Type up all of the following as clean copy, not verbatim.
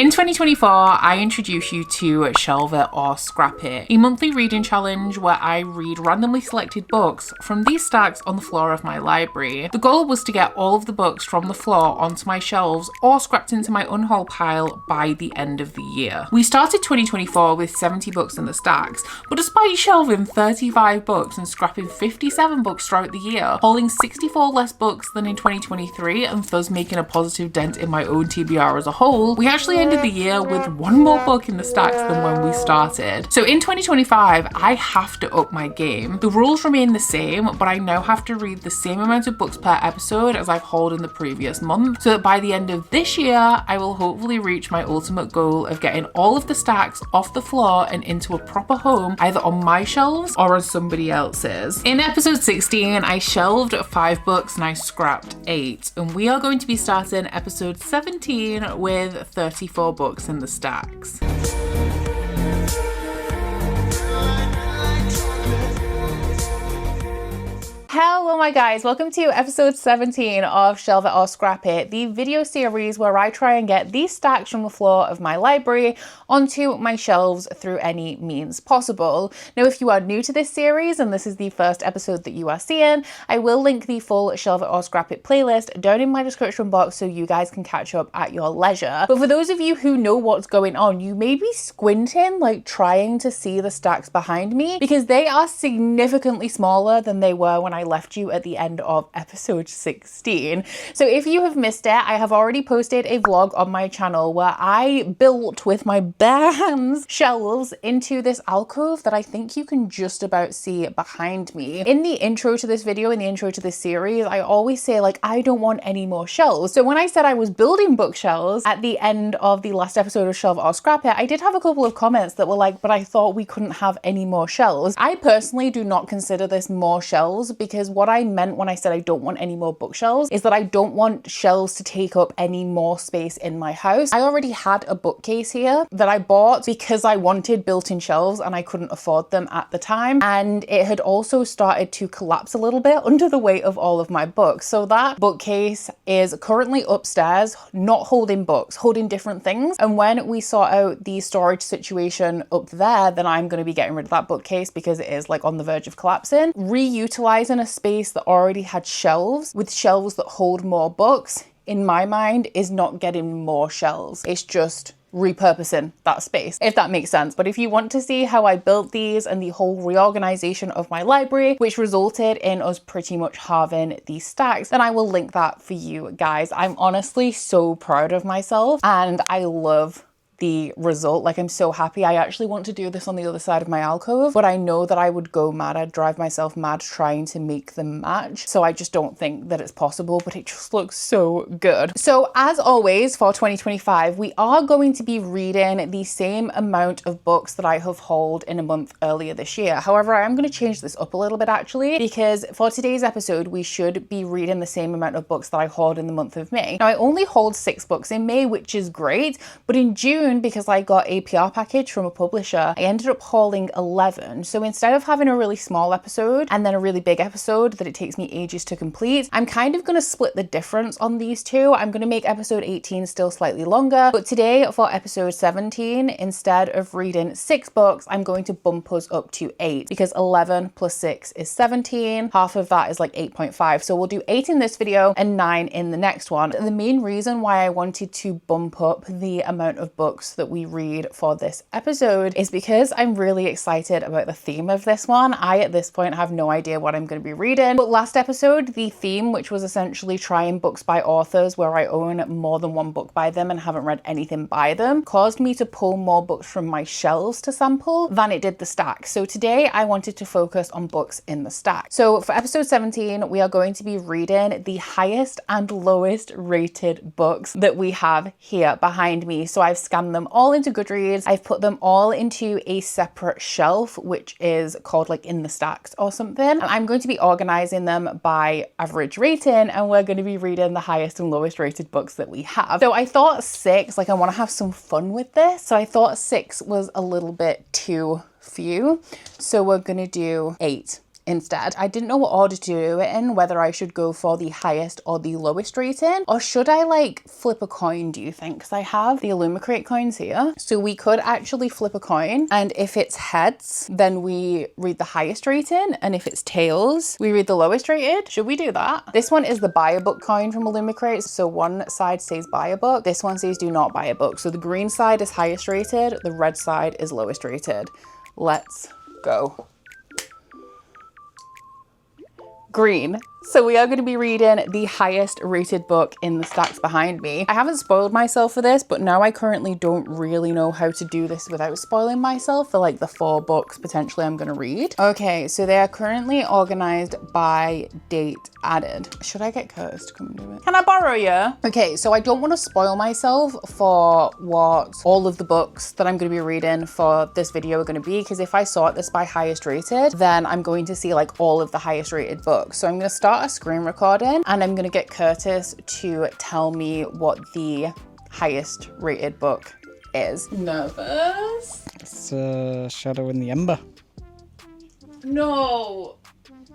In 2024, I introduce you to Shelve It or Scrap It, a monthly reading challenge where I read randomly selected books from these stacks on the floor of my library. The goal was to get all of the books from the floor onto my shelves or scrapped into my unhaul pile by the end of the year. We started 2024 with 70 books in the stacks, but despite shelving 35 books and scrapping 57 books throughout the year, hauling 64 less books than in 2023 and thus making a positive dent in my own TBR as a whole, we actually ended the year with one more book in the stacks than when we started. So in 2025, I have to up my game. The rules remain the same, but I now have to read the same amount of books per episode as I've hauled in the previous month, so that by the end of this year, I will hopefully reach my ultimate goal of getting all of the stacks off the floor and into a proper home, either on my shelves or on somebody else's. In episode 16, I shelved 5 books and I scrapped 8, and we are going to be starting episode 17 with 34 books in the stacks. Hello my guys, welcome to episode 17 of Shelve It or Scrap It, the video series where I try and get these stacks from the floor of my library onto my shelves through any means possible. Now if you are new to this series and this is the first episode that you are seeing, I will link the full Shelve It or Scrap It playlist down in my description box so you guys can catch up at your leisure. But for those of you who know what's going on, you may be squinting, like trying to see the stacks behind me, because they are significantly smaller than they were when I left you at the end of episode 16. So if you have missed it, I have already posted a vlog on my channel where I built with my bare hands shelves into this alcove that I think you can just about see behind me. In the intro to this video, in the intro to this series, I always say like, I don't want any more shelves. So when I said I was building bookshelves at the end of the last episode of Shelve It or Scrap It, I did have a couple of comments that were like, but I thought we couldn't have any more shelves. I personally do not consider this more shelves, because what I meant when I said I don't want any more bookshelves is that I don't want shelves to take up any more space in my house. I already had a bookcase here that I bought because I wanted built-in shelves and I couldn't afford them at the time. And it had also started to collapse a little bit under the weight of all of my books. So that bookcase is currently upstairs, not holding books, holding different things. And when we sort out the storage situation up there, then I'm going to be getting rid of that bookcase because it is like on the verge of collapsing. Reutilizing a space that already had shelves with shelves that hold more books, in my mind, is not getting more shelves. It's just repurposing that space, if that makes sense. But if you want to see how I built these and the whole reorganization of my library, which resulted in us pretty much halving these stacks, then I will link that for you guys. I'm honestly so proud of myself and I love the result. Like, I'm so happy. I actually want to do this on the other side of my alcove, but I know that I would go mad. I'd drive myself mad trying to make them match. So I just don't think that it's possible, but it just looks so good. So as always for 2025, we are going to be reading the same amount of books that I have hauled in a month earlier this year. However, I am going to change this up a little bit actually, because for today's episode, we should be reading the same amount of books that I hauled in the month of May. Now I only hauled 6 books in May, which is great, but in June, because I got a PR package from a publisher, I ended up hauling 11. So instead of having a really small episode and then a really big episode that it takes me ages to complete, I'm kind of going to split the difference on these two. I'm going to make episode 18 still slightly longer, but today for episode 17, instead of reading 6 books, I'm going to bump us up to 8, because 11 plus 6 is 17. Half of that is like 8.5. So we'll do 8 in this video and 9 in the next one. The main reason why I wanted to bump up the amount of books that we read for this episode is because I'm really excited about the theme of this one. I, at this point, have no idea what I'm going to be reading. But last episode, the theme, which was essentially trying books by authors where I own more than one book by them and haven't read anything by them, caused me to pull more books from my shelves to sample than it did the stack. So today I wanted to focus on books in the stack. So for episode 17, we are going to be reading the highest and lowest rated books that we have here behind me. So I've scanned them all into Goodreads. I've put them all into a separate shelf, which is called like in the stacks or something. And I'm going to be organizing them by average rating, and we're going to be reading the highest and lowest rated books that we have. So I thought 6, like I want to have some fun with this. So I thought 6 was a little bit too few. So we're going to do 8 instead. I didn't know what order to do it in, whether I should go for the highest or the lowest rating, or should I like flip a coin, do you think? Because I have the Illumicrate coins here. So we could actually flip a coin, and if it's heads, then we read the highest rating, and if it's tails, we read the lowest rated. Should we do that? This one is the buy a book coin from Illumicrate. So one side says buy a book, this one says do not buy a book. So the green side is highest rated, the red side is lowest rated. Let's go. Green. So we are going to be reading the highest rated book in the stacks behind me. I haven't spoiled myself for this, but now I currently don't really know how to do this without spoiling myself for like the 4 books potentially I'm going to read. Okay, so they are currently organized by date added. Should I get Curtis to come and do it? Can I borrow you? Okay, so I don't want to spoil myself for what all of the books that I'm going to be reading for this video are going to be, because if I sort this by highest rated, then I'm going to see like all of the highest rated books. So I'm going to start a screen recording, and I'm going to get Curtis to tell me what the highest rated book is. Nervous? It's Shadow in the Ember. No.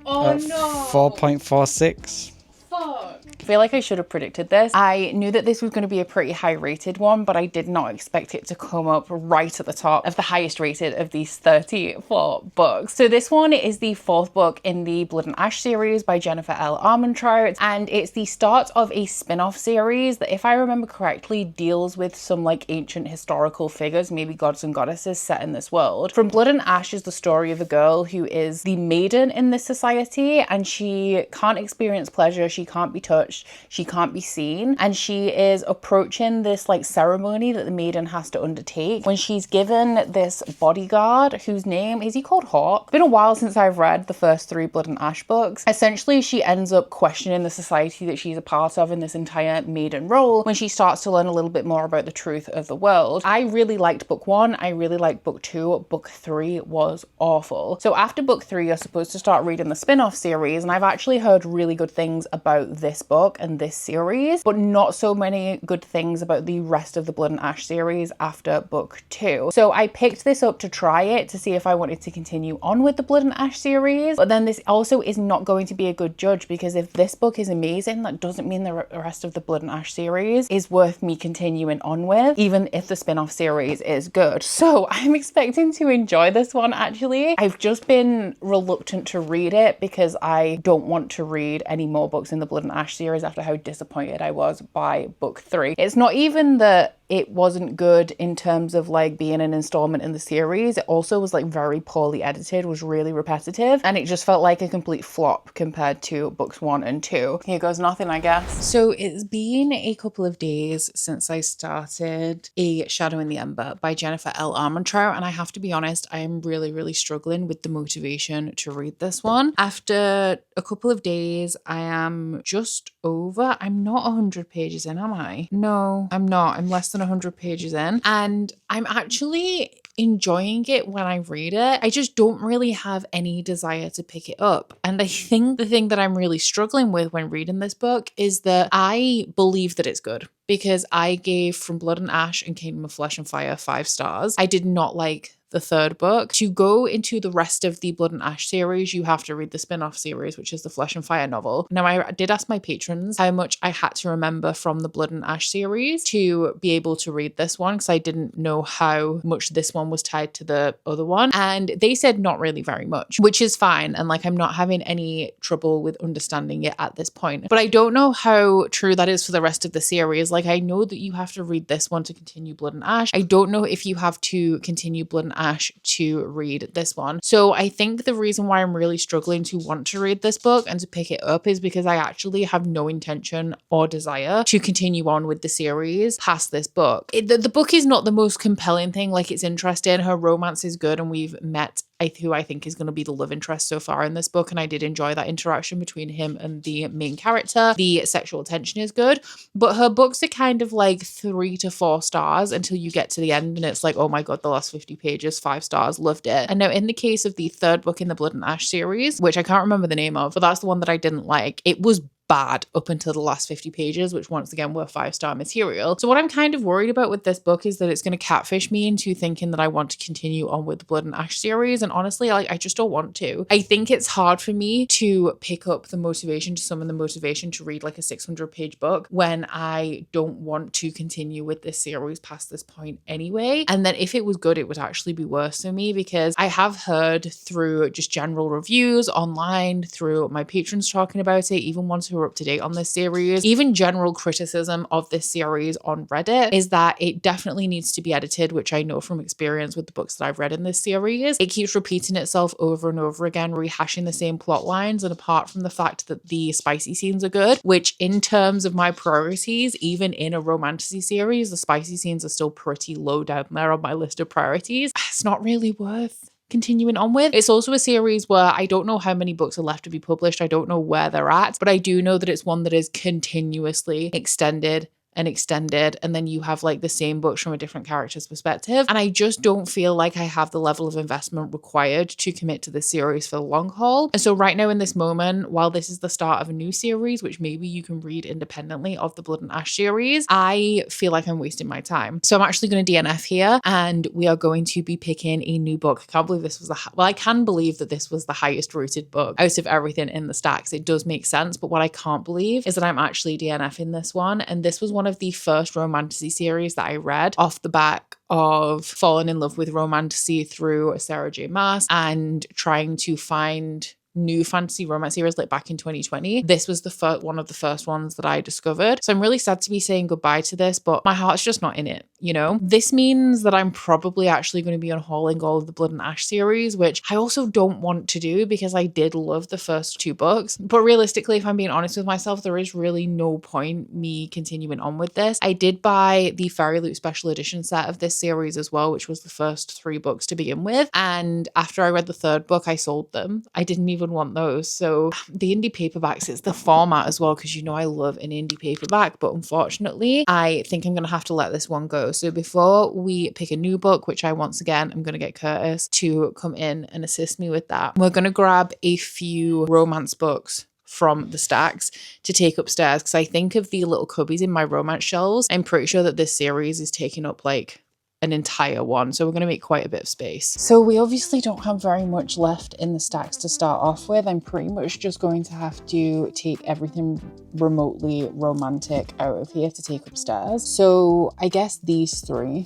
Oh no. 4.46. Fuck. I feel like I should have predicted this. I knew that this was going to be a pretty high rated one, but I did not expect it to come up right at the top of the highest rated of these 34 books. So this one is the 4th book in the Blood and Ash series by Jennifer L. Armentrout, and it's the start of a spin-off series that, if I remember correctly, deals with some like ancient historical figures, maybe gods and goddesses set in this world. From Blood and Ash is the story of a girl who is the maiden in this society, and she can't experience pleasure, she can't be touched, she can't be seen, and she is approaching this like ceremony that the maiden has to undertake when she's given this bodyguard whose name is he called Hawk. It's been a while since I've read the first 3 Blood and Ash books. Essentially, she ends up questioning the society that she's a part of in this entire maiden role when she starts to learn a little bit more about the truth of the world. I really liked book 1, I really liked book 2, book 3 was awful. So after book 3, you're supposed to start reading the spin-off series, and I've actually heard really good things about this book and this series, but not so many good things about the rest of the Blood and Ash series after book 2. So I picked this up to try it to see if I wanted to continue on with the Blood and Ash series, but then this also is not going to be a good judge, because if this book is amazing, that doesn't mean the rest of the Blood and Ash series is worth me continuing on with, even if the spin-off series is good. So I'm expecting to enjoy this one actually. I've just been reluctant to read it because I don't want to read any more books in the Blood and Ash series after how disappointed I was by book 3. It's not even that it wasn't good in terms of like being an installment in the series. It also was like very poorly edited, was really repetitive, and it just felt like a complete flop compared to books 1 and 2. Here goes nothing, I guess. So it's been a couple of days since I started A Shadow in the Ember by Jennifer L. Armentrout, and I have to be honest, I am really struggling with the motivation to read this one. After a couple of days, I am just over, I'm not 100 pages in, am I? No, I'm not. I'm less than 100 pages in, and I'm actually enjoying it when I read it. I just don't really have any desire to pick it up. And I think the thing that I'm really struggling with when reading this book is that I believe that it's good, because I gave From Blood and Ash and Kingdom of Flesh and Fire 5 stars. I did not like the 3rd book. To go into the rest of the Blood and Ash series, you have to read the spin-off series, which is the Flesh and Fire novel. Now, I did ask my patrons how much I had to remember from the Blood and Ash series to be able to read this one, because I didn't know how much this one was tied to the other one. And they said not really very much, which is fine. And like, I'm not having any trouble with understanding it at this point. But I don't know how true that is for the rest of the series. Like, I know that you have to read this one to continue Blood and Ash. I don't know if you have to continue Blood and Ash to read this one. So I think the reason why I'm really struggling to want to read this book and to pick it up is because I actually have no intention or desire to continue on with the series past this book. The book is not the most compelling thing. Like, it's interesting, her romance is good, and we've met who I think is going to be the love interest so far in this book, and I did enjoy that interaction between him and the main character. The sexual tension is good, but her books are kind of like 3 to 4 stars until you get to the end, and it's like, oh my god, the last 50 pages, 5 stars, loved it. And now in the case of the 3rd book in the Blood and Ash series, which I can't remember the name of, but that's the one that I didn't like, it was bad up until the last 50 pages, which once again were 5-star material. So what I'm kind of worried about with this book is that it's going to catfish me into thinking that I want to continue on with the Blood and Ash series. And honestly, like, I just don't want to. I think it's hard for me to pick up the motivation, to summon the motivation to read like a 600-page book when I don't want to continue with this series past this point anyway. And then if it was good, it would actually be worse for me, because I have heard through just general reviews online, through my patrons talking about it, even ones who are up to date on this series, even general criticism of this series on Reddit, is that it definitely needs to be edited, which I know from experience with the books that I've read in this series. It keeps repeating itself over and over again, rehashing the same plot lines, and apart from the fact that the spicy scenes are good, which in terms of my priorities, even in a romantasy series, the spicy scenes are still pretty low down there on my list of priorities, it's not really worth continuing on with. It's also a series where I don't know how many books are left to be published. I don't know where they're at, but I do know that it's one that is continuously extended and extended, and then you have like the same books from a different character's perspective. And I just don't feel like I have the level of investment required to commit to this series for the long haul. And so right now in this moment, while this is the start of a new series, which maybe you can read independently of the Blood and Ash series, I feel like I'm wasting my time. So I'm actually going to DNF here, and we are going to be picking a new book. I can't believe this was I can believe that this was the highest rated book out of everything in the stacks. It does make sense, but what I can't believe is that I'm actually DNFing this one. And this was one of the first romantasy series that I read off the back of falling in love with romantasy through Sarah J. Maas and trying to find new fantasy romance series like back in 2020. This was the one of the first ones that I discovered. So I'm really sad to be saying goodbye to this, but my heart's just not in it, you know? This means that I'm probably actually going to be unhauling all of the Blood and Ash series, which I also don't want to do because I did love the first 2 books. But realistically, if I'm being honest with myself, there is really no point me continuing on with this. I did buy the Fairy Loot special edition set of this series as well, which was the first 3 books to begin with. And after I read the 3rd book, I sold them. I didn't even want those. So the indie paperbacks, it's the format as well, because you know I love an indie paperback, but unfortunately I think I'm going to have to let this one go. So before we pick a new book, which I once again I'm going to get Curtis to come in and assist me with that, we're going to grab a few romance books from the stacks to take upstairs, because I think of the little cubbies in my romance shelves, I'm pretty sure that this series is taking up like an entire one, so we're going to make quite a bit of space. So we obviously don't have very much left in the stacks to start off with. I'm pretty much just going to have to take everything remotely romantic out of here to take upstairs. So I guess these 3,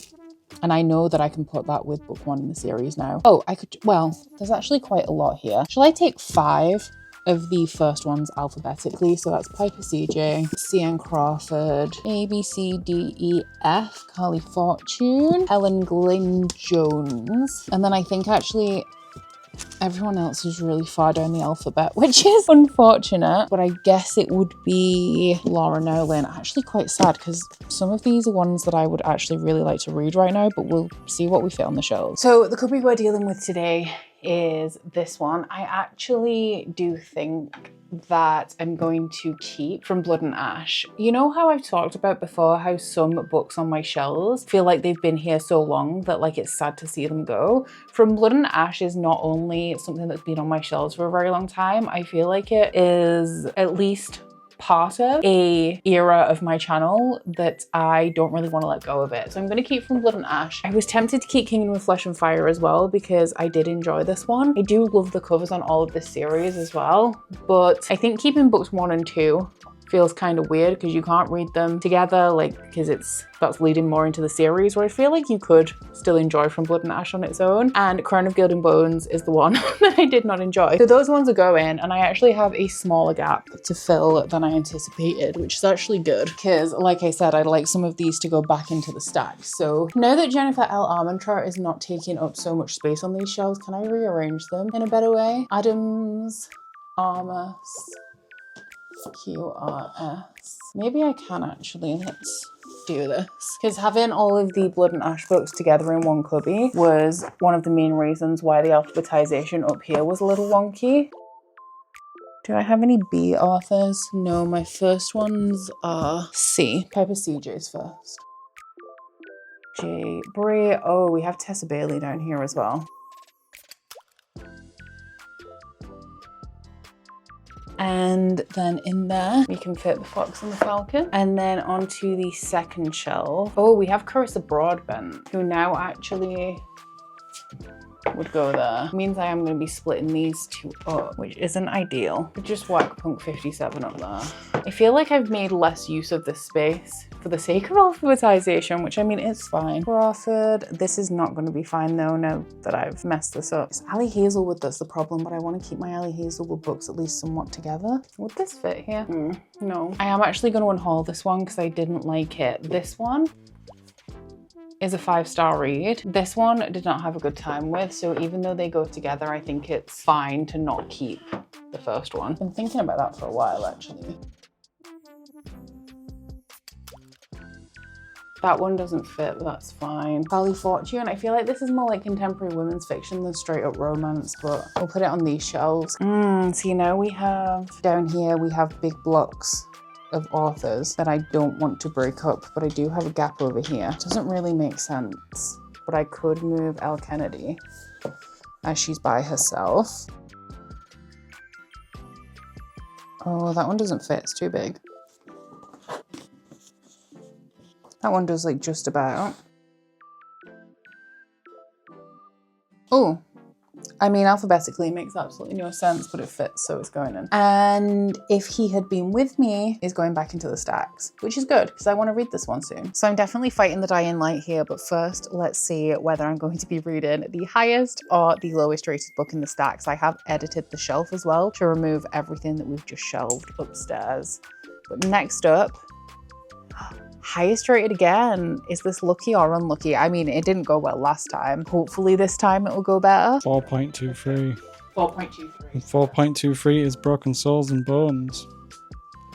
and I know that I can put that with book 1 in the series now. Oh, I could, well, there's actually quite a lot here. Shall I take 5 of the first ones alphabetically? So that's Piper CJ, C.N. Crawford, A, B, C, D, E, F, Carly Fortune, Helen Glynn Jones, and then I think actually everyone else is really far down the alphabet, which is unfortunate, but I guess it would be Laura Nolan. Actually quite sad, because some of these are ones that I would actually really like to read right now, but we'll see what we fit on the shelves. So the copy we're dealing with today is this one. I actually do think that I'm going to keep from Blood and Ash. You know how I've talked about before how some books on my shelves feel like they've been here so long that like it's sad to see them go? From Blood and Ash is not only something that's been on my shelves for a very long time, I feel like it is at least part of a era of my channel that I don't really want to let go of it. So I'm going to keep from Blood and Ash. I was tempted to keep Kingdom of Flesh and Fire as well, because I did enjoy this one. I do love the covers on all of this series as well, but I think keeping books 1 and 2 feels kind of weird because you can't read them together, like, because that's leading more into the series, where I feel like you could still enjoy From Blood and Ash on its own. And Crown of Gilded Bones is the one that I did not enjoy. So those ones are going, and I actually have a smaller gap to fill than I anticipated, which is actually good, because like I said, I'd like some of these to go back into the stack. So now that Jennifer L. Armentrout is not taking up so much space on these shelves, can I rearrange them in a better way? Adams, Armas, QRS. Maybe I can actually. Let's do this. Because having all of the Blood and Ash books together in one cubby was one of the main reasons why the alphabetization up here was a little wonky. Do I have any B authors? No, my first ones are C. Piper CJ's first. J. Bray. Oh, we have Tessa Bailey down here as well. And then in there, we can fit the Fox and the Falcon. And then onto the second shelf. Oh, we have Carissa Broadbent, who now actually would go there. It means I am going to be splitting these two up, which isn't ideal. But just whack Punk 57 up there. I feel like I've made less use of this space for the sake of alphabetization, which I mean, it's fine. Crawford, this is not going to be fine though, now that I've messed this up. It's Ali Hazelwood that's the problem, but I want to keep my Ali Hazelwood books at least somewhat together. Would this fit here? No. I am actually going to unhaul this one because I didn't like it. This one is a 5-star read. This one did not have a good time with, so even though they go together, I think it's fine to not keep the first one. I've been thinking about that for a while, actually. That one doesn't fit, but that's fine. Sally Fortune, I feel like this is more like contemporary women's fiction than straight up romance, but we'll put it on these shelves. See, now we have, down here, we have big blocks of authors that I don't want to break up, but I do have a gap over here. It doesn't really make sense, but I could move Elle Kennedy as she's by herself. Oh, that one doesn't fit, it's too big. That one does like just about. Oh, I mean, alphabetically it makes absolutely no sense, but it fits, so it's going in. And If He Had Been With Me is going back into the stacks, which is good because I want to read this one soon. So I'm definitely fighting the dying light here, but first let's see whether I'm going to be reading the highest or the lowest rated book in the stacks. I have edited the shelf as well to remove everything that we've just shelved upstairs. But next up, highest rated again. Is this lucky or unlucky? I mean, it didn't go well last time. Hopefully this time it will go better. 4.23. 4.23. 4.23 is Broken Souls and Bones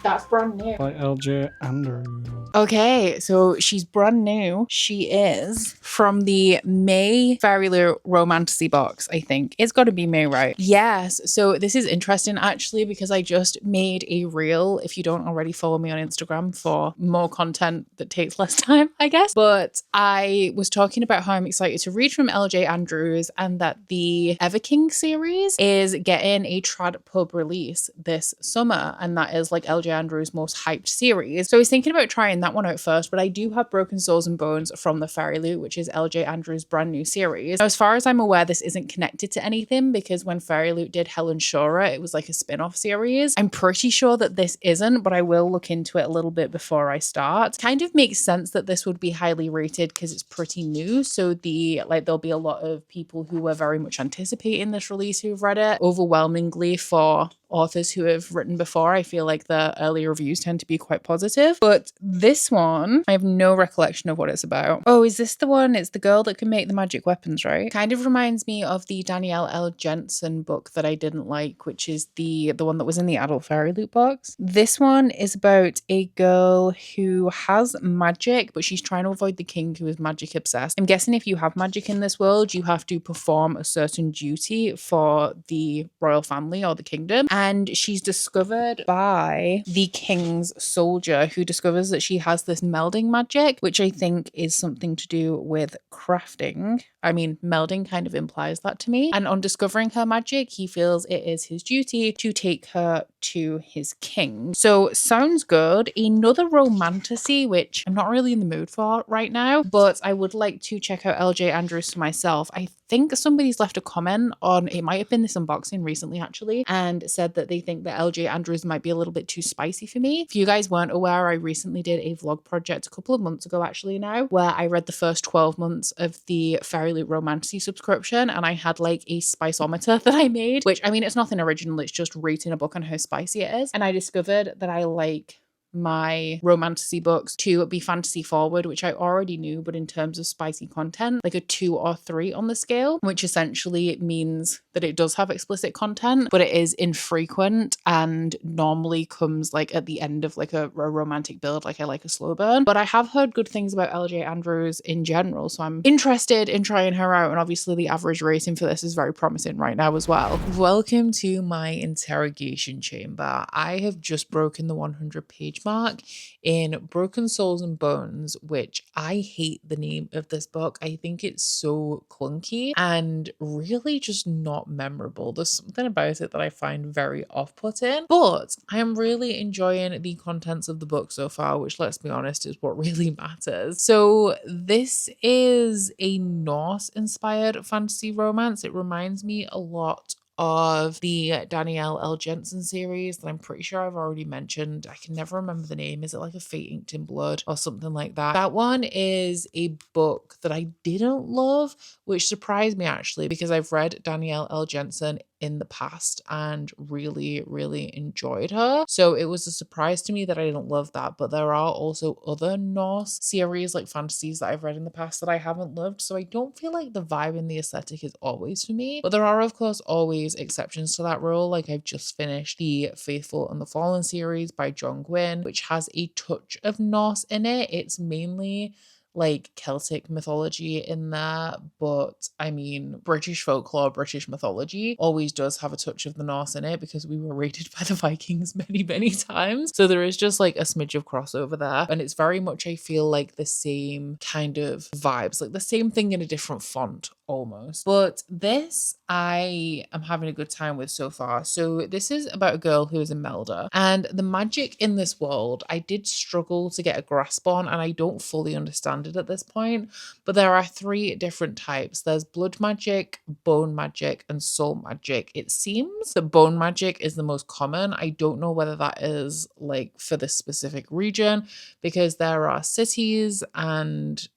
That's brand new. by LJ Andrews. Okay, so she's brand new. She is from the May Fairy Loot Romantasy box, I think. It's got to be May, right? Yes. So this is interesting actually because I just made a reel, if you don't already follow me on Instagram, for more content that takes less time, I guess. But I was talking about how I'm excited to read from LJ Andrews and that the Everking series is getting a trad pub release this summer. And that is like LJ Andrews' most hyped series. So I was thinking about trying that one out first, but I do have Broken Souls and Bones from the Fairy Loot, which is LJ Andrews' brand new series. Now, as far as I'm aware, this isn't connected to anything because when Fairy Loot did Helen Shora, it was like a spin-off series. I'm pretty sure that this isn't, but I will look into it a little bit before I start. Kind of makes sense that this would be highly rated because it's pretty new. So there'll be a lot of people who were very much anticipating this release who've read it. Overwhelmingly for authors who have written before, I feel like the early reviews tend to be quite positive. But this one, I have no recollection of what it's about. Oh, is this the one? It's the girl that can make the magic weapons, right? Kind of reminds me of the Danielle L. Jensen book that I didn't like, which is the one that was in the Adult Fairy Loot box. This one is about a girl who has magic, but she's trying to avoid the king who is magic obsessed. I'm guessing if you have magic in this world, you have to perform a certain duty for the royal family or the kingdom. And she's discovered by the king's soldier who discovers that she has this melding magic, which I think is something to do with crafting. I mean, melding kind of implies that to me. And on discovering her magic, he feels it is his duty to take her to his king. So sounds good. Another romantasy, which I'm not really in the mood for right now, but I would like to check out LJ Andrews for myself. I think somebody's left a comment on, it might have been this unboxing recently actually, and said that they think that LJ Andrews might be a little bit too spicy for me. If you guys weren't aware, I recently did a vlog project a couple of months ago actually now, where I read the first 12 months of the Fairy Loot Romantasy subscription, and I had like a spiceometer that I made, which I mean, it's nothing original, it's just rating a book on how spicy it is. And I discovered that I like my romantasy books to be fantasy forward, which I already knew, but in terms of spicy content, like a 2 or 3 on the scale, which essentially means that it does have explicit content, but it is infrequent and normally comes like at the end of like a romantic build, like I like a slow burn. But I have heard good things about LJ Andrews in general, so I'm interested in trying her out, and obviously the average rating for this is very promising right now as well. Welcome to my interrogation chamber. I have just broken the 100-page mark in Broken Souls and Bones, which I hate the name of this book. I think it's so clunky and really just not memorable. There's something about it that I find very off-putting, but I am really enjoying the contents of the book so far, which, let's be honest, is what really matters. So this is a Norse-inspired fantasy romance. It reminds me a lot of the Danielle L. Jensen series that I'm pretty sure I've already mentioned. I can never remember the name. Is it like A Fate Inked in Blood or something like that? That one is a book that I didn't love, which surprised me actually, because I've read Danielle L. Jensen in the past and really enjoyed her. So it was a surprise to me that I didn't love that, but there are also other Norse series like fantasies that I've read in the past that I haven't loved. So I don't feel like the vibe and the aesthetic is always for me, but there are of course always exceptions to that rule. Like I've just finished the Faithful and the Fallen series by John Gwynne, which has a touch of Norse in it. It's mainly like Celtic mythology in there, but I mean, British folklore, British mythology always does have a touch of the Norse in it because we were raided by the Vikings many times. So there is just like a smidge of crossover there. And it's very much, I feel like, the same kind of vibes, like the same thing in a different font almost. But this I am having a good time with so far. So this is about a girl who is a melder, and the magic in this world I did struggle to get a grasp on, and I don't fully understand it at this point, but there are 3 different types. There's blood magic, bone magic, and soul magic. It seems that bone magic is the most common. I don't know whether that is like for this specific region, because there are cities and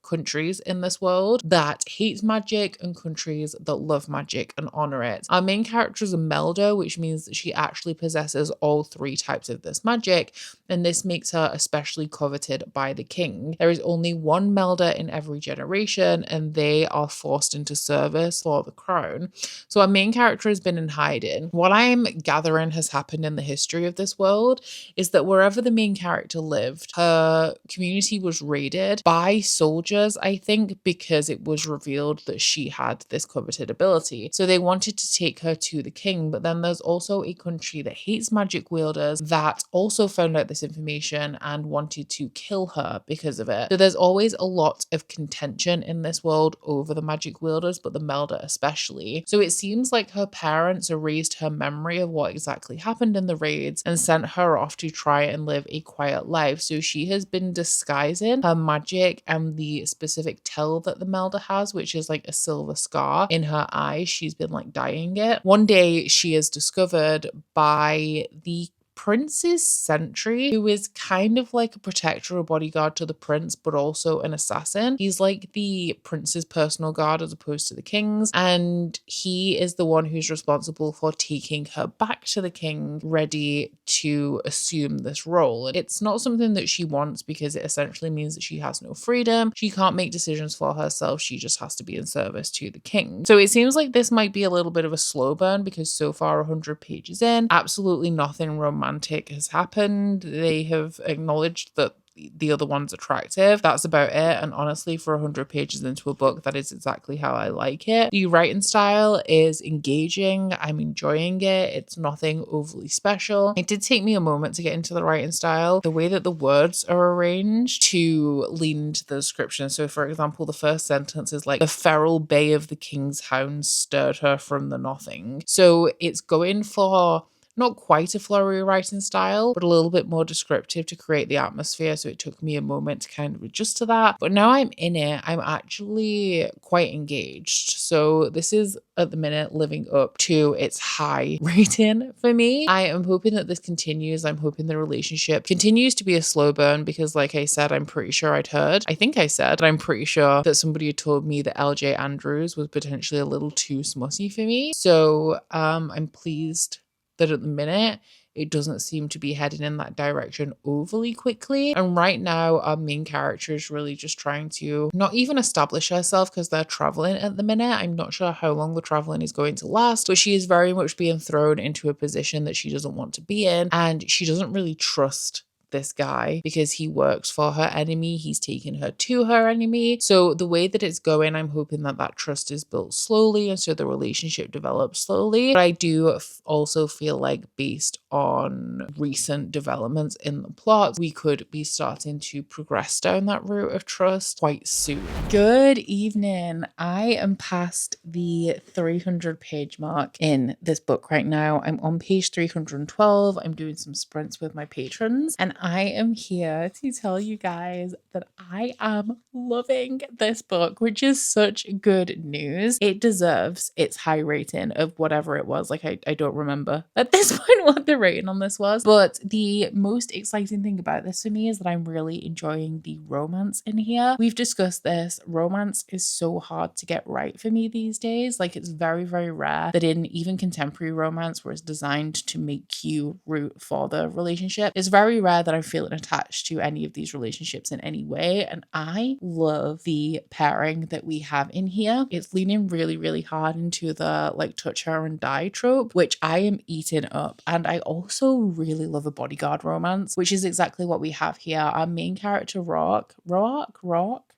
countries in this world that hate magic and countries that love magic and honor it. Our main character is a melder, which means that she actually possesses all 3 types of this magic, and this makes her especially coveted by the king. There is only one melder in every generation, and they are forced into service for the crown. So our main character has been in hiding. What I'm gathering has happened in the history of this world is that wherever the main character lived, her community was raided by soldiers, I think, because it was revealed that she had this coveted ability. So they wanted to take her to the king, but then there's also a country that hates magic wielders that also found out this information and wanted to kill her because of it. So there's always a lot of contention in this world over the magic wielders, but the melder especially. So it seems like her parents erased her memory of what exactly happened in the raids and sent her off to try and live a quiet life. So she has been disguising her magic and the specific tell that the melder has, which is like a silver scar in her eye. She's been like dyeing it. One day she is discovered by the prince's sentry, who is kind of like a protector or bodyguard to the prince, but also an assassin. He's like the prince's personal guard as opposed to the king's, and he is the one who's responsible for taking her back to the king, ready to assume this role. It's not something that she wants because it essentially means that she has no freedom. She can't make decisions for herself. She just has to be in service to the king. So it seems like this might be a little bit of a slow burn because so far 100 pages in, absolutely nothing romantic has happened. They have acknowledged that the other one's attractive. That's about it. And honestly, for 100 pages into a book, that is exactly how I like it. The writing style is engaging. I'm enjoying it. It's nothing overly special. It did take me a moment to get into the writing style. The way that the words are arranged to lean into the description. So for example, the first sentence is like, the feral bay of the king's hounds stirred her from the nothing. So it's going for not quite a flowery writing style, but a little bit more descriptive to create the atmosphere. So it took me a moment to kind of adjust to that. But now I'm in it, I'm actually quite engaged. So this is at the minute living up to its high rating for me. I am hoping that this continues. I'm hoping the relationship continues to be a slow burn because, like I said, I'm pretty sure I'm pretty sure that somebody had told me that LJ Andrews was potentially a little too smutty for me. So I'm pleased that at the minute it doesn't seem to be heading in that direction overly quickly. And right now our main character is really just trying to not even establish herself because they're traveling at the minute. I'm not sure how long the traveling is going to last, but she is very much being thrown into a position that she doesn't want to be in, and she doesn't really trust this guy because he works for her enemy. He's taken her to her enemy. So the way that it's going, I'm hoping that that trust is built slowly and so the relationship develops slowly. But I do also feel like based on recent developments in the plot, we could be starting to progress down that route of trust quite soon. Good evening. I am past the 300-page mark in this book right now. I'm on page 312. I'm doing some sprints with my patrons, and I am here to tell you guys that I am loving this book, which is such good news. It deserves its high rating of whatever it was. Like, I don't remember at this point what the rating on this was, but the most exciting thing about this for me is that I'm really enjoying the romance in here. We've discussed this. Romance is so hard to get right for me these days. Like, it's very, very rare that in even contemporary romance where it's designed to make you root for the relationship, it's very rare that I'm feeling attached to any of these relationships in any way. And I love the pairing that we have in here. It's leaning really, really hard into the like touch her and die trope, which I am eating up. And I also really love a bodyguard romance, which is exactly what we have here. Our main character, Rock,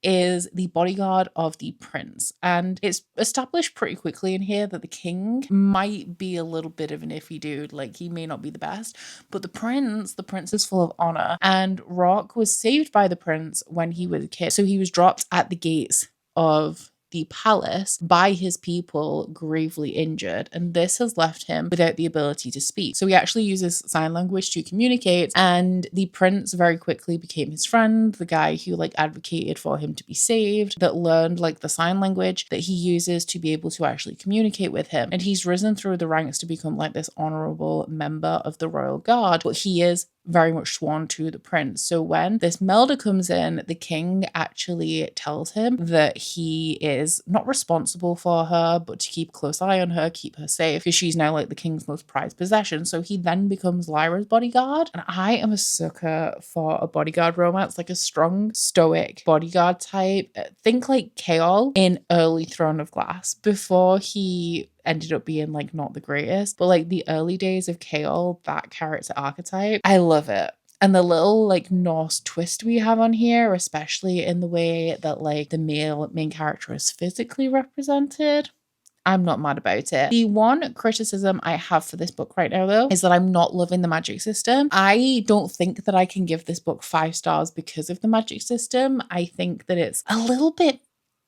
is the bodyguard of the prince. And it's established pretty quickly in here that the king might be a little bit of an iffy dude. Like, he may not be the best, but the prince is full of honor. And Rock was saved by the prince when he was a kid. So he was dropped at the gates of the palace by his people, gravely injured, and this has left him without the ability to speak. So he actually uses sign language to communicate, and the prince very quickly became his friend, the guy who like advocated for him to be saved, that learned like the sign language that he uses to be able to actually communicate with him. And he's risen through the ranks to become like this honorable member of the royal guard, but he is very much sworn to the prince. So when this melder comes in, the king actually tells him that he is not responsible for her, but to keep a close eye on her, keep her safe, because she's now like the king's most prized possession. So he then becomes Lyra's bodyguard. And I am a sucker for a bodyguard romance, like a strong, stoic bodyguard type. Think like Chaol in early Throne of Glass, before he ended up being like not the greatest, but like the early days of Chaol, that character archetype, I love it. And the little like Norse twist we have on here, especially in the way that like the main character is physically represented, I'm not mad about it. The one criticism I have for this book right now, though, is that I'm not loving the magic system. I don't think that I can give this book 5 stars because of the magic system. I think that it's a little bit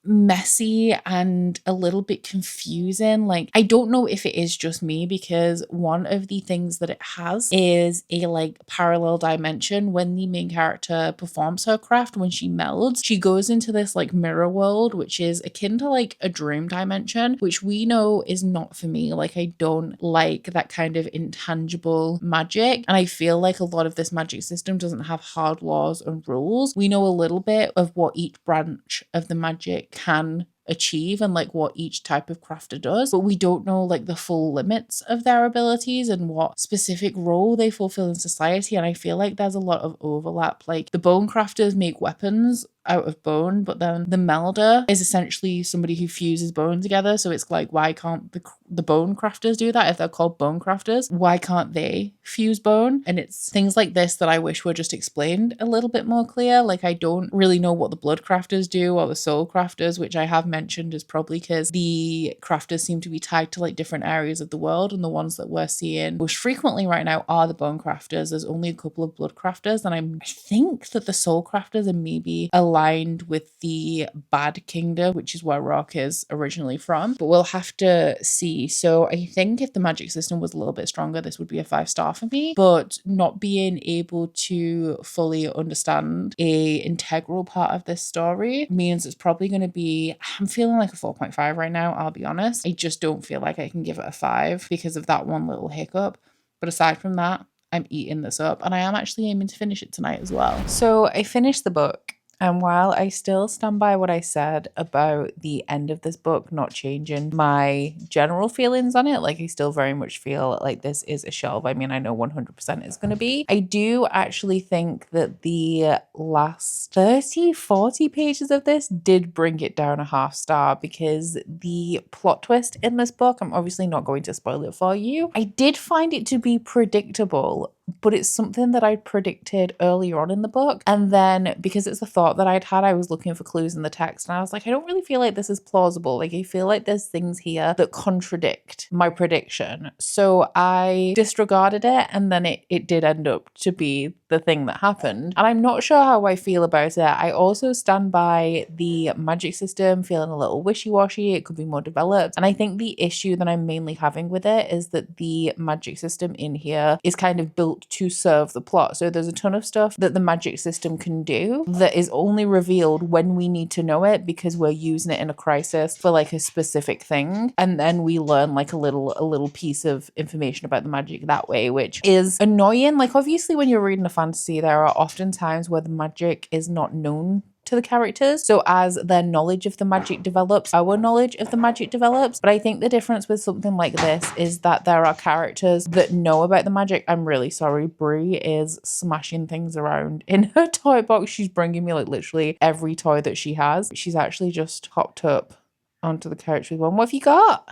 messy and a little bit confusing. Like, I don't know if it is just me, because one of the things that it has is a like parallel dimension. When the main character performs her craft, when she melds, she goes into this like mirror world, which is akin to like a dream dimension, which we know is not for me. Like, I don't like that kind of intangible magic, and I feel like a lot of this magic system doesn't have hard laws and rules. We know a little bit of what each branch of the magic can achieve and like what each type of crafter does, but we don't know like the full limits of their abilities and what specific role they fulfill in society. And I feel like there's a lot of overlap. Like, the bone crafters make weapons out of bone, but then the melder is essentially somebody who fuses bone together. So it's like, why can't the bone crafters do that? If they're called bone crafters, why can't they fuse bone? And it's things like this that I wish were just explained a little bit more clear. Like, I don't really know what the blood crafters do or the soul crafters, which I have mentioned is probably because the crafters seem to be tied to like different areas of the world, and the ones that we're seeing most frequently right now are the bone crafters. There's only a couple of blood crafters, and I think that the soul crafters are maybe aligned with the Bad Kingdom, which is where Rock is originally from, but we'll have to see. So I think if the magic system was a little bit stronger, this would be a 5-star for me, but not being able to fully understand a integral part of this story means it's probably going to be, I'm feeling like a 4.5 right now, I'll be honest. I just don't feel like I can give it a 5 because of that one little hiccup. But aside from that, I'm eating this up, and I am actually aiming to finish it tonight as well. So I finished the book, and while I still stand by what I said about the end of this book not changing my general feelings on it, like I still very much feel like this is a shelve. I mean, I know 100% it's going to be. I do actually think that the last 30, 40 pages of this did bring it down a 1/2 star, because the plot twist in this book, I'm obviously not going to spoil it for you, I did find it to be predictable but it's something that I'd predicted earlier on in the book. And then because it's a thought that I'd had, I was looking for clues in the text and I was like, I don't really feel like this is plausible. Like I feel like there's things here that contradict my prediction. So I disregarded it, and then it did end up to be the thing that happened. And I'm not sure how I feel about it. I also stand by the magic system feeling a little wishy-washy. It could be more developed. And I think the issue that I'm mainly having with it is that the magic system in here is kind of built to serve the plot. So there's a ton of stuff that the magic system can do that is only revealed when we need to know it because we're using it in a crisis for like a specific thing. And then we learn like a little piece of information about the magic that way, which is annoying. Like obviously when you're reading a fantasy, there are often times where the magic is not known to the characters. So as their knowledge of the magic develops, our knowledge of the magic develops. But I think the difference with something like this is that there are characters that know about the magic. I'm really sorry. Brie is smashing things around in her toy box. She's bringing me like literally every toy that she has. She's actually just hopped up onto the couch with one. What have you got?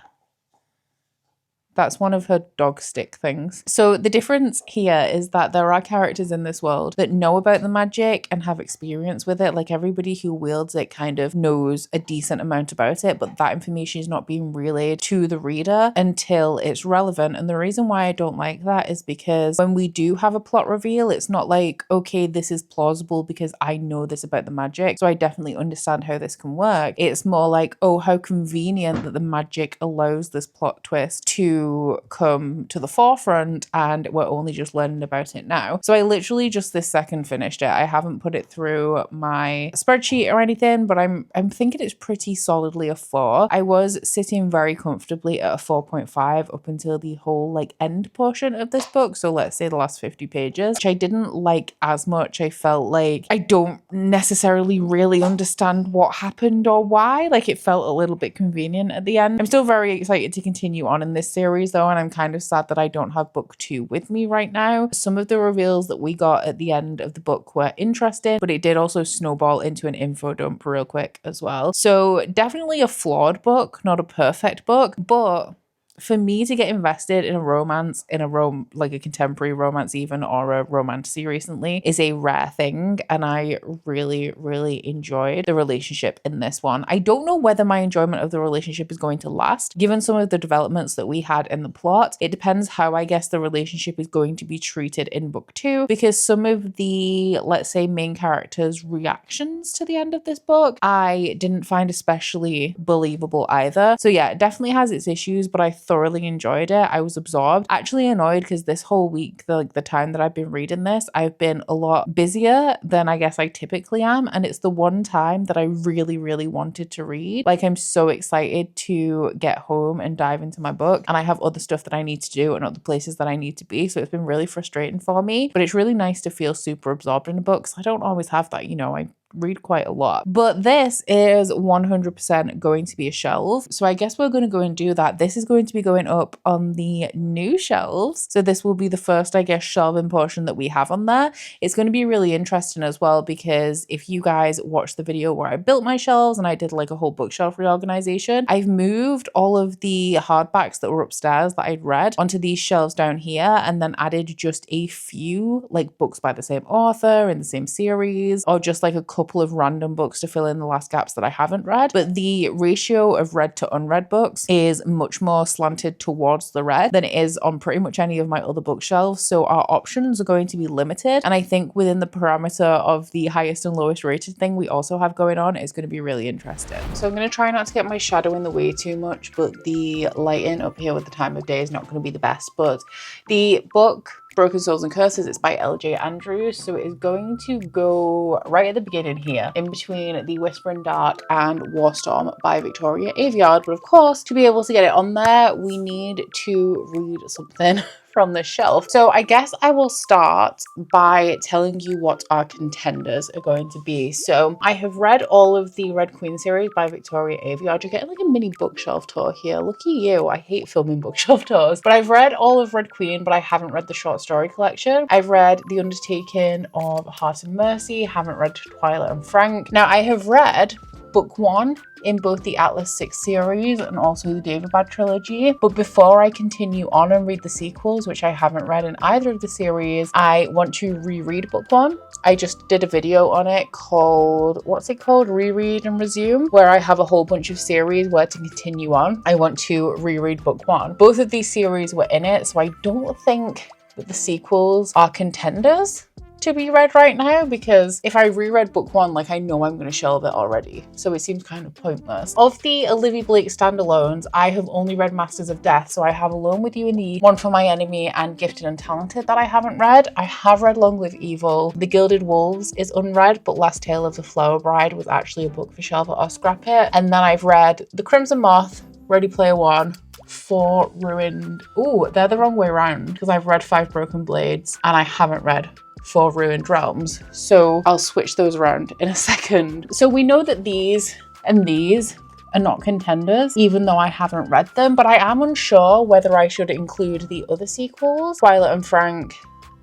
That's one of her dog stick things. So the difference here is that there are characters in this world that know about the magic and have experience with it. Like everybody who wields it kind of knows a decent amount about it, but that information is not being relayed to the reader until it's relevant. And the reason why I don't like that is because when we do have a plot reveal, it's not like, okay, this is plausible because I know this about the magic, so I definitely understand how this can work. It's more like, oh, how convenient that the magic allows this plot twist to come to the forefront and we're only just learning about it now. So I literally just this second finished it. I haven't put it through my spreadsheet or anything, but I'm thinking it's pretty solidly a 4. I was sitting very comfortably at a 4.5 up until the whole like end portion of this book. So let's say the last 50 pages, which I didn't like as much. I felt like I don't necessarily really understand what happened or why. Like it felt a little bit convenient at the end. I'm still very excited to continue on in this series though, and I'm kind of sad that I don't have book 2 with me right now. Some of the reveals that we got at the end of the book were interesting, but it did also snowball into an info dump real quick as well. So definitely a flawed book, not a perfect book, but for me to get invested in a romance, in a like a contemporary romance even, or a romantasy recently, is a rare thing. And I really, really enjoyed the relationship in this one. I don't know whether my enjoyment of the relationship is going to last, given some of the developments that we had in the plot. It depends how I guess the relationship is going to be treated in book 2, because some of the, let's say, main characters' reactions to the end of this book, I didn't find especially believable either. So yeah, it definitely has its issues, but I thoroughly enjoyed it. I was absorbed. Actually annoyed because this whole week, the time that I've been reading this, I've been a lot busier than I guess I typically am. And it's the one time that I really, really wanted to read. Like I'm so excited to get home and dive into my book. And I have other stuff that I need to do and other places that I need to be. So it's been really frustrating for me. But it's really nice to feel super absorbed in a book. So I don't always have that, you know, I read quite a lot. But this is 100% going to be a shelve. So I guess we're going to go and do that. This is going to be going up on the new shelves. So this will be the first, I guess, shelving portion that we have on there. It's going to be really interesting as well, because if you guys watched the video where I built my shelves and I did like a whole bookshelf reorganization, I've moved all of the hardbacks that were upstairs that I'd read onto these shelves down here, and then added just a few like books by the same author in the same series, or just like a couple of random books to fill in the last gaps that I haven't read. But the ratio of read to unread books is much more slanted towards the read than it is on pretty much any of my other bookshelves. So our options are going to be limited. And I think within the parameter of the highest and lowest rated thing we also have going on, it's going to be really interesting. So I'm going to try not to get my shadow in the way too much, but the lighting up here with the time of day is not going to be the best. But the book Broken Souls and Curses, it's by L.J. Andrews, so it is going to go right at the beginning here, in between The Whispering Dark and Warstorm by Victoria Aveyard. But of course, to be able to get it on there, we need to read something from the shelf. So I guess I will start by telling you what our contenders are going to be. So I have read all of the Red Queen series by Victoria Aveyard. You're getting like a mini bookshelf tour here. Look at you. I hate filming bookshelf tours. But I've read all of Red Queen, but I haven't read the short story collection. I've read The Undertaking of Heart and Mercy. Haven't read Twilight and Frank. Now I have read book 1 in both the Atlas 6 series and also the Daevabad trilogy. But before I continue on and read the sequels, which I haven't read in either of the series, I want to reread book 1. I just did a video on it called, what's it called? Reread and Resume, where I have a whole bunch of series where to continue on. I want to reread book 1. Both of these series were in it, so I don't think that the sequels are contenders to be read right now, because if I reread book 1, like, I know I'm going to shelve it already, so it seems kind of pointless. Of the Olivia Blake standalones, I have only read Masters of Death, so I have Alone with You in the One for My Enemy and Gifted and Talented that I haven't read. I have read Long Live Evil. The Gilded Wolves is unread, but Last Tale of the Flower Bride was actually a book for Shelve It or Scrap It. And then I've read The Crimson Moth, Ready Player One, 4 Ruined... Ooh, they're the wrong way around, because I've read 5 Broken Blades and I haven't read 4 Ruined Realms. So I'll switch those around in a second. So we know that these and these are not contenders, even though I haven't read them, but I am unsure whether I should include the other sequels, Violet and Frank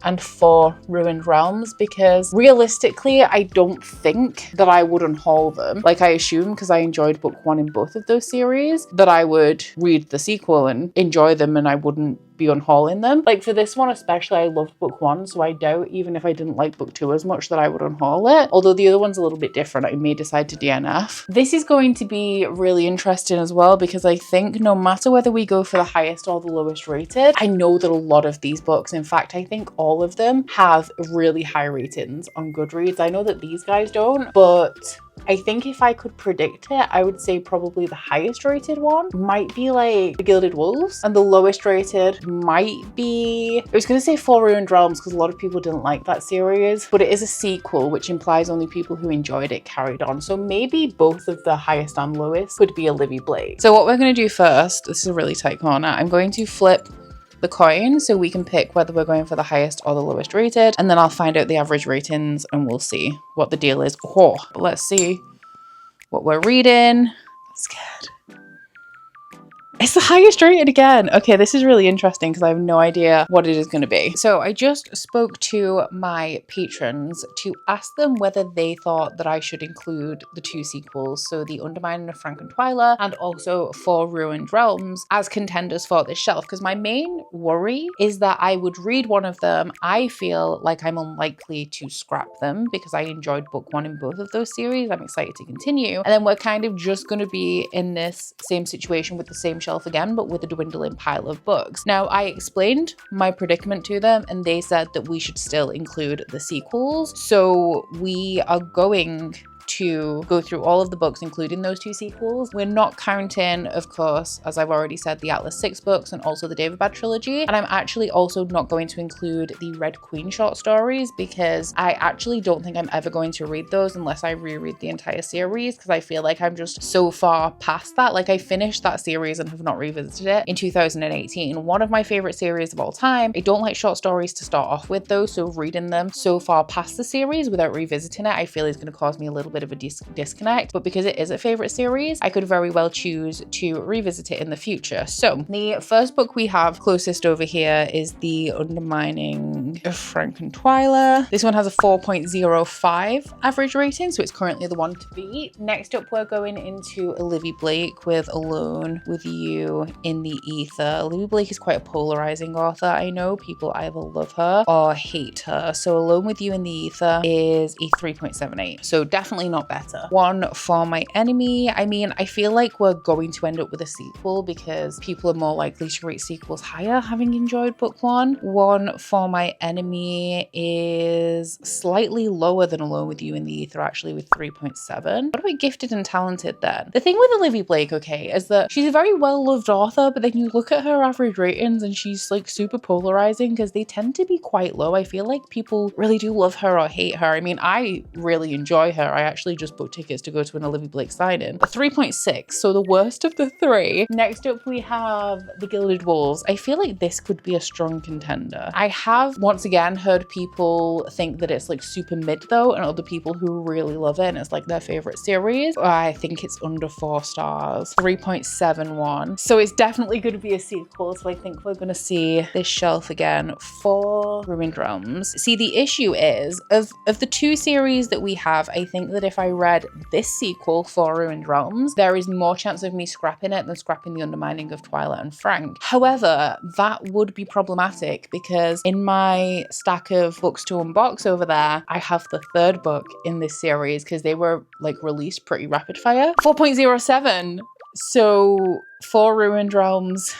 and 4 Ruined Realms, because realistically, I don't think that I would unhaul them. Like, I assume, because I enjoyed book 1 in both of those series, that I would read the sequel and enjoy them and I wouldn't be unhauling them. Like, for this one especially, I loved book 1, so I doubt, even if I didn't like book 2 as much, that I would unhaul it. Although the other one's a little bit different. I may decide to DNF. This is going to be really interesting as well, because I think no matter whether we go for the highest or the lowest rated, I know that a lot of these books, in fact, I think all of them have really high ratings on Goodreads. I know that these guys don't, but I think if I could predict it, I would say probably the highest rated one might be like The Gilded Wolves, and the lowest rated might be, I was going to say 4 Ruined Realms, because a lot of people didn't like that series, but it is a sequel, which implies only people who enjoyed it carried on. So maybe both of the highest and lowest could be Olivia Blake. So what we're going to do first, this is a really tight corner, I'm going to flip the coin so we can pick whether we're going for the highest or the lowest rated, and then I'll find out the average ratings and we'll see what the deal is. Oh, let's see what we're reading. I'm scared. It's the highest rated again. Okay, this is really interesting because I have no idea what it is going to be. So I just spoke to my patrons to ask them whether they thought that I should include the 2 sequels, so The Undermining of Frank and Twyla and also 4 Ruined Realms, as contenders for this shelf, because my main worry is that I would read one of them. I feel like I'm unlikely to scrap them because I enjoyed book 1 in both of those series. I'm excited to continue. And then we're kind of just going to be in this same situation with the same shelf again, but with a dwindling pile of books. Now, I explained my predicament to them and they said that we should still include the sequels. So we are going to go through all of the books, including those 2 sequels. We're not counting, of course, as I've already said, the Atlas 6 books and also the Daevabad trilogy. And I'm actually also not going to include the Red Queen short stories, because I actually don't think I'm ever going to read those unless I reread the entire series, because I feel like I'm just so far past that. Like, I finished that series and have not revisited it in 2018. One of my favorite series of all time. I don't like short stories to start off with though, so reading them so far past the series without revisiting it, I feel is going to cause me a little bit of a disconnect. But because it is a favorite series, I could very well choose to revisit it in the future. So the first book we have closest over here is The Undermining of Frank and Twyla. This one has a 4.05 average rating, so it's currently the one to beat. Next up, we're going into Olivia Blake with Alone with You in the Ether. Olivia Blake is quite a polarizing author. I know people either love her or hate her. So Alone with You in the Ether is a 3.78. So definitely not better. One for My Enemy. I mean, I feel like we're going to end up with a sequel because people are more likely to rate sequels higher having enjoyed book 1. One for My Enemy is slightly lower than Alone with You in the Ether, actually, with 3.7. What about Gifted and Talented then? The thing with Olivia Blake, okay, is that she's a very well-loved author, but then you look at her average ratings and she's like super polarizing because they tend to be quite low. I feel like people really do love her or hate her. I mean, I really enjoy her. I actually just booked tickets to go to an Olivia Blake sign-in. A 3.6, so the worst of the 3. Next up, we have The Gilded Wolves. I feel like this could be a strong contender. I have, once again, heard people think that it's like super mid though, and other people who really love it and it's like their favorite series. I think it's under 4 stars, 3.71. So it's definitely going to be a sequel, so I think we're going to see this shelf again for Ruined Realms. See, the issue is, of the 2 series that we have, I think that that if I read this sequel, For Ruined Realms, there is more chance of me scrapping it than scrapping The Undermining of Twilight and Frank. However, that would be problematic because in my stack of books to unbox over there, I have the third book in this series because they were like released pretty rapid fire. 4.07. So For Ruined Realms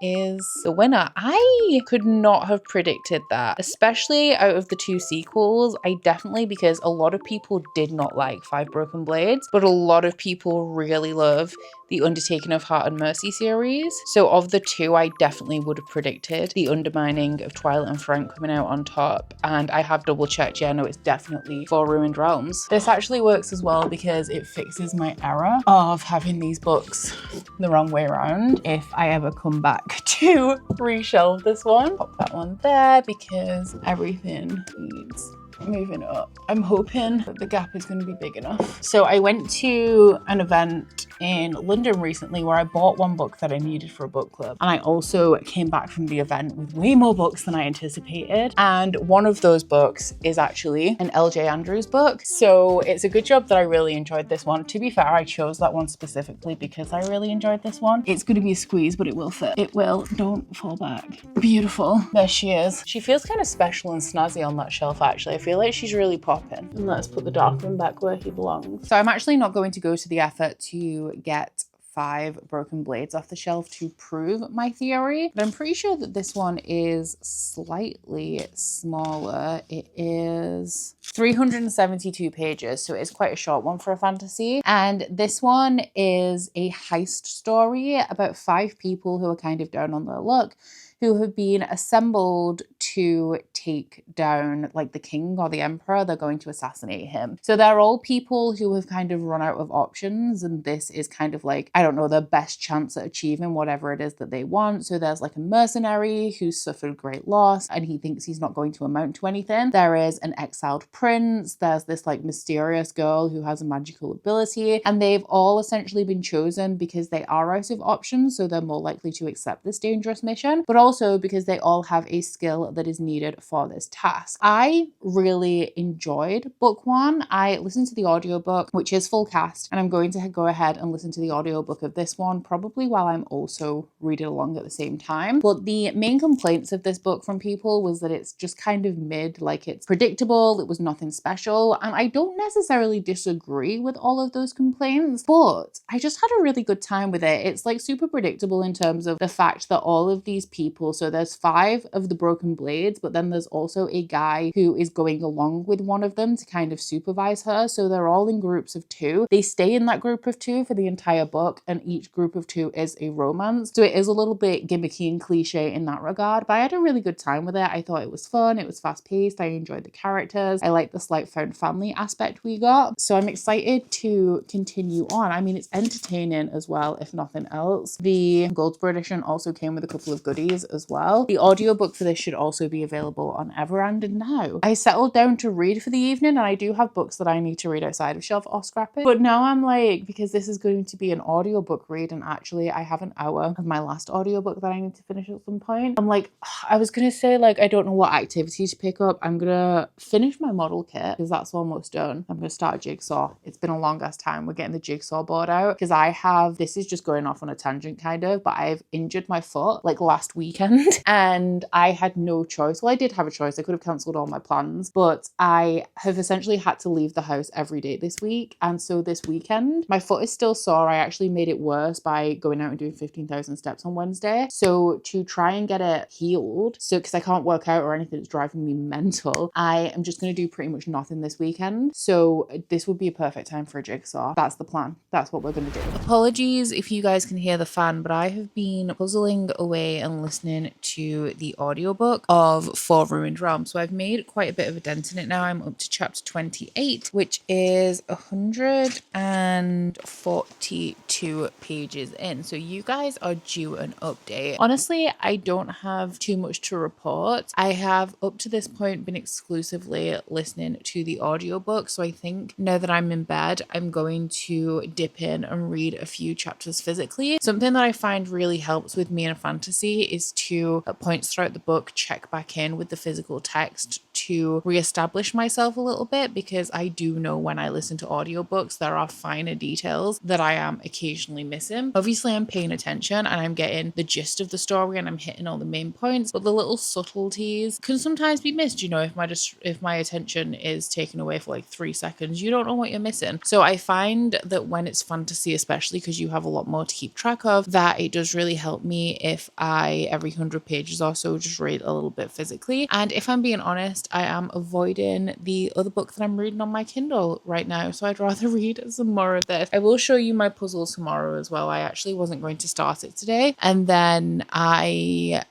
is the winner. I could not have predicted that, especially out of the two sequels. I definitely, because a lot of people did not like Five Broken Blades, but a lot of people really love the Undertaking of Heart and Mercy series. So of the two, I definitely would have predicted The Undermining of Twilight and Frank coming out on top. And I have double checked, yeah, no, it's definitely For Ruined Realms. This actually works as well because it fixes my error of having these books the wrong way around if I ever come back to reshelve this one. Pop that one there because everything needs moving up. I'm hoping that the gap is going to be big enough. So I went to an event in London recently where I bought one book that I needed for a book club. And I also came back from the event with way more books than I anticipated. And one of those books is actually an LJ Andrews book. So it's a good job that I really enjoyed this one. To be fair, I chose that one specifically because I really enjoyed this one. It's going to be a squeeze, but it will fit. It will. Don't fall back. Beautiful. There she is. She feels kind of special and snazzy on that shelf, actually. I feel like she's really popping. And let's put the dark one back where he belongs. So I'm actually not going to go to the effort to get 5 Broken Blades off the shelf to prove my theory, but I'm pretty sure that this one is slightly smaller. It is 372 pages, so it's quite a short one for a fantasy. And this one is a heist story about 5 people who are kind of down on their luck, who have been assembled to take down like the king or the emperor. They're going to assassinate him. So they're all people who have kind of run out of options, and this is kind of like, I don't know, their best chance at achieving whatever it is that they want. So there's like a mercenary who's suffered great loss and he thinks he's not going to amount to anything. There is an exiled prince. There's this like mysterious girl who has a magical ability, and they've all essentially been chosen because they are out of options, so they're more likely to accept this dangerous mission, but also because they all have a skill that is needed for this task. I really enjoyed book 1. I listened to the audiobook, which is full cast, and I'm going to go ahead and listen to the audiobook of this one probably while I'm also reading along at the same time. But the main complaints of this book from people was that it's just kind of mid, like it's predictable, it was nothing special, and I don't necessarily disagree with all of those complaints, but I just had a really good time with it. It's like super predictable in terms of the fact that all of these people, so there's 5 of the Broken Blades, but then there's also a guy who is going along with one of them to kind of supervise her. So they're all in groups of 2. They stay in that group of 2 for the entire book, and each group of 2 is a romance. So it is a little bit gimmicky and cliche in that regard, but I had a really good time with it. I thought it was fun, it was fast paced, I enjoyed the characters, I liked the slight found family aspect we got. So I'm excited to continue on. I mean, it's entertaining as well, if nothing else. The Goldsboro edition also came with a couple of goodies as well. The audiobook for this should also be available on Everand. And now I settled down to read for the evening, and I do have books that I need to read outside of Shelve or Scrap It. But now I'm like, because this is going to be an audiobook read, and actually I have an hour of my last audiobook that I need to finish at some point. I'm like, I was gonna say like, I don't know what activity to pick up. I'm gonna finish my model kit because that's almost done. I'm gonna start a jigsaw. It's been a long ass time. We're getting the jigsaw board out because this is just going off on a tangent kind of, but I've injured my foot like last weekend and I had no choice. Well, I did have a choice. I could have cancelled all my plans, but I have essentially had to leave the house every day this week. And so this weekend, my foot is still sore. I actually made it worse by going out and doing 15,000 steps on Wednesday. So to try and get it healed, so because I can't work out or anything, it's driving me mental, I am just going to do pretty much nothing this weekend. So this would be a perfect time for a jigsaw. That's the plan. That's what we're going to do. Apologies if you guys can hear the fan, but I have been puzzling away and listening to the audiobook of For Ruined Realms. So I've made quite a bit of a dent in it now. I'm up to chapter 28, which is 142 pages in. So you guys are due an update. Honestly, I don't have too much to report. I have up to this point been exclusively listening to the audiobook. So I think now that I'm in bed, I'm going to dip in and read a few chapters physically. Something that I find really helps with me in a fantasy is to, at points throughout the book, check back in with the physical text to reestablish myself a little bit, because I do know when I listen to audiobooks, there are finer details that I am occasionally missing. Obviously, I'm paying attention and I'm getting the gist of the story and I'm hitting all the main points, but the little subtleties can sometimes be missed. You know, if my attention is taken away for like 3 seconds, you don't know what you're missing. So I find that when it's fantasy, especially because you have a lot more to keep track of, that it does really help me if I, every 100 pages or so, just read a little bit physically. And if I'm being honest, I am avoiding the other book that I'm reading on my Kindle right now, so I'd rather read some more of this. I will show you my puzzle tomorrow as well. I actually wasn't going to start it today, and then I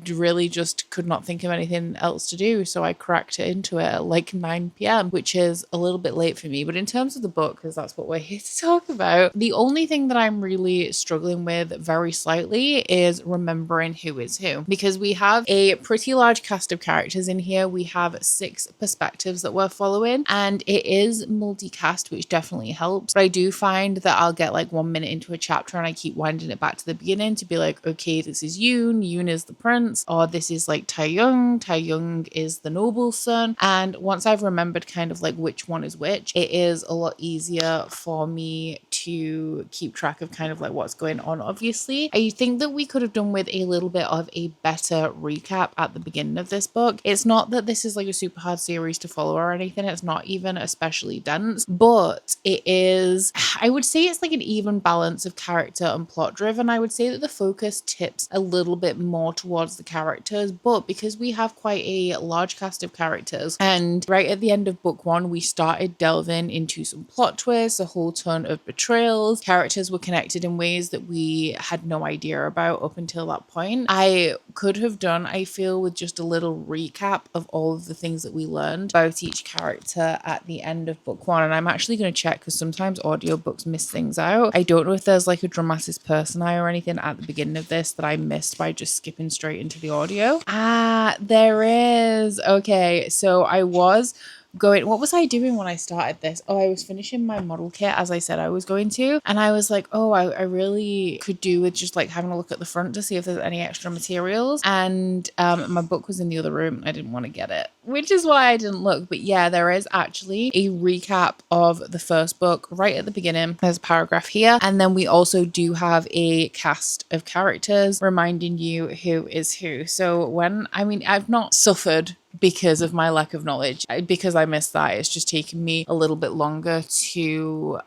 really just could not think of anything else to do, so I cracked it into it at like 9 p.m, which is a little bit late for me. But in terms of the book, because that's what we're here to talk about, the only thing that I'm really struggling with very slightly is remembering who is who, because we have a pretty large cast of characters in here. We have 6 perspectives that we're following, and it is multicast, which definitely helps. But I do find that I'll get like 1 minute into a chapter and I keep winding it back to the beginning to be like, okay, this is Yoon is the prince, or this is like Taeyong is the noble's son. And once I've remembered kind of like which one is which, it is a lot easier for me to keep track of kind of like what's going on. Obviously, I think that we could have done with a little bit of a better recap at the beginning of this book. It's not that this is like a super hard series to follow or anything. It's not even especially dense, but it is, I would say it's like an even balance of character and plot driven. I would say that the focus tips a little bit more towards the characters, but because we have quite a large cast of characters, and right at the end of book 1 we started delving into some plot twists, a whole ton of betrayals. Characters were connected in ways that we had no idea about up until that point. I could have done, I feel, with just a little recap of all of the things that we learned about each character at the end of book 1. And I'm actually going to check, because sometimes audiobooks miss things out. I don't know if there's like a dramatis personae or anything at the beginning of this that I missed by just skipping straight into the audio. There is. Okay, so I was going, what was I doing when I started this? Oh, I was finishing my model kit, as I said I was going to, and I was like, oh, I really could do with just like having a look at the front to see if there's any extra materials. And my book was in the other room. I didn't want to get it, which is why I didn't look. But yeah, there is actually a recap of the first book right at the beginning. There's a paragraph here, and then we also do have a cast of characters reminding you who is who. So I've not suffered because of my lack of knowledge, because I missed that. It's just taken me a little bit longer to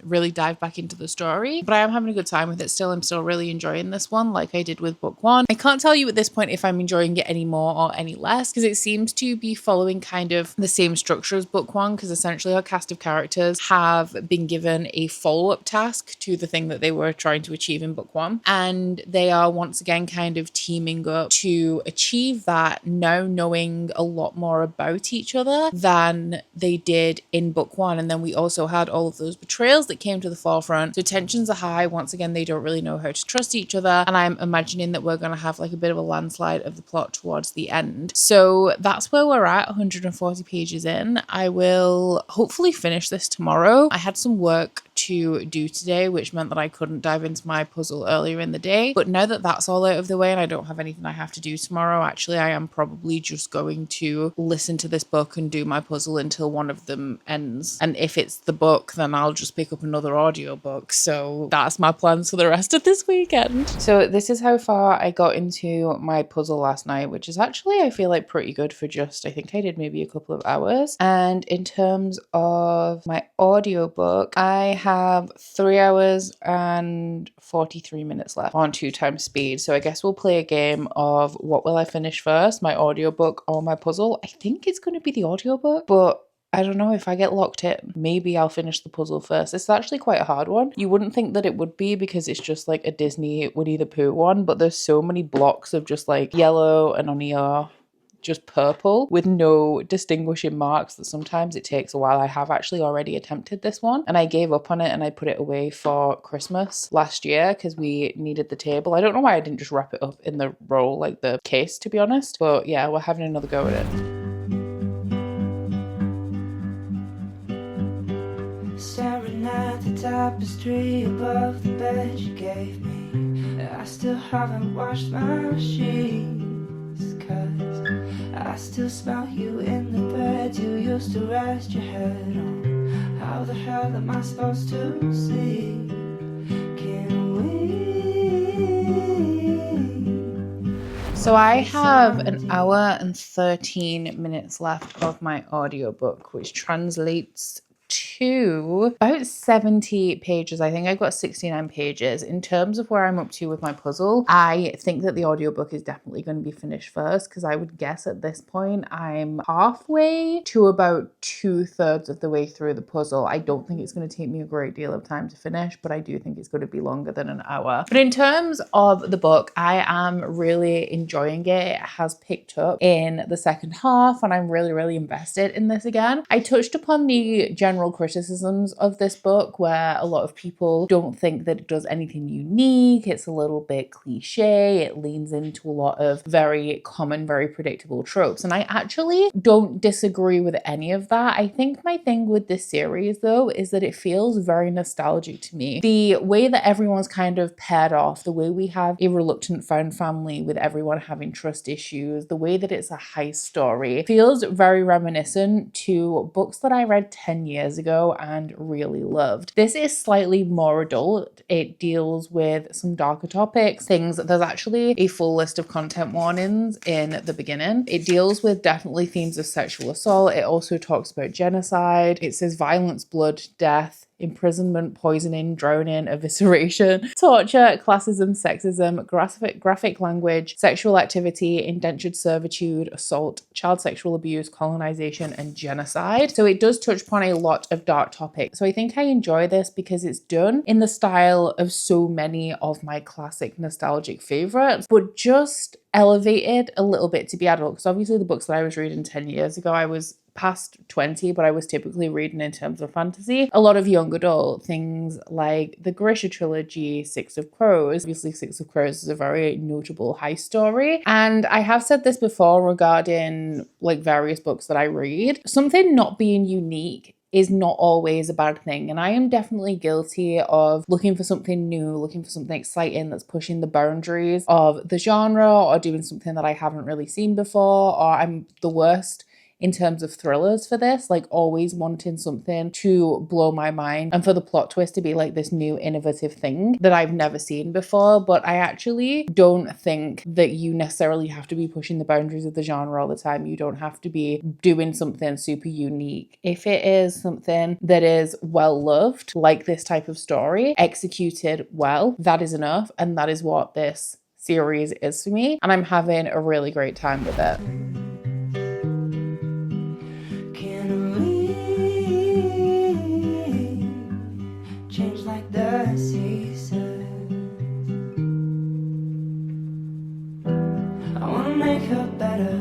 really dive back into the story, but I am having a good time with it still. I'm still really enjoying this one like I did with book 1. I can't tell you at this point if I'm enjoying it any more or any less, because it seems to be following kind of the same structure as book 1, because essentially our cast of characters have been given a follow-up task to the thing that they were trying to achieve in book 1, and they are once again kind of teaming up to achieve that, now knowing a lot more about each other than they did in book 1. And then we also had all of those betrayals that came to the forefront, so tensions are high. Once again, they don't really know how to trust each other, and I'm imagining that we're going to have like a bit of a landslide of the plot towards the end. So that's where we're at, 140 pages in. I will hopefully finish this tomorrow. I had some work to do today, which meant that I couldn't dive into my puzzle earlier in the day, but now that that's all out of the way and I don't have anything I have to do tomorrow, actually I am probably just going to listen to this book and do my puzzle until one of them ends. And if it's the book, then I'll just pick up another audiobook. So that's my plans for the rest of this weekend. So this is how far I got into my puzzle last night, which is actually, I feel like, pretty good for just, I think I did maybe a couple of hours. And in terms of my audiobook, I have 3 hours and 43 minutes left on 2 times speed. So I guess we'll play a game of what will I finish first, my audiobook or my puzzle. I think it's going to be the audiobook, but I don't know if I get locked in. Maybe I'll finish the puzzle first. It's actually quite a hard one. You wouldn't think that it would be, because it's just like a Disney Winnie the Pooh one, but there's so many blocks of just like yellow and on here just purple with no distinguishing marks that sometimes it takes a while. I have actually already attempted this one and I gave up on it, and I put it away for Christmas last year because we needed the table. I don't know why I didn't just wrap it up in the roll, like the case, to be honest, but yeah, we're having another go at it. Staring at the tapestry above the bed you gave me, I still haven't washed my sheets, 'cause I still smell you in the bed you used to rest your head on. How the hell am I supposed to sleep? Can we? So I have an hour and 13 minutes left of my audiobook, which translates to about 70 pages. I think I've got 69 pages. In terms of where I'm up to with my puzzle, I think that the audiobook is definitely going to be finished first, because I would guess at this point I'm halfway to about 2/3 of the way through the puzzle. I don't think it's going to take me a great deal of time to finish, but I do think it's going to be longer than an hour. But in terms of the book, I am really enjoying it. It has picked up in the second half, and I'm really invested in this again. I touched upon the general criticisms of this book, where a lot of people don't think that it does anything unique. It's a little bit cliche. It leans into a lot of very common, very predictable tropes. And I actually don't disagree with any of that. I think my thing with this series, though, is that it feels very nostalgic to me. The way that everyone's kind of paired off, the way we have a reluctant found family with everyone having trust issues, the way that it's a heist story, feels very reminiscent to books that I read 10 years ago and really loved. This is slightly more adult. It deals with some darker topics, things. There's actually a full list of content warnings in the beginning. It deals with definitely themes of sexual assault. It also talks about genocide. It says violence, blood, death, imprisonment, poisoning, drowning, evisceration, torture, classism, sexism, graphic language, sexual activity, indentured servitude, assault, child sexual abuse, colonization, and genocide. So it does touch upon a lot of dark topics. So I think I enjoy this because it's done in the style of so many of my classic nostalgic favorites, but just elevated a little bit to be adult. Because obviously the books that I was reading 10 years ago, I was past 20, but I was typically reading in terms of fantasy. A lot of young adult things like the Grisha trilogy, Six of Crows. Obviously, Six of Crows is a very notable heist story. And I have said this before regarding like various books that I read. Something not being unique is not always a bad thing. And I am definitely guilty of looking for something new, looking for something exciting that's pushing the boundaries of the genre, or doing something that I haven't really seen before, or I'm the worst in terms of thrillers for this, like always wanting something to blow my mind and for the plot twist to be like this new innovative thing that I've never seen before. But I actually don't think that you necessarily have to be pushing the boundaries of the genre all the time. You don't have to be doing something super unique. If it is something that is well loved, like this type of story, executed well, that is enough. And that is what this series is for me. And I'm having a really great time with it. Change like the seasons. I wanna make her better.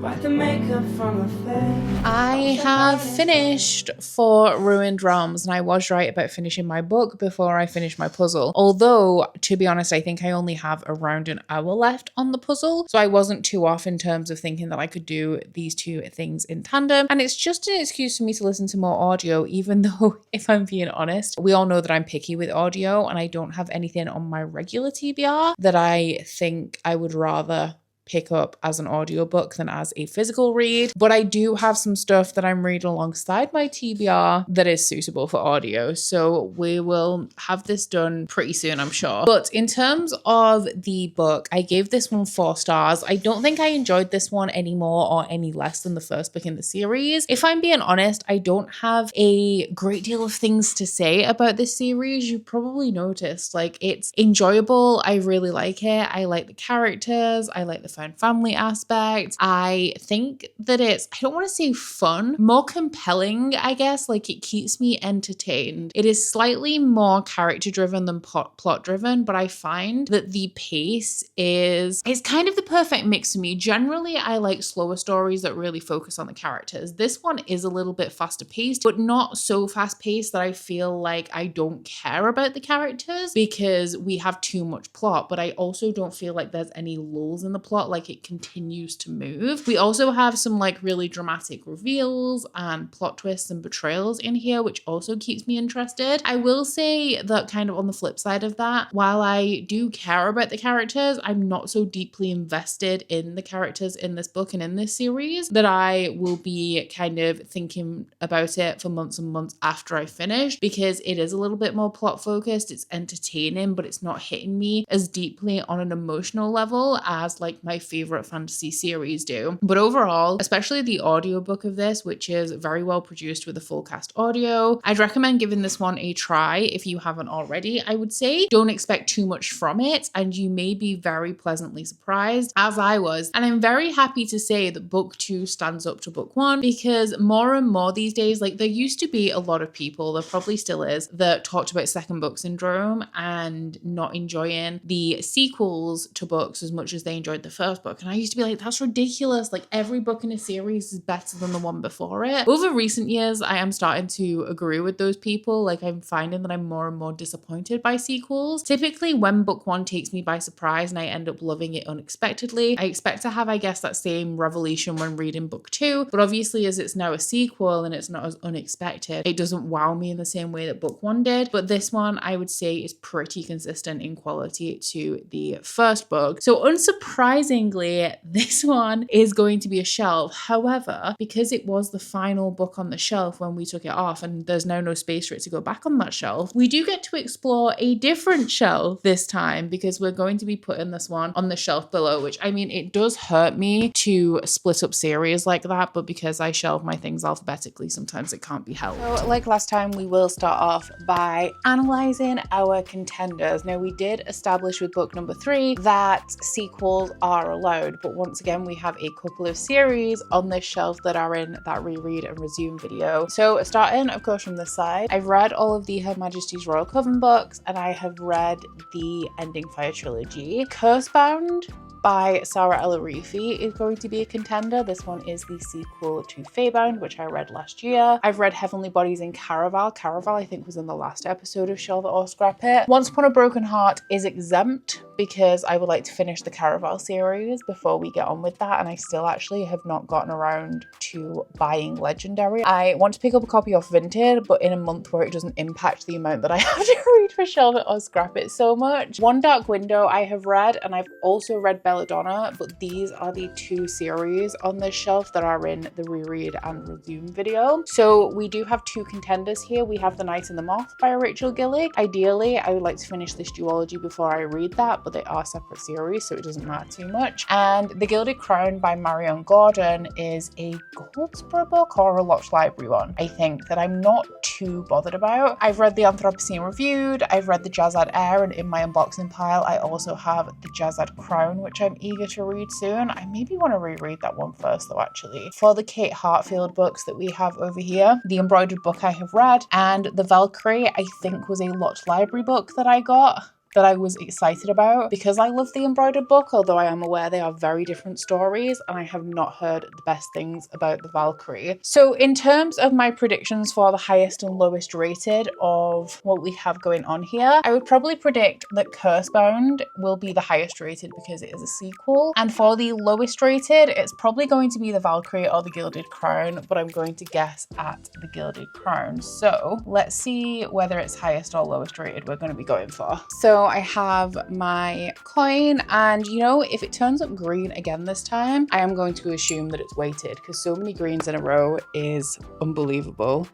Wipe the makeup from her face. I have finished For Ruined Realms, and I was right about finishing my book before I finished my puzzle. Although, to be honest, I think I only have around an hour left on the puzzle, so I wasn't too off in terms of thinking that I could do these two things in tandem. And it's just an excuse for me to listen to more audio, even though, if I'm being honest, we all know that I'm picky with audio, and I don't have anything on my regular TBR that I think I would rather pick up as an audiobook than as a physical read. But I do have some stuff that I'm reading alongside my TBR that is suitable for audio. So we will have this done pretty soon, I'm sure. But in terms of the book, I gave this one 4 stars. I don't think I enjoyed this one any more or any less than the first book in the series. If I'm being honest, I don't have a great deal of things to say about this series. You probably noticed, like, it's enjoyable. I really like it. I like the characters. I like the found family aspect. I think that it's, I don't want to say fun, more compelling, I guess. Like, it keeps me entertained. It is slightly more character driven than plot driven, but I find that the pace is kind of the perfect mix for me. Generally, I like slower stories that really focus on the characters. This one is a little bit faster paced, but not so fast paced that I feel like I don't care about the characters because we have too much plot, but I also don't feel like there's any lulls in the plot plot, like it continues to move. We also have some like really dramatic reveals and plot twists and betrayals in here, which also keeps me interested. I will say that kind of on the flip side of that, while I do care about the characters, I'm not so deeply invested in the characters in this book and in this series that I will be kind of thinking about it for months and months after I finish, because it is a little bit more plot focused. It's entertaining, but it's not hitting me as deeply on an emotional level as like my favorite fantasy series do. But overall, especially the audiobook of this, which is very well produced with a full cast audio, I'd recommend giving this one a try if you haven't already. I would say don't expect too much from it, and you may be very pleasantly surprised, as I was. And I'm very happy to say that book 2 stands up to book 1, because more and more these days, like there used to be a lot of people, there probably still is, that talked about second book syndrome and not enjoying the sequels to books as much as they enjoyed the first book. And I used to be like, that's ridiculous. Like every book in a series is better than the one before it. Over recent years, I am starting to agree with those people. Like I'm finding that I'm more and more disappointed by sequels. Typically when book 1 takes me by surprise and I end up loving it unexpectedly, I expect to have, I guess, that same revelation when reading book 2. But obviously as it's now a sequel and it's not as unexpected, it doesn't wow me in the same way that book 1 did. But this one I would say is pretty consistent in quality to the first book. So unsurprisingly, this one is going to be a shelf. However, because it was the final book on the shelf when we took it off and there's now no space for it to go back on that shelf, we do get to explore a different shelf this time, because we're going to be putting this one on the shelf below, which, I mean, it does hurt me to split up series like that, but because I shelve my things alphabetically, sometimes it can't be helped. So like last time, we will start off by analysing our contenders. Now, we did establish with book number 3 that sequels are allowed, but once again, we have a couple of series on this shelf that are in that reread and resume video. So starting, of course, from this side, I've read all of the Her Majesty's Royal Coven books, and I have read the Ending Fire trilogy. Cursebound by Sarah El Arifi is going to be a contender. This one is the sequel to Feybound, which I read last year. I've read Heavenly Bodies in Caraval. Caraval, I think, was in the last episode of Shelve It or Scrap It. Once Upon a Broken Heart is exempt because I would like to finish the Caraval series before we get on with that, and I still actually have not gotten around to buying Legendary. I want to pick up a copy off Vinted, but in a month where it doesn't impact the amount that I have to read for Shelve It or Scrap It so much. One Dark Window I have read, and I've also read Belladonna, but these are the 2 series on this shelf that are in the reread and resume video. So we do have 2 contenders here. We have The Night and the Moth by Rachel Gillig. Ideally, I would like to finish this duology before I read that, but they are separate series, so it doesn't matter too much. And The Gilded Crown by Marion Gordon is a Goldsboro book or a Loch Library one, I think, that I'm not too bothered about. I've read The Anthropocene Reviewed, I've read The Jazzad Air, and in my unboxing pile I also have The Jazzad Crown, which I'm eager to read soon. I maybe want to reread that one first though, actually. For the Kate Hartfield books that we have over here, The Embroidered Book I have read, and The Valkyrie I think was a Loch Library book that I got, that I was excited about, because I love the Embroidered Book, although I am aware they are very different stories, and I have not heard the best things about the Valkyrie. So in terms of my predictions for the highest and lowest rated of what we have going on here, I would probably predict that Cursebound will be the highest rated because it is a sequel, and for the lowest rated, it's probably going to be the Valkyrie or the Gilded Crown, but I'm going to guess at the Gilded Crown. So let's see whether it's highest or lowest rated we're going to be going for. So I have my coin, and you know, if it turns up green again this time, I am going to assume that it's weighted, because so many greens in a row is unbelievable.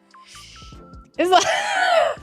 Is that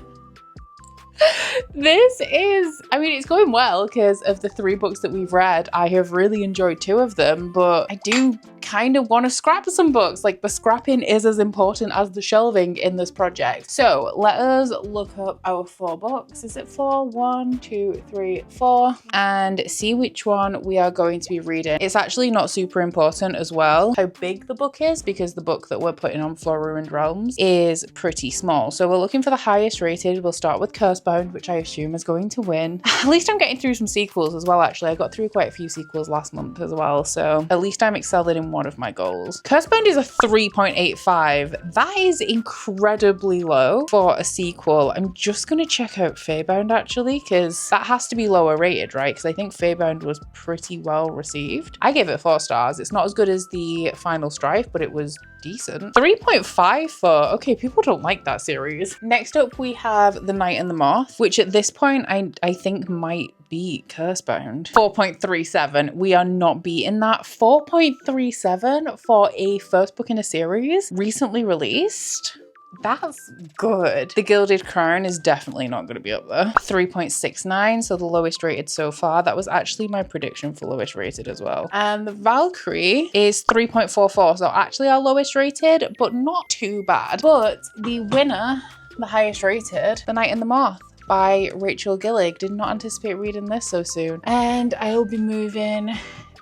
this is, I mean, it's going well because of the 3 books that we've read. I have really enjoyed 2 of them, but I do kind of want to scrap some books. Like, the scrapping is as important as the shelving in this project. So let us look up our 4 books. Is it 4? 1, 2, 3, 4, and see which one we are going to be reading. It's actually not super important as well how big the book is, because the book that we're putting on Floor Ruined Realms is pretty small. So we're looking for the highest rated. We'll start with Cursebound, which I assume is going to win. At least I'm getting through some sequels as well, actually. I got through quite a few sequels last month as well, so at least I'm excelling in one of my goals. Cursebound is a 3.85. That is incredibly low for a sequel. I'm just gonna check out Fairbound actually, because that has to be lower rated, right? Because I think Fairbound was pretty well received. I gave it 4 stars. It's not as good as the Final Strife, but it was decent. 3.5 for, okay, people don't like that series. Next up we have The Night and the Moth, which at this point I think might beat Cursebound. 4.37. We are not beating that. 4.37 for a first book in a series recently released. That's good. The Gilded Crown is definitely not going to be up there. 3.69, so the lowest rated so far. That was actually my prediction for lowest rated as well. And the Valkyrie is 3.44, so actually our lowest rated, but not too bad. But the winner, the highest rated, The Night and the Moth by Rachel Gillig. Did not anticipate reading this so soon. And I will be moving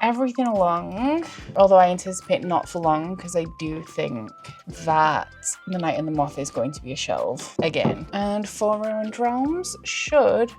everything along, although I anticipate not for long, because I do think that The Night and the Moth is going to be a shelve again. And For Ruined Realms should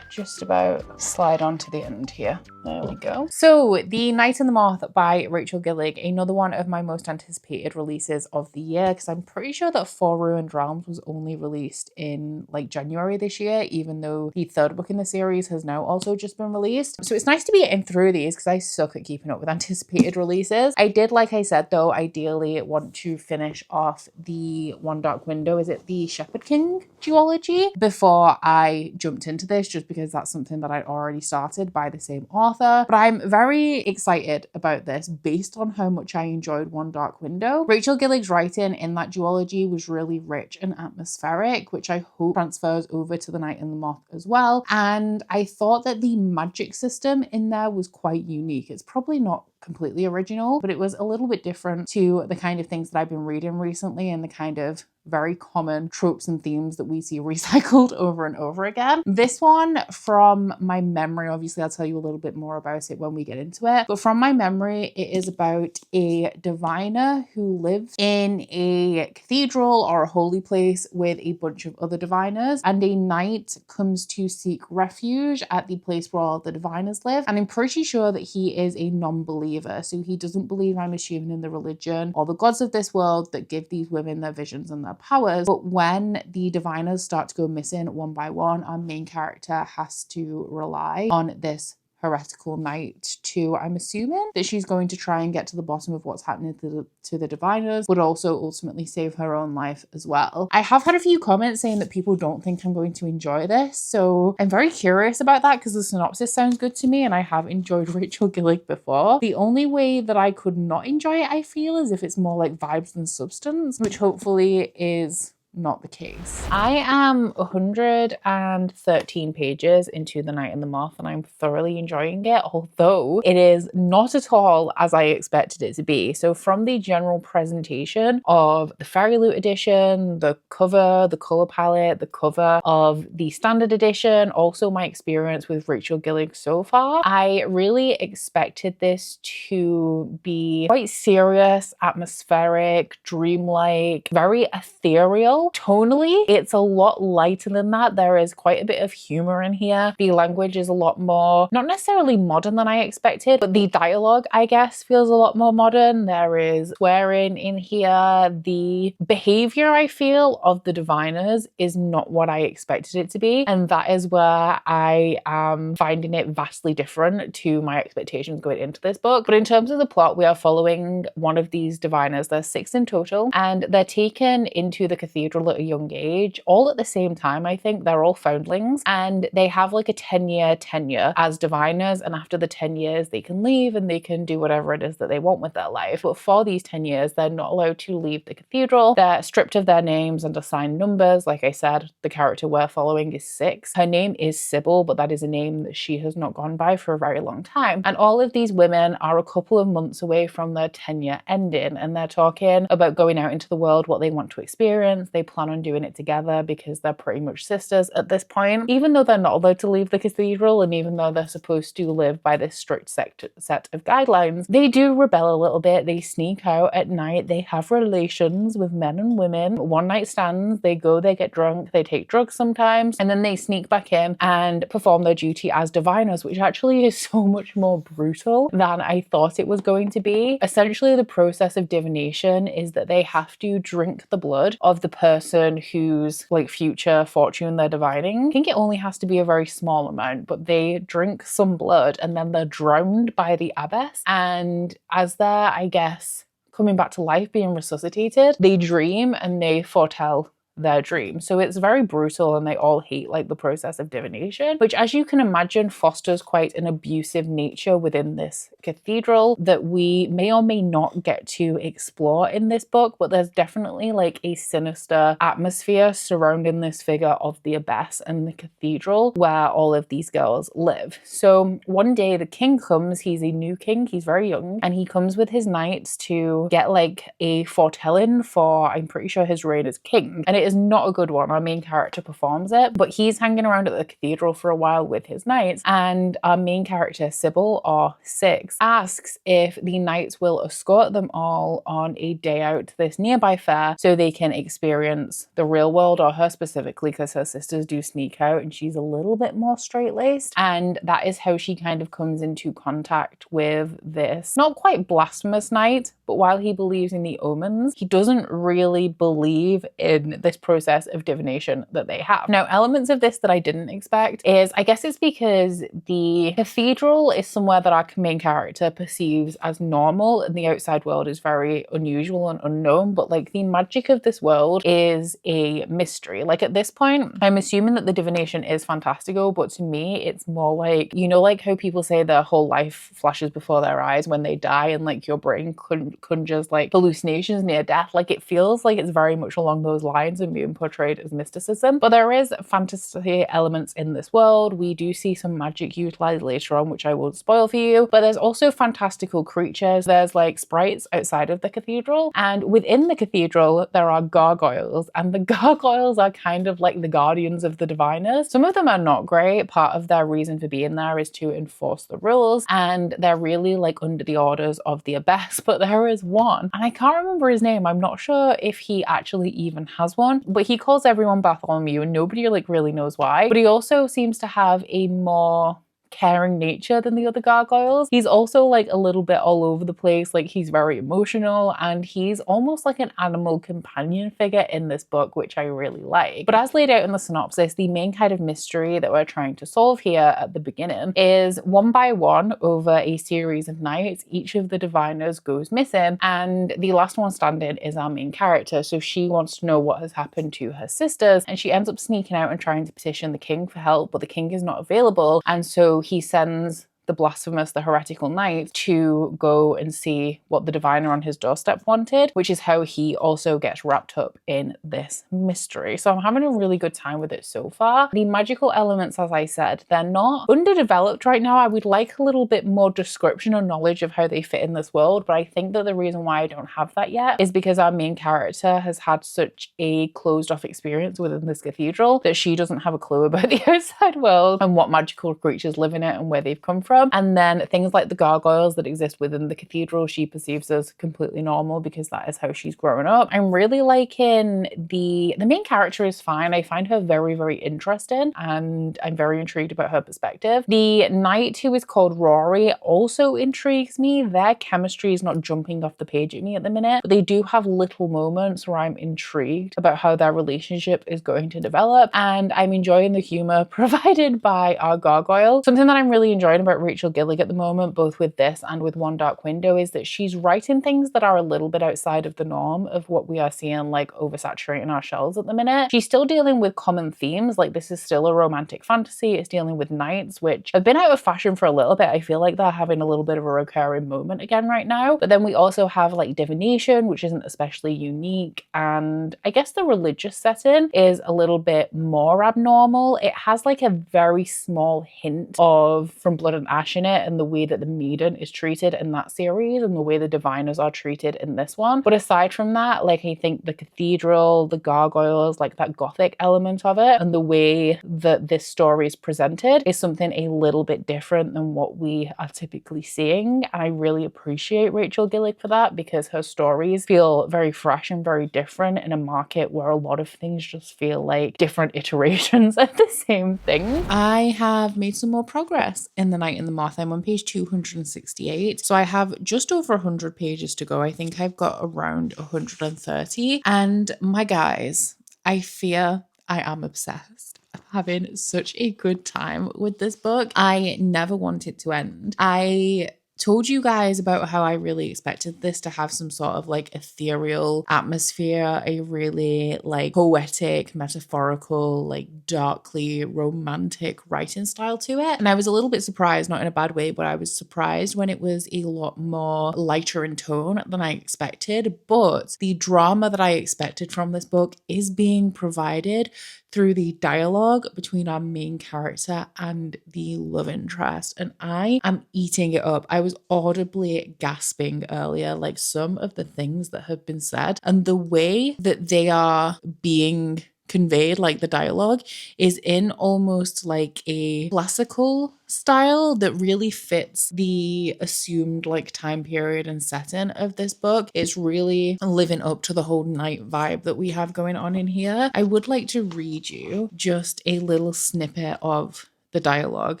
just about slide onto the end here. There we go. So The Night and the Moth by Rachel Gillig, another one of my most anticipated releases of the year, because I'm pretty sure that For Ruined Realms was only released in like January this year, even though the third book in the series has now also just been released. So it's nice to be getting through these because I suck at keeping up with anticipated releases. I did, like I said though, ideally want to finish off the One Dark Window, is it the Shepherd King duology, before I jumped into this, just because that's something that I'd already started by the same author. But I'm very excited about this based on how much I enjoyed One Dark Window. Rachel Gillig's writing in that duology was really rich and atmospheric, which I hope transfers over to The Night and the Moth as well. And I thought that the magic system in there was quite unique. It's probably not completely original, but it was a little bit different to the kind of things that I've been reading recently and the kind of very common tropes and themes that we see recycled over and over again. This one, from my memory, obviously I'll tell you a little bit more about it when we get into it, but from my memory, it is about a diviner who lives in a cathedral or a holy place with a bunch of other diviners, and a knight comes to seek refuge at the place where all the diviners live. And I'm pretty sure that he is a non-believer, so he doesn't believe, I'm assuming, in the religion or the gods of this world that give these women their visions and their powers. But when the diviners start to go missing one by one, our main character has to rely on this heretical knight to, I'm assuming, that she's going to try and get to the bottom of what's happening to the diviners, but also ultimately save her own life as well. I have had a few comments saying that people don't think I'm going to enjoy this, so I'm very curious about that because the synopsis sounds good to me and I have enjoyed Rachel Gillig before. The only way that I could not enjoy it, I feel, is if it's more like vibes than substance, which hopefully is not the case. I am 113 pages into The Night and the Moth and I'm thoroughly enjoying it, although it is not at all as I expected it to be. So from the general presentation of the Fairy Loot edition, the cover, the colour palette, the cover of the standard edition, also my experience with Rachel Gillig so far, I really expected this to be quite serious, atmospheric, dreamlike, very ethereal. Tonally, it's a lot lighter than that. There is quite a bit of humor in here. The language is a lot more, not necessarily modern than I expected, but the dialogue, I guess, feels a lot more modern. There is swearing in here. The behavior, I feel, of the diviners is not what I expected it to be. And that is where I am finding it vastly different to my expectations going into this book. But in terms of the plot, we are following one of these diviners. There's 6 in total, and they're taken into the cathedral at a young age, all at the same time. I think they're all foundlings, and they have like a 10-year tenure as diviners, and after the 10 years they can leave and they can do whatever it is that they want with their life. But for these 10 years they're not allowed to leave the cathedral. They're stripped of their names and assigned numbers. Like I said, the character we're following is 6. Her name is Sybil, but that is a name that she has not gone by for a very long time. And all of these women are a couple of months away from their tenure ending, and they're talking about going out into the world, what they want to experience. They plan on doing it together because they're pretty much sisters at this point. Even though they're not allowed to leave the cathedral, and even though they're supposed to live by this strict set of guidelines, they do rebel a little bit. They sneak out at night, they have relations with men and women, one night stands, they go, they get drunk, they take drugs sometimes, and then they sneak back in and perform their duty as diviners, which actually is so much more brutal than I thought it was going to be. Essentially, the process of divination is that they have to drink the blood of the person whose like future fortune they're divining. I think it only has to be a very small amount, but they drink some blood and then they're drowned by the abbess. And as they're, I guess, coming back to life, being resuscitated, they dream and they foretell their dream. So it's very brutal, and they all hate like the process of divination, which, as you can imagine, fosters quite an abusive nature within this cathedral that we may or may not get to explore in this book. But there's definitely like a sinister atmosphere surrounding this figure of the abbess and the cathedral where all of these girls live. So one day the king comes. He's a new king, he's very young, and he comes with his knights to get like a foretelling for, I'm pretty sure, his reign as king. And it is not a good one. Our main character performs it, but he's hanging around at the cathedral for a while with his knights, and our main character, Sybil, or Six, asks if the knights will escort them all on a day out to this nearby fair so they can experience the real world, or her specifically, because her sisters do sneak out and she's a little bit more straight-laced. And that is how she kind of comes into contact with this not quite blasphemous knight, but while he believes in the omens, he doesn't really believe in this process of divination that they have. Now, elements of this that I didn't expect is, I guess it's because the cathedral is somewhere that our main character perceives as normal, and the outside world is very unusual and unknown, but like the magic of this world is a mystery. Like at this point, I'm assuming that the divination is fantastical, but to me, it's more like, you know, like how people say their whole life flashes before their eyes when they die, and like your brain conjures like hallucinations near death. Like it feels like it's very much along those lines and being portrayed as mysticism. But there is fantasy elements in this world. We do see some magic utilized later on, which I won't spoil for you, but there's also fantastical creatures. There's like sprites outside of the cathedral, and within the cathedral there are gargoyles, and the gargoyles are kind of like the guardians of the diviners. Some of them are not great. Part of their reason for being there is to enforce the rules, and they're really like under the orders of the abbess. But there is one, and I can't remember his name. I'm not sure if he actually even has one, but he calls everyone Bartholomew and nobody like really knows why. But he also seems to have a more caring nature than the other gargoyles. He's also like a little bit all over the place. Like he's very emotional, and he's almost like an animal companion figure in this book, which I really like. But as laid out in the synopsis, the main kind of mystery that we're trying to solve here at the beginning is, one by one over a series of nights, each of the diviners goes missing, and the last one standing is our main character. So she wants to know what has happened to her sisters, and she ends up sneaking out and trying to petition the king for help, but the king is not available, and so he sends the blasphemous, the heretical knight, to go and see what the diviner on his doorstep wanted, which is how he also gets wrapped up in this mystery. So I'm having a really good time with it so far. The magical elements, as I said, they're not underdeveloped right now. I would like a little bit more description or knowledge of how they fit in this world, but I think that the reason why I don't have that yet is because our main character has had such a closed off experience within this cathedral that she doesn't have a clue about the outside world and what magical creatures live in it and where they've come from. And then things like the gargoyles that exist within the cathedral, she perceives as completely normal because that is how she's grown up. I'm really liking the main character is fine. I find her very, very interesting, and I'm very intrigued about her perspective. The knight, who is called Rory, also intrigues me. Their chemistry is not jumping off the page at me at the minute, but they do have little moments where I'm intrigued about how their relationship is going to develop, and I'm enjoying the humor provided by our gargoyle. Something that I'm really enjoying about Rachel Gillig at the moment, both with this and with One Dark Window, is that she's writing things that are a little bit outside of the norm of what we are seeing like oversaturating our shelves at the minute. She's still dealing with common themes, like this is still a romantic fantasy. It's dealing with knights, which have been out of fashion for a little bit. I feel like they're having a little bit of a recurring moment again right now. But then we also have like divination, which isn't especially unique, and I guess the religious setting is a little bit more abnormal. It has like a very small hint of From Blood and ash in it and the way that the maiden is treated in that series and the way the diviners are treated in this one. But aside from that, like, I think the cathedral, the gargoyles, like that gothic element of it, and the way that this story is presented is something a little bit different than what we are typically seeing. And I really appreciate Rachel Gillig for that, because her stories feel very fresh and very different in a market where a lot of things just feel like different iterations of the same thing. I have made some more progress in The Night in the Moth. I'm on page 268. So I have just over 100 pages to go. I think I've got around 130. And my guys, I fear I am obsessed. I'm having such a good time with this book. I never want it to end. I told you guys about how I really expected this to have some sort of like ethereal atmosphere, a really like poetic, metaphorical, like darkly romantic writing style to it. And I was a little bit surprised, not in a bad way, but I was surprised when it was a lot more lighter in tone than I expected. But the drama that I expected from this book is being provided through the dialogue between our main character and the love interest. And I am eating it up. I was audibly gasping earlier, like some of the things that have been said and the way that they are being conveyed, like the dialogue is in almost like a classical style that really fits the assumed like time period and setting of this book. It's really living up to the whole night vibe that we have going on in here. I would like to read you just a little snippet of the dialogue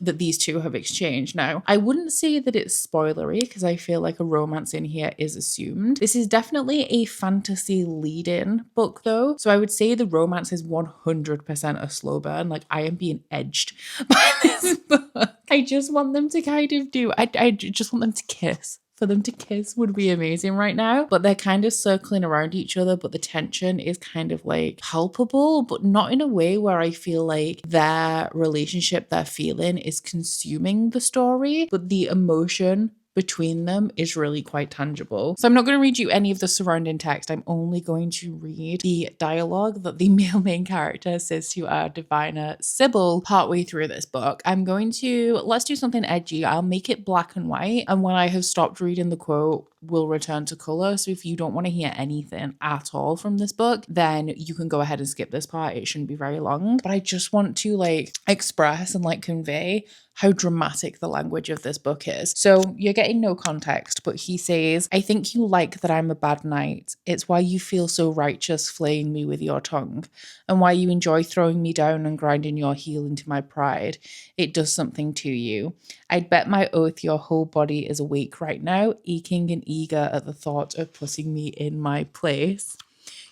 that these two have exchanged. Now, I wouldn't say that it's spoilery because I feel like a romance in here is assumed. This is definitely a fantasy lead-in book though. So I would say the romance is 100% a slow burn. Like, I am being edged by this book. I just want them to kind of I just want them to kiss. For them to kiss would be amazing right now, but they're kind of circling around each other, but the tension is kind of like palpable, but not in a way where I feel like their relationship, their feeling is consuming the story, but the emotion between them is really quite tangible. So I'm not going to read you any of the surrounding text. I'm only going to read the dialogue that the male main character says to our diviner Sybil partway through this book. Let's do something edgy. I'll make it black and white. And when I have stopped reading the quote, we'll return to color. So if you don't want to hear anything at all from this book, then you can go ahead and skip this part. It shouldn't be very long, but I just want to like express and like convey how dramatic the language of this book is. So you're getting no context, but he says, I think you like that I'm a bad knight. It's why you feel so righteous flaying me with your tongue, and why you enjoy throwing me down and grinding your heel into my pride. It does something to you. I'd bet my oath your whole body is awake right now, aching and eager at the thought of putting me in my place.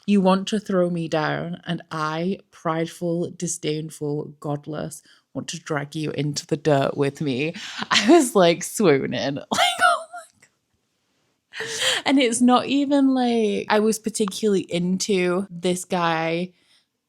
You want to throw me down, and I, prideful, disdainful, godless, want to drag you into the dirt with me. I was like swooning, like, oh my God. And it's not even like I was particularly into this guy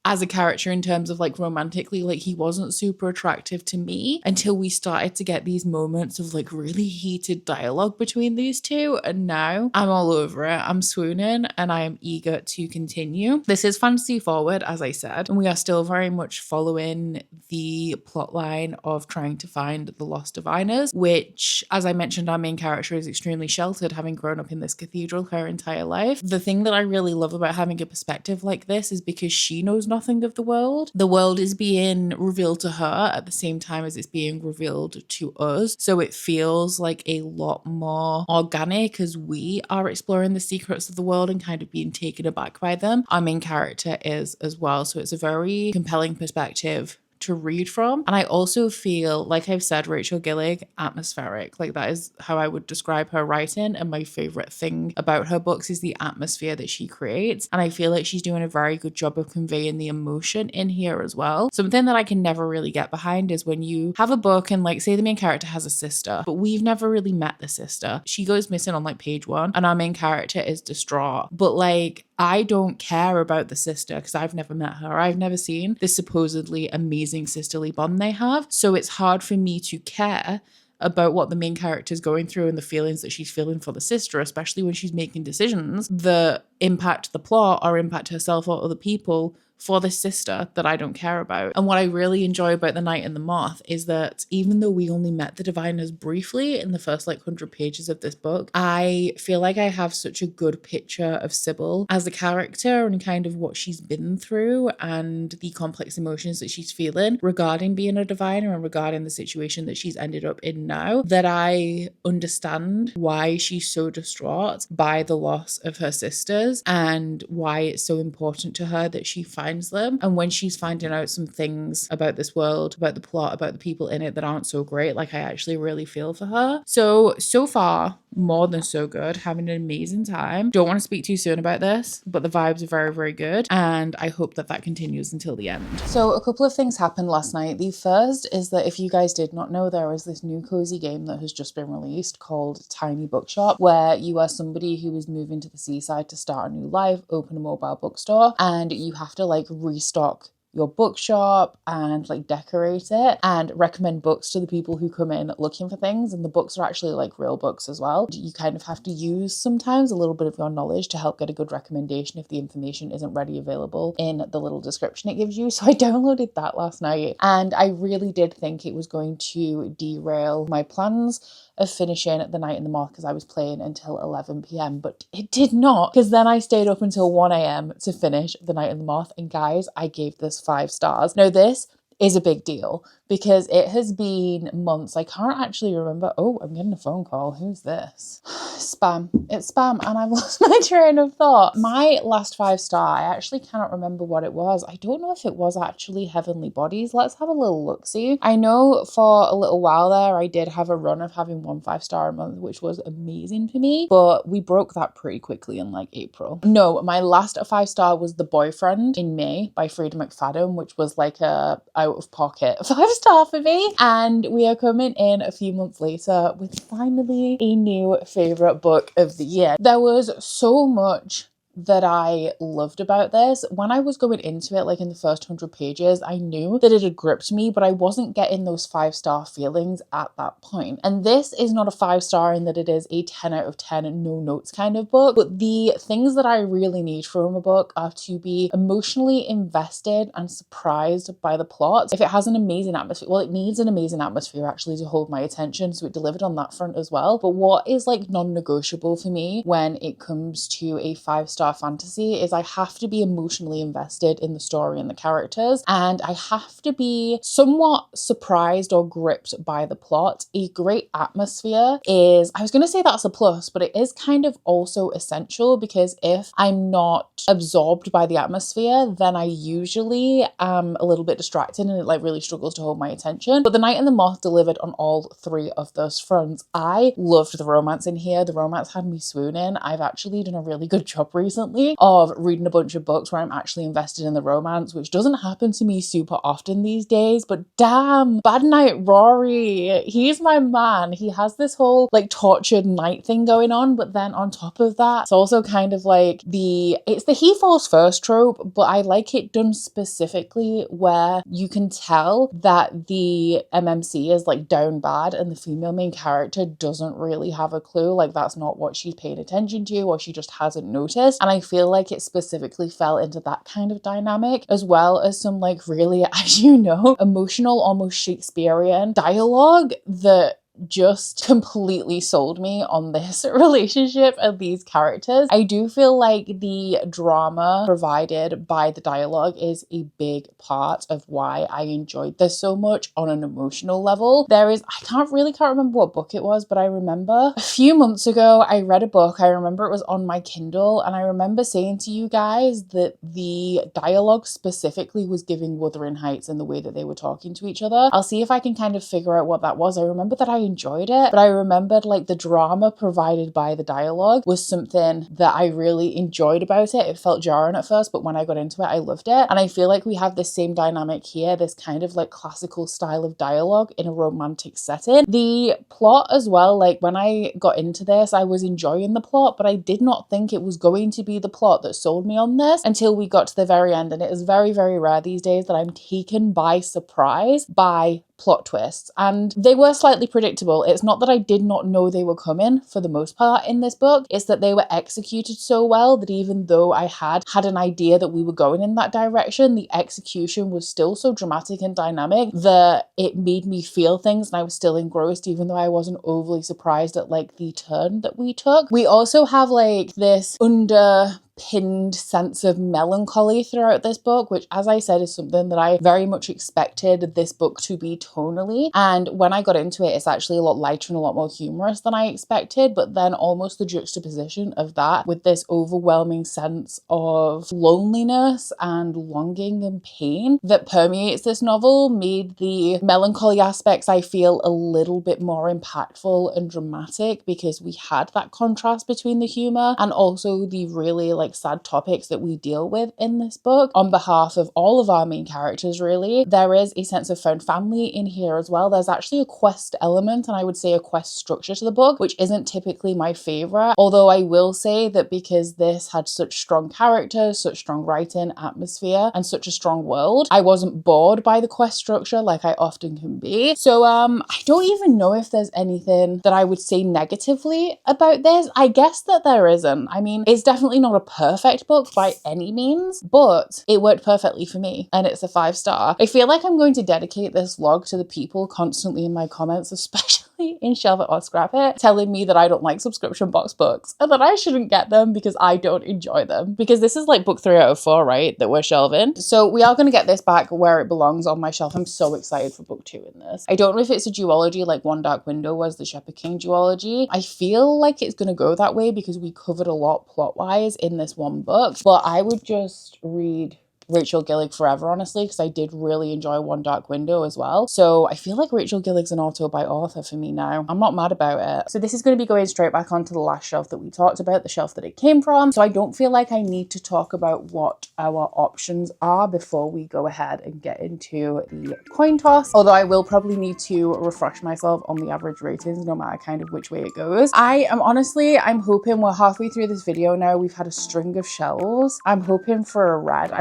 as a character in terms of like romantically, like he wasn't super attractive to me until we started to get these moments of like really heated dialogue between these two. And now I'm all over it. I'm swooning and I am eager to continue. This is fantasy forward, as I said, and we are still very much following the plot line of trying to find the lost diviners, which, as I mentioned, our main character is extremely sheltered, having grown up in this cathedral her entire life. The thing that I really love about having a perspective like this is because she knows nothing of the world. The world is being revealed to her at the same time as it's being revealed to us. So it feels like a lot more organic as we are exploring the secrets of the world and kind of being taken aback by them. Our main character is as well. So it's a very compelling perspective to read from. And I also feel, like I've said, Rachel Gillig, atmospheric. Like that is how I would describe her writing. And my favorite thing about her books is the atmosphere that she creates. And I feel like she's doing a very good job of conveying the emotion in here as well. Something that I can never really get behind is when you have a book and like say the main character has a sister, but we've never really met the sister. She goes missing on like page 1 and our main character is distraught. But like, I don't care about the sister because I've never met her. I've never seen this supposedly amazing sisterly bond they have. So it's hard for me to care about what the main character is going through and the feelings that she's feeling for the sister, especially when she's making decisions that impact the plot or impact herself or other people for this sister that I don't care about. And what I really enjoy about The Knight and the Moth is that even though we only met the diviners briefly in the first like 100 pages of this book, I feel like I have such a good picture of Sybil as a character and kind of what she's been through and the complex emotions that she's feeling regarding being a diviner and regarding the situation that she's ended up in now, that I understand why she's so distraught by the loss of her sisters and why it's so important to her that she finds them. And when she's finding out some things about this world, about the plot, about the people in it that aren't so great, like I actually really feel for her. So far, more than so good. Having an amazing time. Don't want to speak too soon about this, but the vibes are very, very good. And I hope that that continues until the end. So a couple of things happened last night. The first is that if you guys did not know, there is this new cozy game that has just been released called Tiny Bookshop, where you are somebody who is moving to the seaside to start a new life, open a mobile bookstore, and you have to like restock your bookshop and like decorate it and recommend books to the people who come in looking for things. And the books are actually like real books as well. You kind of have to use sometimes a little bit of your knowledge to help get a good recommendation if the information isn't ready available in the little description it gives you. So I downloaded that last night and I really did think it was going to derail my plans of finishing The Knight and the Moth because I was playing until 11 p.m, but it did not, because then I stayed up until 1 a.m. to finish The Knight and the Moth, and guys, I gave this 5 stars. Now this is a big deal because it has been months. I can't actually remember. Oh, I'm getting a phone call. Who's this? Spam. It's spam and I've lost my train of thought. My last 5 star, I actually cannot remember what it was. I don't know if it was actually Heavenly Bodies. Let's have a little look-see. I know for a little while there, I did have a run of having 1 5-star a month, which was amazing for me, but we broke that pretty quickly in like April. No, my last 5-star was The Boyfriend in May by Frida McFadden, which was like a out-of-pocket 5-star for me. And we are coming in a few months later with finally a new favourite book of the year. There was so much that I loved about this. When I was going into it, like in the first 100 pages, I knew that it had gripped me, but I wasn't getting those 5-star feelings at that point. And this is not a 5-star in that it is a 10 out of 10 no notes kind of book, but the things that I really need from a book are to be emotionally invested and surprised by the plot. If it has an amazing atmosphere, well, it needs an amazing atmosphere actually to hold my attention, so it delivered on that front as well. But what is like non-negotiable for me when it comes to a 5-star fantasy is I have to be emotionally invested in the story and the characters, and I have to be somewhat surprised or gripped by the plot. A great atmosphere is, I was going to say that's a plus, but it is kind of also essential, because if I'm not absorbed by the atmosphere, then I usually am a little bit distracted and it like really struggles to hold my attention. But The Knight and the Moth delivered on all 3 of those fronts. I loved the romance in here. The romance had me swooning. I've actually done a really good job recently of reading a bunch of books where I'm actually invested in the romance, which doesn't happen to me super often these days. But damn, Bad Night Rory, he's my man. He has this whole like tortured night thing going on, but then on top of that, it's also kind of like it's the he falls first trope, but I like it done specifically where you can tell that the MMC is like down bad and the female main character doesn't really have a clue. Like that's not what she's paying attention to, or she just hasn't noticed. And I feel like it specifically fell into that kind of dynamic, as well as some like really, as you know, emotional, almost Shakespearean dialogue that just completely sold me on this relationship and these characters. I do feel like the drama provided by the dialogue is a big part of why I enjoyed this so much on an emotional level. I can't remember what book it was, but I remember a few months ago I read a book. I remember it was on my Kindle, and I remember saying to you guys that the dialogue specifically was giving Wuthering Heights in the way that they were talking to each other. I'll see if I can kind of figure out what that was. I remember that I enjoyed it, but I remembered like the drama provided by the dialogue was something that I really enjoyed about it. It felt jarring at first, but when I got into it, I loved it. And I feel like we have this same dynamic here, this kind of like classical style of dialogue in a romantic setting. The plot as well, like when I got into this, I was enjoying the plot, but I did not think it was going to be the plot that sold me on this until we got to the very end. And it is very, very rare these days that I'm taken by surprise by plot twists, and they were slightly predictable. It's not that I did not know they were coming for the most part in this book, it's that they were executed so well that even though I had an idea that we were going in that direction, the execution was still so dramatic and dynamic that it made me feel things, and I was still engrossed even though I wasn't overly surprised at like the turn that we took. We also have like this underpinned sense of melancholy throughout this book, which, as I said, is something that I very much expected this book to be tonally. And when I got into it, it's actually a lot lighter and a lot more humorous than I expected. But then almost the juxtaposition of that with this overwhelming sense of loneliness and longing and pain that permeates this novel made the melancholy aspects, I feel, a little bit more impactful and dramatic, because we had that contrast between the humor and also the really like sad topics that we deal with in this book on behalf of all of our main characters. Really, there is a sense of found family in here as well. There's actually a quest element, and I would say a quest structure to the book, which isn't typically my favorite, although I will say that because this had such strong characters, such strong writing, atmosphere, and such a strong world, I wasn't bored by the quest structure like I often can be. So I don't even know if there's anything that I would say negatively about this. I guess that there isn't. I mean, it's definitely not a perfect book by any means, but it worked perfectly for me, and it's a 5-star. I feel like I'm going to dedicate this log to the people constantly in my comments, especially in Shelve It or Scrap It, telling me that I don't like subscription box books and that I shouldn't get them because I don't enjoy them. Because this is like book 3 out of 4, right, that we're shelving. So we are going to get this back where it belongs on my shelf. I'm so excited for book 2 in this. I don't know if it's a duology like One Dark Window was the Shepherd King duology. I feel like it's going to go that way because we covered a lot plot-wise in this one book, but I would just read Rachel Gillig forever, honestly, because I did really enjoy One Dark Window as well. So I feel like Rachel Gillig's an author by author for me now. I'm not mad about it. So this is going to be going straight back onto the last shelf that we talked about, the shelf that it came from. So I don't feel like I need to talk about what our options are before we go ahead and get into the coin toss. Although I will probably need to refresh myself on the average ratings, no matter kind of which way it goes. I'm hoping we're halfway through this video now. We've had a string of shelves. I'm hoping for a red.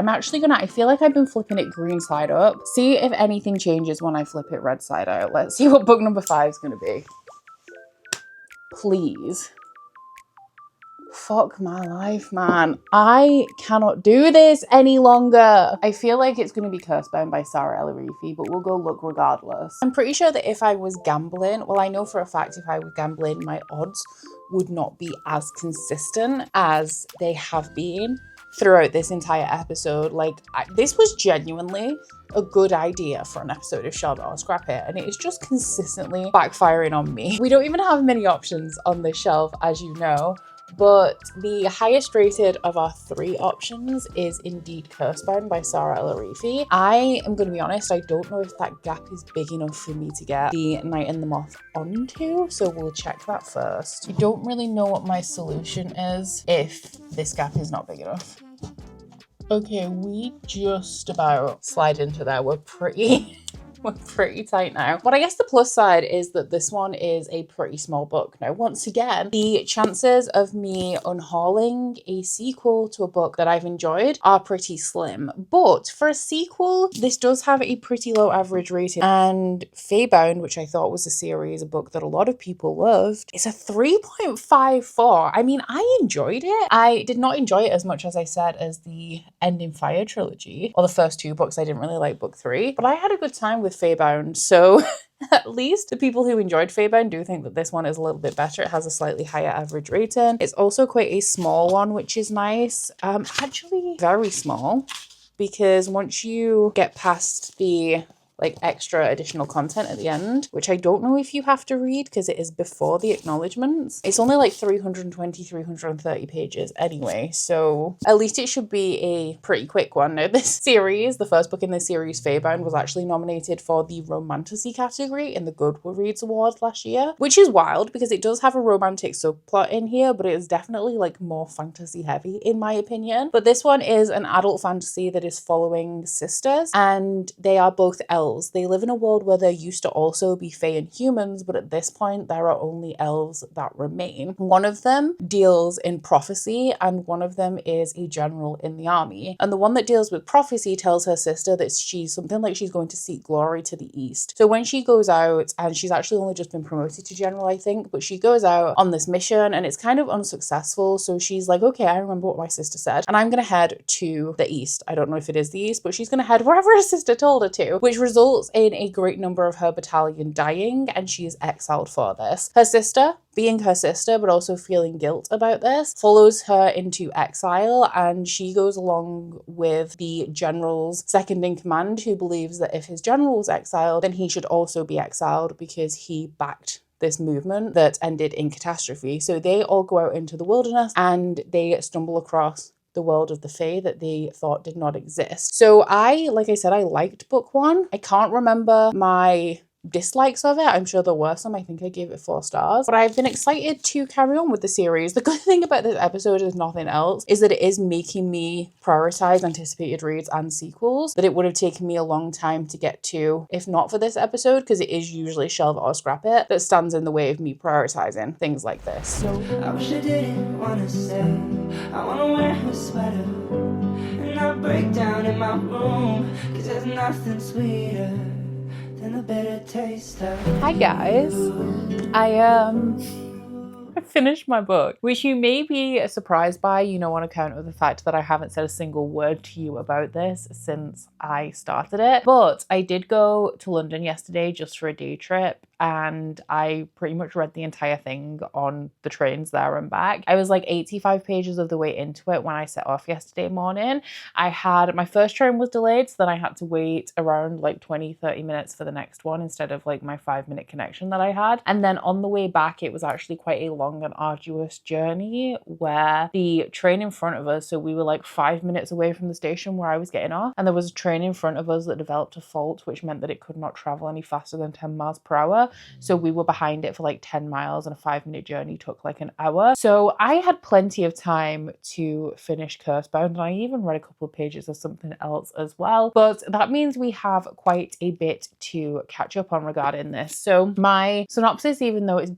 I feel like I've been flipping it green side up. See if anything changes when I flip it red side out. Let's see what book number 5 is going to be. Please. Fuck my life, man. I cannot do this any longer. I feel like it's going to be Cursebound by Sarah Elarifi, but we'll go look regardless. I'm pretty sure that if I was gambling, well, I know for a fact if I was gambling, my odds would not be as consistent as they have been throughout this entire episode. Like, this was genuinely a good idea for an episode of Shelve It or Scrap It, and it is just consistently backfiring on me. We don't even have many options on this shelf, as you know, but the highest rated of our 3 options is indeed Cursebound by Sarah Elarifi. I am going to be honest, I don't know if that gap is big enough for me to get the Knight and the Moth onto, so we'll check that first. I don't really know what my solution is if this gap is not big enough. Okay, we just about slide into there. We're pretty tight now. But I guess the plus side is that this one is a pretty small book. Now, once again, the chances of me unhauling a sequel to a book that I've enjoyed are pretty slim. But for a sequel, this does have a pretty low average rating. And Feybound, which I thought was a book that a lot of people loved, is a 3.54. I mean, I enjoyed it. I did not enjoy it as much, as I said, as the Ending Fire trilogy, or the first 2 books. I didn't really like book 3, but I had a good time with Feybound, so at least the people who enjoyed Feybound do think that this one is a little bit better. It has a slightly higher average rating. It's also quite a small one, which is nice. Actually very small, because once you get past the like extra additional content at the end, which I don't know if you have to read because it is before the acknowledgements. It's only like 330 pages anyway, so at least it should be a pretty quick one. Now, this series, the first book in this series, Feybound, was actually nominated for the romantasy category in the Goodreads Award last year, which is wild because it does have a romantic subplot in here, but it is definitely like more fantasy heavy in my opinion. But this one is an adult fantasy that is following sisters, and they are both elves. elves. They live in a world where there used to also be fae and humans, but at this point there are only elves that remain. One of them deals in prophecy and one of them is a general in the army. And the one that deals with prophecy tells her sister that she's going to seek glory to the east. So when she goes out, and she's actually only just been promoted to general, I think, but she goes out on this mission and it's kind of unsuccessful. So she's like, okay, I remember what my sister said and I'm going to head to the east. I don't know if it is the east, but she's going to head wherever her sister told her to, which results in a great number of her battalion dying and she is exiled for this. Her sister, being her sister but also feeling guilt about this, follows her into exile and she goes along with the general's second in command, who believes that if his general was exiled then he should also be exiled because he backed this movement that ended in catastrophe. So they all go out into the wilderness and they stumble across the world of the fae that they thought did not exist. So like I said, I liked book one. I can't remember my dislikes of it. I'm sure there were some. I think I gave it 4 stars, but I've been excited to carry on with the series. The good thing about this episode, is nothing else, is that it is making me prioritize anticipated reads and sequels that it would have taken me a long time to get to if not for this episode, because it is usually Shelve It or Scrap It that stands in the way of me prioritizing things like this. So I wish I didn't wanna stay. I wanna wear a sweater and not break down in my room, cause there's nothing sweeter than the bitter taste of hi guys, I finished my book, which you may be surprised by, on account of the fact that I haven't said a single word to you about this since I started it. But I did go to London yesterday just for a day trip and I pretty much read the entire thing on the trains there and back. I was like 85 pages of the way into it when I set off yesterday morning. My first train was delayed, so then I had to wait around like 20-30 minutes for the next one instead of like my 5-minute connection that I had. And then on the way back, it was actually quite a long and arduous journey where the train in front of us, so we were like 5 minutes away from the station where I was getting off, and there was a train in front of us that developed a fault, which meant that it could not travel any faster than 10 miles per hour. So we were behind it for like 10 miles and a 5-minute journey took like an hour. So I had plenty of time to finish Cursebound, and I even read a couple of pages of something else as well. But that means we have quite a bit to catch up on regarding this. So my synopsis, even though it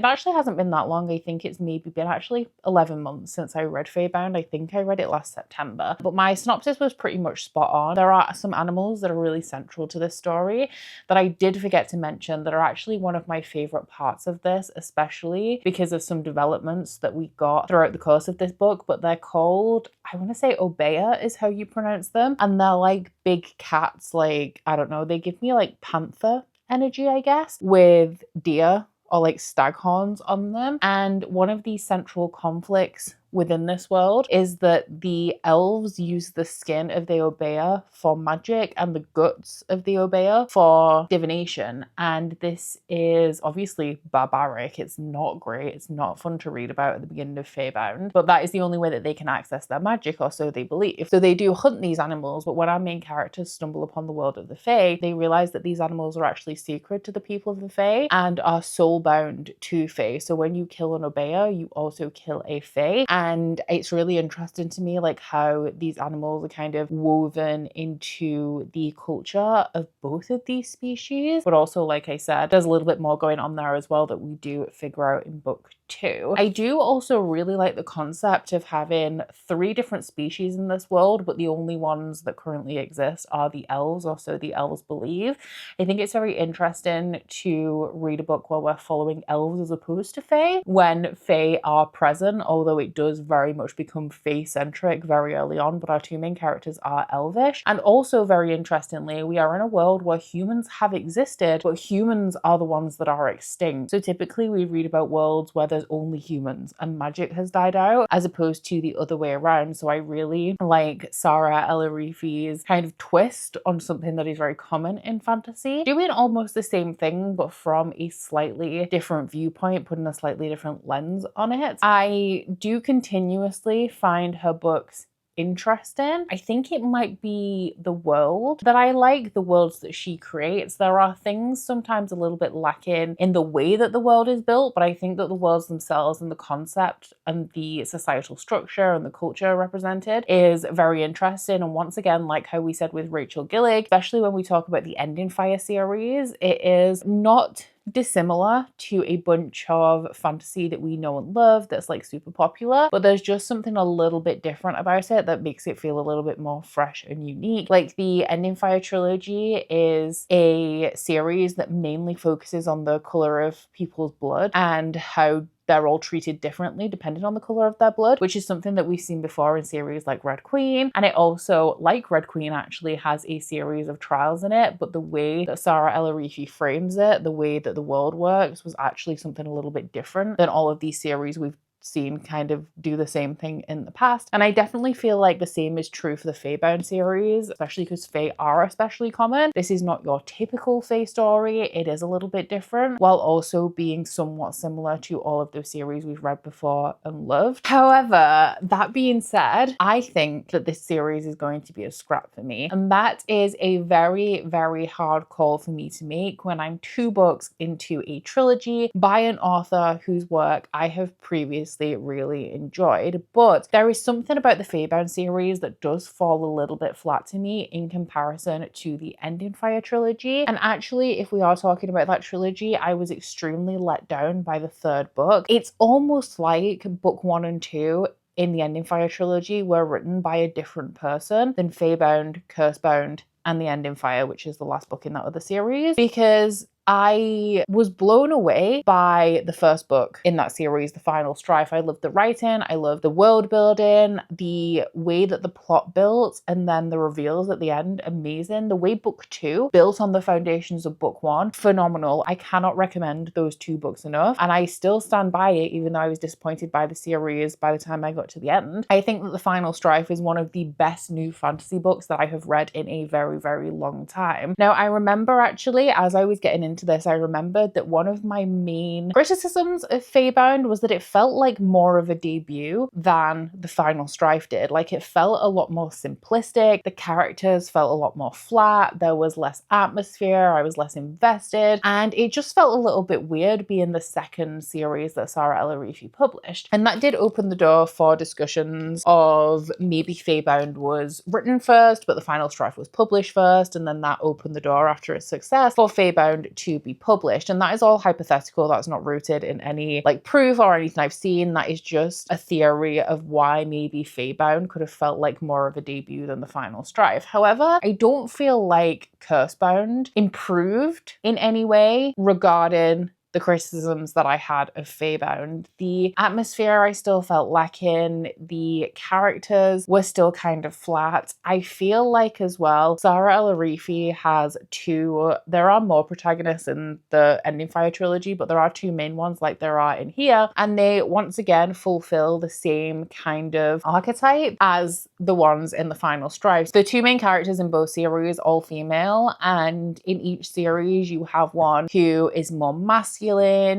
actually hasn't been that long, I think it's maybe been actually 11 months since I read Fairbound. I think I read it last September. But my synopsis was pretty much spot on. There are some animals that are really central to this story that I did forget to mention that are actually one of my favorite parts of this, especially because of some developments that we got throughout the course of this book. But they're called, I want to say Obeah is how you pronounce them, and they're like big cats, like, I don't know, they give me like panther energy, I guess, with deer or like stag horns on them. And one of these central conflicts within this world is that the elves use the skin of the Obeah for magic and the guts of the Obeah for divination. And this is obviously barbaric. It's not great. It's not fun to read about at the beginning of Fairbound, but that is the only way that they can access their magic, or so they believe. So they do hunt these animals, but when our main characters stumble upon the world of the Fae, they realize that these animals are actually sacred to the people of the Fae and are soul-bound to Fae. So when you kill an Obeah, you also kill a Fae. And it's really interesting to me, like, how these animals are kind of woven into the culture of both of these species. But also, like I said, there's a little bit more going on there as well that we do figure out in book 2. I do also really like the concept of having 3 different species in this world, but the only ones that currently exist are the elves, or so the elves believe. I think it's very interesting to read a book where we're following elves as opposed to fae, when fae are present, although it does very much become fae-centric very early on, but our 2 main characters are elvish. And also, very interestingly, we are in a world where humans have existed, but humans are the ones that are extinct. So typically we read about worlds where there's only humans and magic has died out, as opposed to the other way around. So I really like Sarah El-Arifi's kind of twist on something that is very common in fantasy, doing almost the same thing but from a slightly different viewpoint, putting a slightly different lens on it. I do continuously find her books interesting. I think it might be the world that I like, the worlds that she creates. There are things sometimes a little bit lacking in the way that the world is built, but I think that the worlds themselves and the concept and the societal structure and the culture represented is very interesting. And once again, like how we said with Rachel Gillig, especially when we talk about the Ending Fire series, it is not dissimilar to a bunch of fantasy that we know and love that's like super popular, but there's just something a little bit different about it that makes it feel a little bit more fresh and unique. Like the Ending Fire trilogy is a series that mainly focuses on the color of people's blood and how they're all treated differently depending on the color of their blood, which is something that we've seen before in series like Red Queen. And it also, like Red Queen, actually has a series of trials in it, but the way that Sarah Elarifi frames it, the way that the world works, was actually something a little bit different than all of these series we've seen kind of do the same thing in the past. And I definitely feel like the same is true for the Fae-bound series, especially because Fae are especially common. This is not your typical Fae story. It is a little bit different, while also being somewhat similar to all of those series we've read before and loved. However, that being said, I think that this series is going to be a scrap for me. And that is a very, very hard call for me to make when I'm 2 books into a trilogy by an author whose work I have previously really enjoyed. But there is something about the Fae-bound series that does fall a little bit flat to me in comparison to the Ending Fire trilogy. And actually, if we are talking about that trilogy, I was extremely let down by the 3rd book. It's almost like book 1 and 2 in the Ending Fire trilogy were written by a different person than Fae-bound, Cursebound, and the Ending Fire, which is the last book in that other series, because I was blown away by the 1st book in that series, The Final Strife. I loved the writing, I loved the world building, the way that the plot built, and then the reveals at the end, amazing. The way book 2 built on the foundations of book 1, phenomenal. I cannot recommend those 2 books enough, and I still stand by it, even though I was disappointed by the series by the time I got to the end. I think that The Final Strife is one of the best new fantasy books that I have read in a very, very long time. Now, I remember actually, as I was getting into this, I remembered that one of my main criticisms of Fae-bound was that it felt like more of a debut than The Final Strife did. Like, it felt a lot more simplistic, the characters felt a lot more flat, there was less atmosphere, I was less invested, and it just felt a little bit weird being the 2nd series that Sarah Elarifi published. And that did open the door for discussions of maybe Fae-bound was written first, but The Final Strife was published first, and then that opened the door after its success for Fae-bound to be published. And that is all hypothetical. That's not rooted in any like proof or anything I've seen. That is just a theory of why maybe Fae-bound could have felt like more of a debut than The Final Strife. However, I don't feel like Cursebound improved in any way regarding the criticisms that I had of Fae-bound. The atmosphere I still felt lacking, the characters were still kind of flat. I feel like as well, Sarah Elarifi has 2, there are more protagonists in the Ending Fire trilogy, but there are 2 main ones like there are in here, and they once again fulfill the same kind of archetype as the ones in The Final Strife. The 2 main characters in both series, all female, and in each series you have one who is more masculine,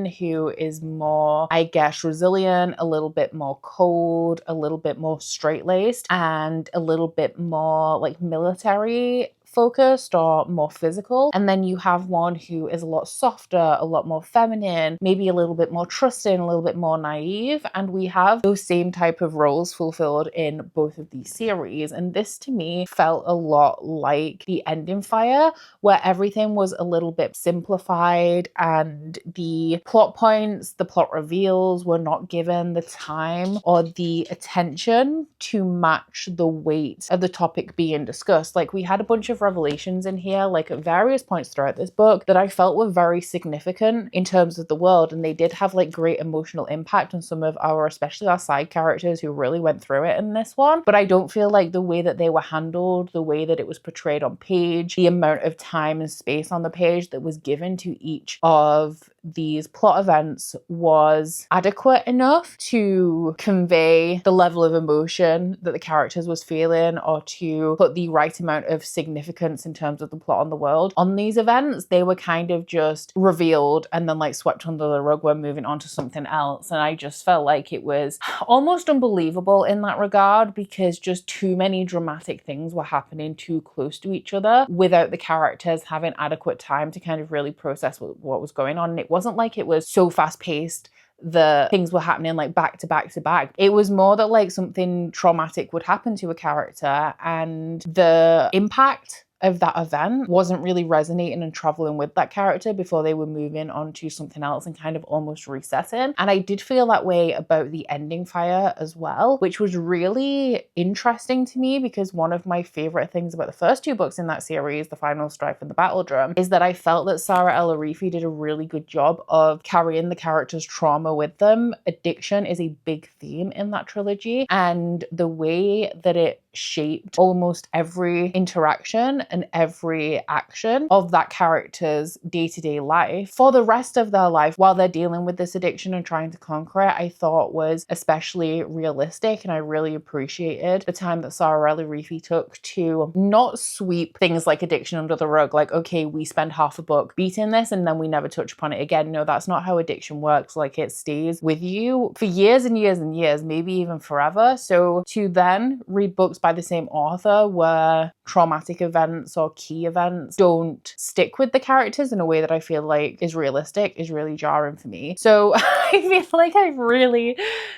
who is more, I guess, resilient, a little bit more cold, a little bit more straight-laced, and a little bit more like military focused or more physical. And then you have one who is a lot softer, a lot more feminine, maybe a little bit more trusting, a little bit more naive. And we have those same type of roles fulfilled in both of these series. And this to me felt a lot like the Ending Fire, where everything was a little bit simplified and the plot points, the plot reveals were not given the time or the attention to match the weight of the topic being discussed. Like, we had a bunch of revelations in here, like at various points throughout this book, that I felt were very significant in terms of the world, and they did have like great emotional impact on some of our, especially our side characters who really went through it in this one. But I don't feel like the way that they were handled, the way that it was portrayed on page, the amount of time and space on the page that was given to each of these plot events was adequate enough to convey the level of emotion that the characters was feeling, or to put the right amount of significance in terms of the plot on the world on these events. They were kind of just revealed and then like swept under the rug when moving on to something else. And I just felt like it was almost unbelievable in that regard, because just too many dramatic things were happening too close to each other without the characters having adequate time to kind of really process what was going on. And it wasn't like it was so fast paced the things were happening like back to back to back. It was more that like something traumatic would happen to a character, and the impact of that event wasn't really resonating and traveling with that character before they were moving on to something else and kind of almost resetting. And I did feel that way about the ending fire as well, which was really interesting to me, because one of my favorite things about the first two books in that series, The Final Strife and The Battle Drum, is that I felt that Sarah Elarifi did a really good job of carrying the characters' trauma with them. Addiction is a big theme in that trilogy, and the way that it shaped almost every interaction and every action of that character's day-to-day life for the rest of their life while they're dealing with this addiction and trying to conquer it, I thought was especially realistic. And I really appreciated the time that Sarah Elarifi took to not sweep things like addiction under the rug, like, okay, we spend half a book beating this and then we never touch upon it again. No, that's not how addiction works. Like, it stays with you for years and years and years, maybe even forever. So to then read books by the same author where traumatic events or key events don't stick with the characters in a way that I feel like is realistic is really jarring for me. So I feel like I've really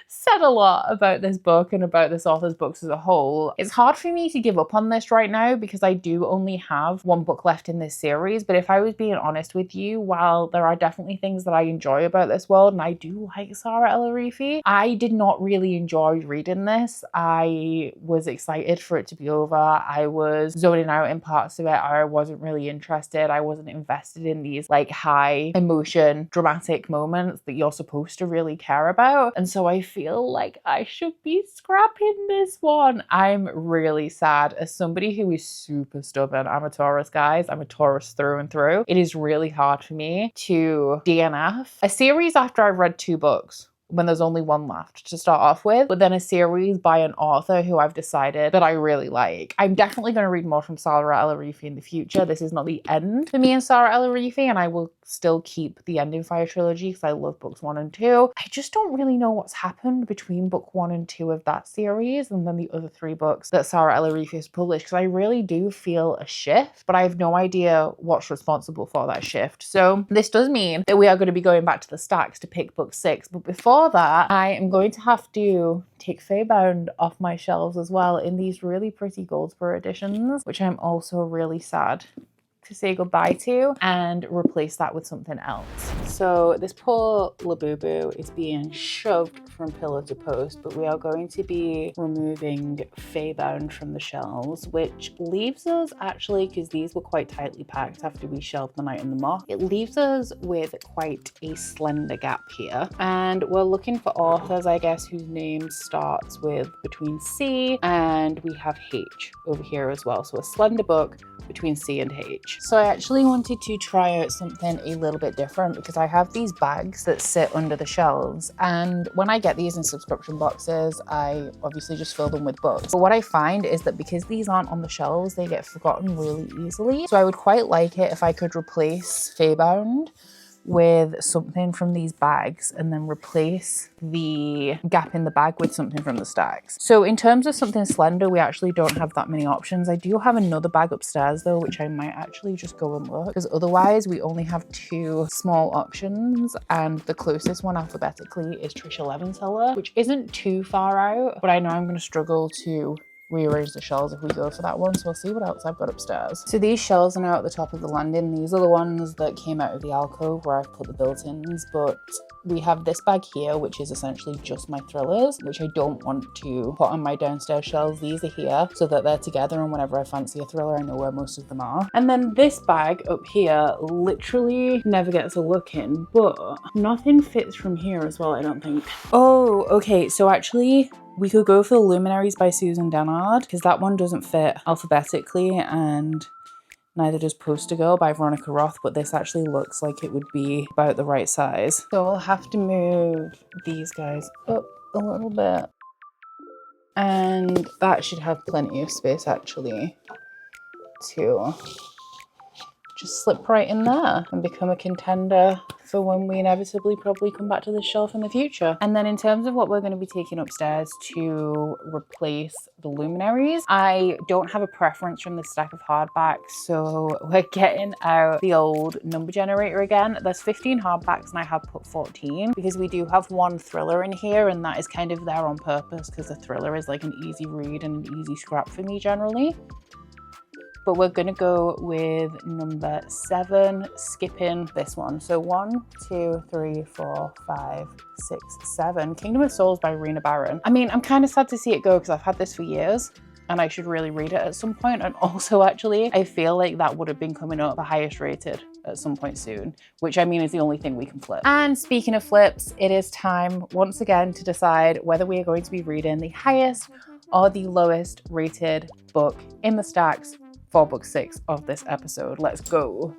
said a lot about this book and about this author's books as a whole. It's hard for me to give up on this right now because I do only have one book left in this series, but if I was being honest with you, while there are definitely things that I enjoy about this world, and I do like Sarah Elarifi, I did not really enjoy reading this. I was excited for it to be over. I was zoning out in parts of it. I wasn't really interested. I wasn't invested in these like high emotion, dramatic moments that you're supposed to really care about. And so I feel like I should be scrapping this one. I'm really sad. As somebody who is super stubborn, I'm a Taurus, guys. I'm a Taurus through and through. It is really hard for me to DNF a series after I've read 2 books, when there's only one left to start off with, but then a series by an author who I've decided that I really like. I'm definitely going to read more from Sarah Elarifi in the future. This is not the end for me and Sarah Elarifi, and I will still keep the Ending Fire trilogy because I love books 1 and 2. I just don't really know what's happened between book 1 and 2 of that series and then the other 3 books that Sarah Elarifi has published, because I really do feel a shift, but I have no idea what's responsible for that shift. So this does mean that we are going to be going back to the stacks to pick book 6, but before that, I am going to have to take Feybound off my shelves as well in these really pretty Goldsboro editions, which I'm also really sad to say goodbye to, and replace that with something else. So this poor Labubu is being shoved from pillar to post, but we are going to be removing Feybound from the shelves, which leaves us actually, because these were quite tightly packed after we shelved The Night and the Moth, it leaves us with quite a slender gap here. And we're looking for authors, I guess, whose name starts with between C, and we have H over here as well. So a slender book between C and H. So I actually wanted to try out something a little bit different, because I have these bags that sit under the shelves, and when I get these in subscription boxes, I obviously just fill them with books. But what I find is that because these aren't on the shelves, they get forgotten really easily. So I would quite like it if I could replace Feybound with something from these bags and then replace the gap in the bag with something from the stacks. So in terms of something slender, we actually don't have that many options. I do have another bag upstairs though, which I might actually just go and look, because otherwise we only have 2 small options, and the closest one alphabetically is Trisha Levenseller, which isn't too far out, but I know I'm going to struggle to rearrange the shelves if we go for that one, so we'll see what else I've got upstairs. So these shelves are now at the top of the landing. These are the ones that came out of the alcove where I've put the built-ins, but we have this bag here, which is essentially just my thrillers, which I don't want to put on my downstairs shelves. These are here so that they're together, and whenever I fancy a thriller, I know where most of them are. And then this bag up here literally never gets a look in, but nothing fits from here as well, I don't think. Oh, okay, so actually we could go for the Luminaries by Susan Dennard, because that one doesn't fit alphabetically, and Neither does Poster Girl by Veronica Roth, but this actually looks like it would be about the right size. So I'll have to move these guys up a little bit. And that should have plenty of space actually to just slip right in there and become a contender for when we inevitably probably come back to this shelf in the future. And then in terms of what we're going to be taking upstairs to replace the luminaries, I don't have a preference from this stack of hardbacks, so we're getting out the old number generator again. There's 15 hardbacks and I have put 14 because we do have one thriller in here, and that is kind of there on purpose because the thriller is like an easy read and an easy scrap for me generally. But we're gonna go with number 7, skipping this one. So 1, 2, 3, 4, 5, 6, 7. Kingdom of Souls by Rena Barron. I mean, I'm kind of sad to see it go because I've had this for years and I should really read it at some point. And also actually, I feel like that would have been coming up the highest rated at some point soon, which I mean is the only thing we can flip. And speaking of flips, it is time once again to decide whether we are going to be reading the highest or the lowest rated book in the stacks for book 6 of this episode. Let's go.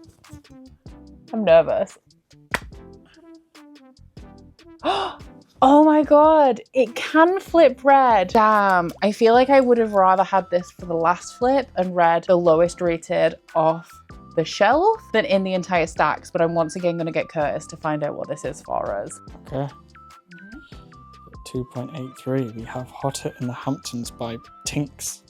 I'm nervous. Oh my god, it can flip red. Damn, I feel like I would have rather had this for the last flip and read the lowest rated off the shelf than in the entire stacks, but I'm once again gonna get Curtis to find out what this is for us. Okay. 2.83, we have Hotter in the Hamptons by Tinks.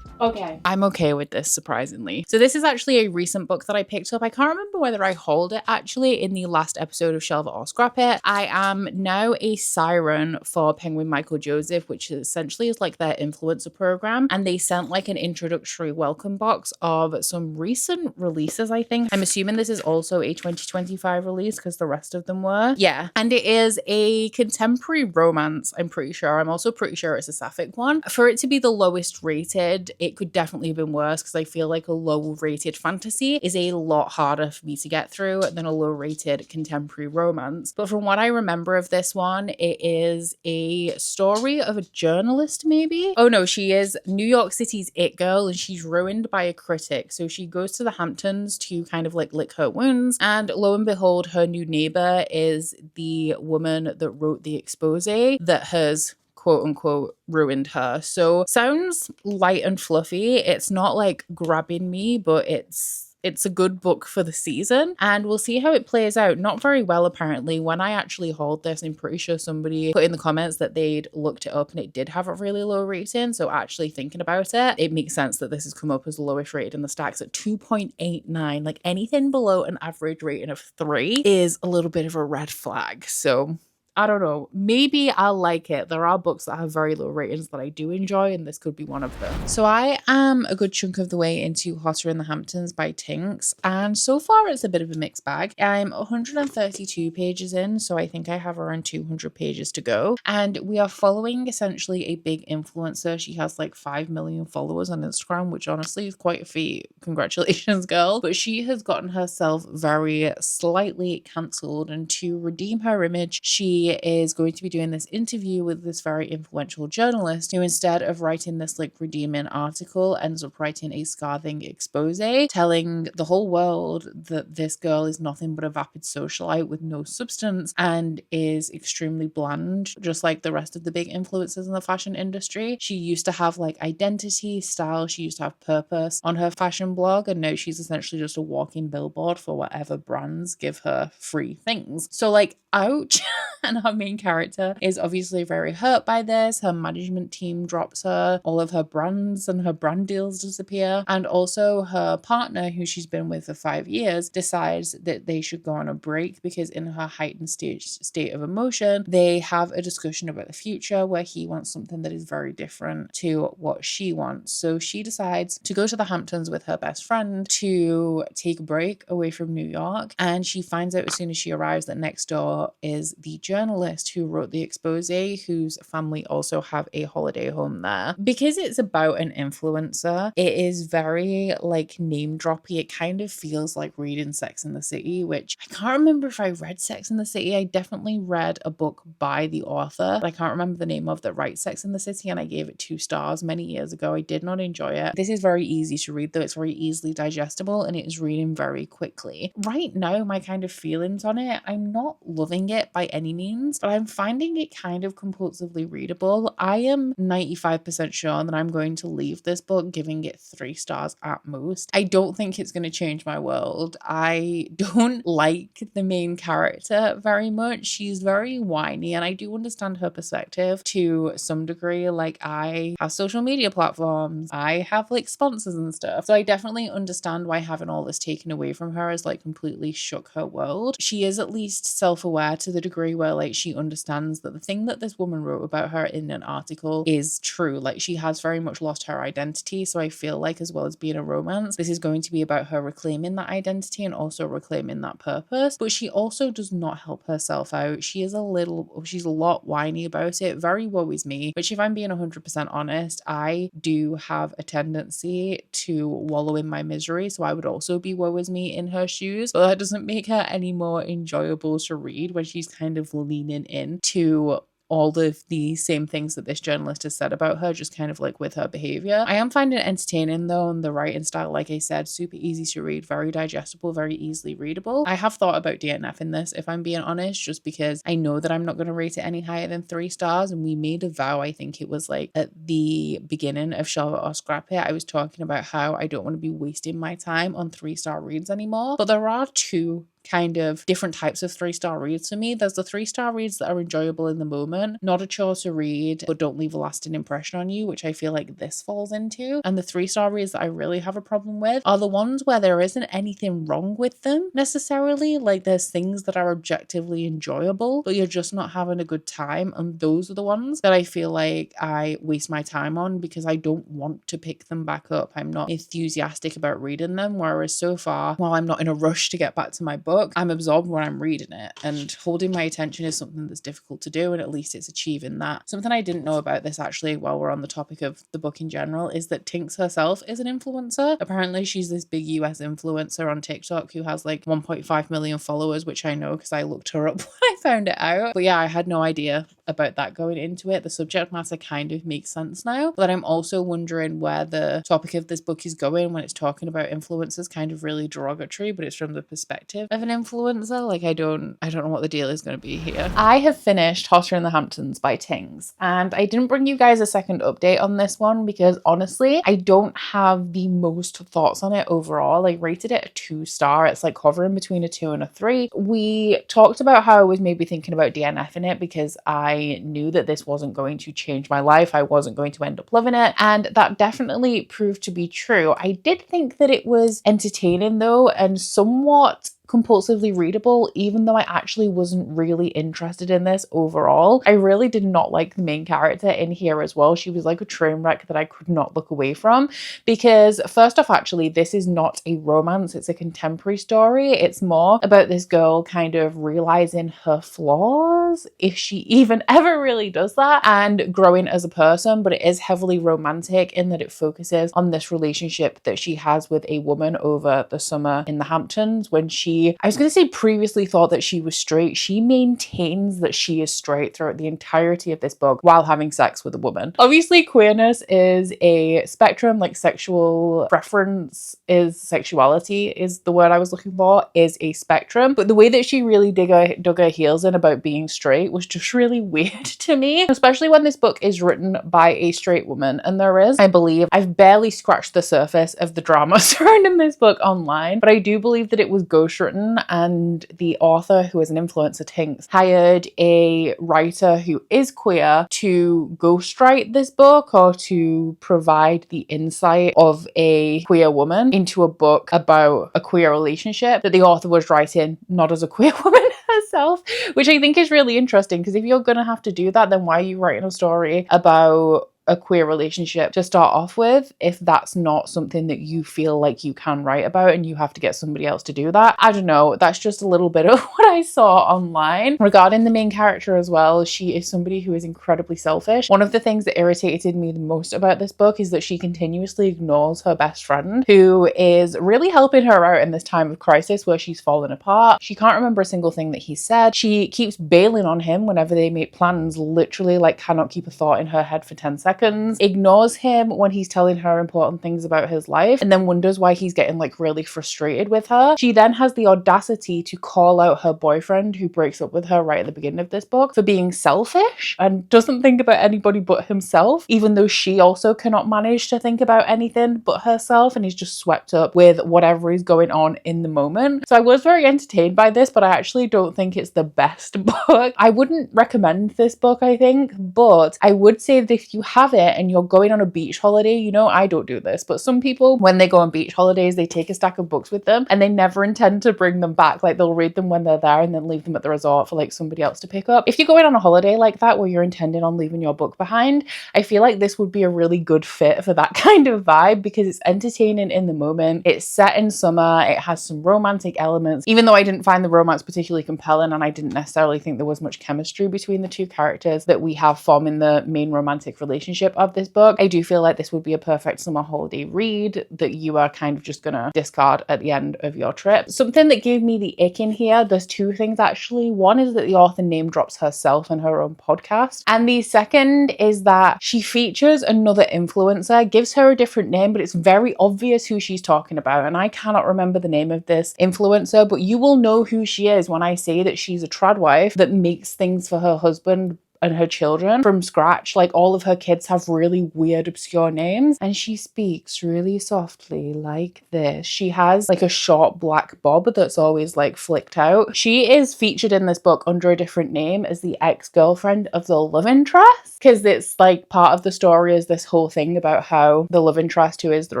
Okay. I'm okay with this, surprisingly. So this is actually a recent book that I picked up. I can't remember whether I hauled it actually in the last episode of Shelve It or Scrap It. I am now a siren for Penguin Michael Joseph, which essentially is like their influencer program. And they sent like an introductory welcome box of some recent releases, I think. I'm assuming this is also a 2025 release because the rest of them were. Yeah. And it is a contemporary romance, I'm pretty sure. I'm also pretty sure it's a sapphic one. For it to be the lowest rated, it could definitely have been worse because I feel like a low rated fantasy is a lot harder for me to get through than a low rated contemporary romance. But from what I remember of this one, it is a story of a journalist maybe? Oh no, she is New York City's it girl and she's ruined by a critic. So she goes to the Hamptons to kind of like lick her wounds, and lo and behold, her new neighbor is the woman that wrote the expose that has quote unquote ruined her. So sounds light and fluffy. It's not like grabbing me, but it's a good book for the season, and we'll see how it plays out. Not very well apparently. When I actually hauled this, I'm pretty sure somebody put in the comments that they'd looked it up and it did have a really low rating. So actually thinking about it, it makes sense that this has come up as the lowest rated in the stacks at 2.89. Like anything below an average rating of 3 is a little bit of a red flag. So I don't know, maybe I'll like it. There are books that have very low ratings that I do enjoy, and this could be one of them. So I am a good chunk of the way into Hotter in the Hamptons by Tinks, and so far it's a bit of a mixed bag. I'm 132 pages in, so I think I have around 200 pages to go, and we are following essentially a big influencer. She has like 5 million followers on Instagram, which honestly is quite a feat. Congratulations, girl. But she has gotten herself very slightly cancelled, and to redeem her image, she is going to be doing this interview with this very influential journalist who, instead of writing this like redeeming article, ends up writing a scathing expose telling the whole world that this girl is nothing but a vapid socialite with no substance and is extremely bland, just like the rest of the big influencers in the fashion industry. She used to have like identity, style, she used to have purpose on her fashion blog, and now she's essentially just a walking billboard for whatever brands give her free things. So like, ouch. And our main character is obviously very hurt by this. Her management team drops her, all of her brands and her brand deals disappear, and also her partner, who she's been with for 5 years, decides that they should go on a break because in her heightened state of emotion, they have a discussion about the future where he wants something that is very different to what she wants. So she decides to go to the Hamptons with her best friend to take a break away from New York, and she finds out as soon as she arrives that next door is the journalist who wrote the expose, whose family also have a holiday home there. Because it's about an influencer, it is very like name droppy. It kind of feels like reading Sex and the City, which I can't remember if I read Sex and the City. I definitely read a book by the author, but I can't remember the name of, that writes Sex and the City, and I gave it 2 stars many years ago. I did not enjoy it. This is very easy to read though. It's very easily digestible and it is reading very quickly. Right now, my kind of feelings on it, I'm not loving it by any means, but I'm finding it kind of compulsively readable. I am 95% sure that I'm going to leave this book giving it 3 stars at most. I don't think it's going to change my world. I don't like the main character very much. She's very whiny, and I do understand her perspective to some degree. Like, I have social media platforms, I have like sponsors and stuff, so I definitely understand why having all this taken away from her has like completely shook her world. She is at least self-aware to the degree where like she understands that the thing that this woman wrote about her in an article is true. Like, she has very much lost her identity, so I feel like, as well as being a romance, this is going to be about her reclaiming that identity and also reclaiming that purpose. But she also does not help herself out. She's a lot whiny about it, very woe is me, which, if I'm being 100% honest, I do have a tendency to wallow in my misery, so I would also be woe is me in her shoes. But that doesn't make her any more enjoyable to read when she's kind of leaning into all of the same things that this journalist has said about her, just kind of like with her behavior. I am finding it entertaining though, and the writing style, like I said, super easy to read, very digestible, very easily readable. I have thought about DNF in this, if I'm being honest, just because I know that I'm not going to rate it any higher than 3 stars, and we made a vow, I think it was like at the beginning of Shelve It or Scrap It, I was talking about how I don't want to be wasting my time on 3-star reads anymore, but there are 2 kind of different types of 3-star reads for me. There's the 3-star reads that are enjoyable in the moment, not a chore to read, but don't leave a lasting impression on you, which I feel like this falls into. And the 3-star reads that I really have a problem with are the ones where there isn't anything wrong with them necessarily. Like, there's things that are objectively enjoyable, but you're just not having a good time. And those are the ones that I feel like I waste my time on because I don't want to pick them back up. I'm not enthusiastic about reading them. Whereas so far, while I'm not in a rush to get back to my book, I'm absorbed when I'm reading it, and holding my attention is something that's difficult to do, and at least it's achieving that. Something I didn't know about this, actually, while we're on the topic of the book in general, is that Tinks herself is an influencer. Apparently she's this big US influencer on TikTok who has like 1.5 million followers, which I know because I looked her up when I found it out. But yeah, I had no idea about that going into it. The subject matter kind of makes sense now, but I'm also wondering where the topic of this book is going when it's talking about influencers, kind of really derogatory, but it's from the perspective of an influencer. Like, I don't know what the deal is going to be here. I have finished Hotter in the Hamptons by Tings, and I didn't bring you guys a second update on this one because honestly, I don't have the most thoughts on it overall. I rated it a 2-star. It's like hovering between a 2 and a 3. We talked about how I was maybe thinking about DNFing it because I knew that this wasn't going to change my life. I wasn't going to end up loving it, and that definitely proved to be true. I did think that it was entertaining though, and somewhat compulsively readable, even though I actually wasn't really interested in this overall. I really did not like the main character in here as well. She was like a train wreck that I could not look away from, because first off, actually, this is not a romance, it's a contemporary story. It's more about this girl kind of realizing her flaws, if she even ever really does that, and growing as a person. But it is heavily romantic in that it focuses on this relationship that she has with a woman over the summer in the Hamptons when I was going to say previously thought that she was straight. She maintains that she is straight throughout the entirety of this book while having sex with a woman. Obviously, queerness is a spectrum, like sexual preference is sexuality is the word I was looking for, is a spectrum. But the way that she really dug her heels in about being straight was just really weird to me, especially when this book is written by a straight woman. And there is, I believe, I've barely scratched the surface of the drama surrounding this book online, but I do believe that it was ghostwritten, and the author, who is an influencer, Tinks, hired a writer who is queer to ghostwrite this book, or to provide the insight of a queer woman into a book about a queer relationship that the author was writing not as a queer woman herself, which I think is really interesting, because if you're gonna have to do that, then why are you writing a story about a queer relationship to start off with if that's not something that you feel like you can write about and you have to get somebody else to do that. I don't know. That's just a little bit of what I saw online. Regarding the main character as well, she is somebody who is incredibly selfish. One of the things that irritated me the most about this book is that she continuously ignores her best friend, who is really helping her out in this time of crisis where she's fallen apart. She can't remember a single thing that he said. She keeps bailing on him whenever they make plans, literally like cannot keep a thought in her head for 10 seconds, ignores him when he's telling her important things about his life, and then wonders why he's getting like really frustrated with her. She then has the audacity to call out her boyfriend who breaks up with her right at the beginning of this book for being selfish and doesn't think about anybody but himself, even though she also cannot manage to think about anything but herself and is just swept up with whatever is going on in the moment. So I was very entertained by this, but I actually don't think it's the best book. I wouldn't recommend this book, I think, but I would say that if you have it and you're going on a beach holiday, you know, I don't do this, but some people, when they go on beach holidays, they take a stack of books with them and they never intend to bring them back. Like they'll read them when they're there and then leave them at the resort for like somebody else to pick up. If you're going on a holiday like that where you're intending on leaving your book behind, I feel like this would be a really good fit for that kind of vibe because it's entertaining in the moment. It's set in summer. It has some romantic elements, even though I didn't find the romance particularly compelling and I didn't necessarily think there was much chemistry between the two characters that we have forming the main romantic relationship of this book. I do feel like this would be a perfect summer holiday read that you are kind of just gonna discard at the end of your trip. Something that gave me the ick in here, there's two things actually. One is that the author name drops herself in her own podcast, and the second is that she features another influencer, gives her a different name, but it's very obvious who she's talking about, and I cannot remember the name of this influencer, but you will know who she is when I say that she's a trad wife that makes things for her husband and her children from scratch. Like all of her kids have really weird obscure names and she speaks really softly like this. She has like a short black bob that's always like flicked out. She is featured in this book under a different name as the ex-girlfriend of the love interest, because it's like part of the story is this whole thing about how the love interest, who is the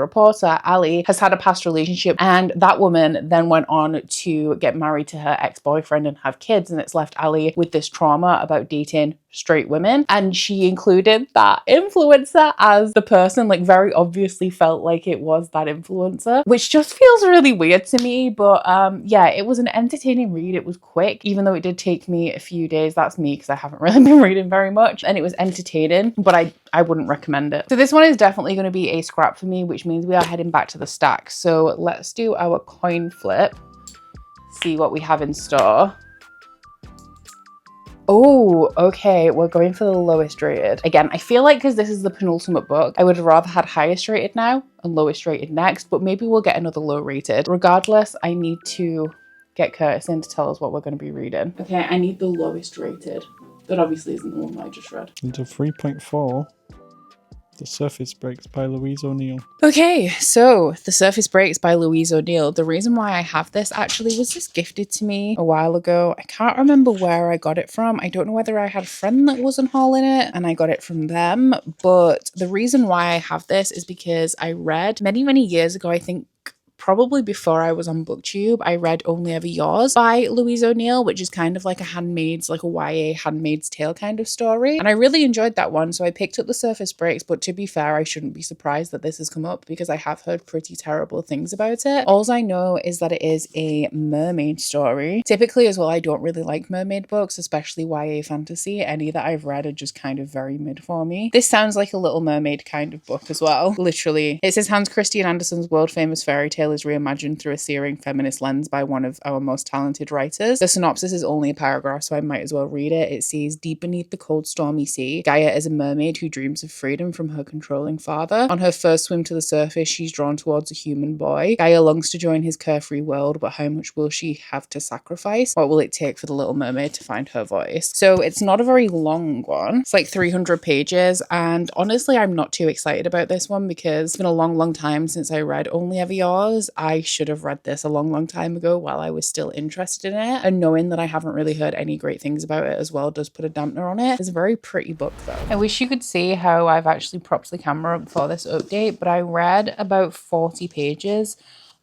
reporter Ali, has had a past relationship and that woman then went on to get married to her ex-boyfriend and have kids, and it's left Ali with this trauma about dating straight women, and she included that influencer as the person, like very obviously felt like it was that influencer, which just feels really weird to me. But yeah, it was an entertaining read. It was quick, even though it did take me a few days. That's me because I haven't really been reading very much, and it was entertaining, but I wouldn't recommend it. So this one is definitely going to be a scrap for me, which means we are heading back to the stack. So let's do our coin flip, see what we have in store. Oh, okay, we're going for the lowest rated. Again, I feel like because this is the penultimate book, I would have rather had highest rated now and lowest rated next, but maybe we'll get another low rated. Regardless, I need to get Curtis in to tell us what we're going to be reading. Okay, I need the lowest rated. That obviously isn't the one that I just read. Into 3.4. The Surface Breaks by Louise O'Neill. Okay, so The Surface Breaks by Louise O'Neill. The reason why I have this actually was this gifted to me a while ago. I can't remember where I got it from. I don't know whether I had a friend that was on hauling it and I got it from them. But the reason why I have this is because I read many, many years ago, I think probably before I was on BookTube, I read Only Ever Yours by Louise O'Neill, which is kind of like a Handmaid's, like a YA Handmaid's Tale kind of story. And I really enjoyed that one, so I picked up The Surface Breaks, but to be fair, I shouldn't be surprised that this has come up because I have heard pretty terrible things about it. All I know is that it is a mermaid story. Typically as well, I don't really like mermaid books, especially YA fantasy. Any that I've read are just kind of very mid for me. This sounds like a Little Mermaid kind of book as well, literally. It says Hans Christian Andersen's world famous fairy tale is reimagined through a searing feminist lens by one of our most talented writers. The synopsis is only a paragraph, so I might as well read it. It says, deep beneath the cold stormy sea, Gaia is a mermaid who dreams of freedom from her controlling father. On her first swim to the surface, she's drawn towards a human boy. Gaia longs to join his carefree world, but how much will she have to sacrifice? What will it take for the Little Mermaid to find her voice? So it's not a very long one. It's like 300 pages, and honestly, I'm not too excited about this one because it's been a long time since I read Only Ever Yours. I should have read this a long time ago while I was still interested in it, and knowing that I haven't really heard any great things about it as well does put a dampener on it. It's a very pretty book though. I wish you could see how I've actually propped the camera up for this update, but I read about 40 pages.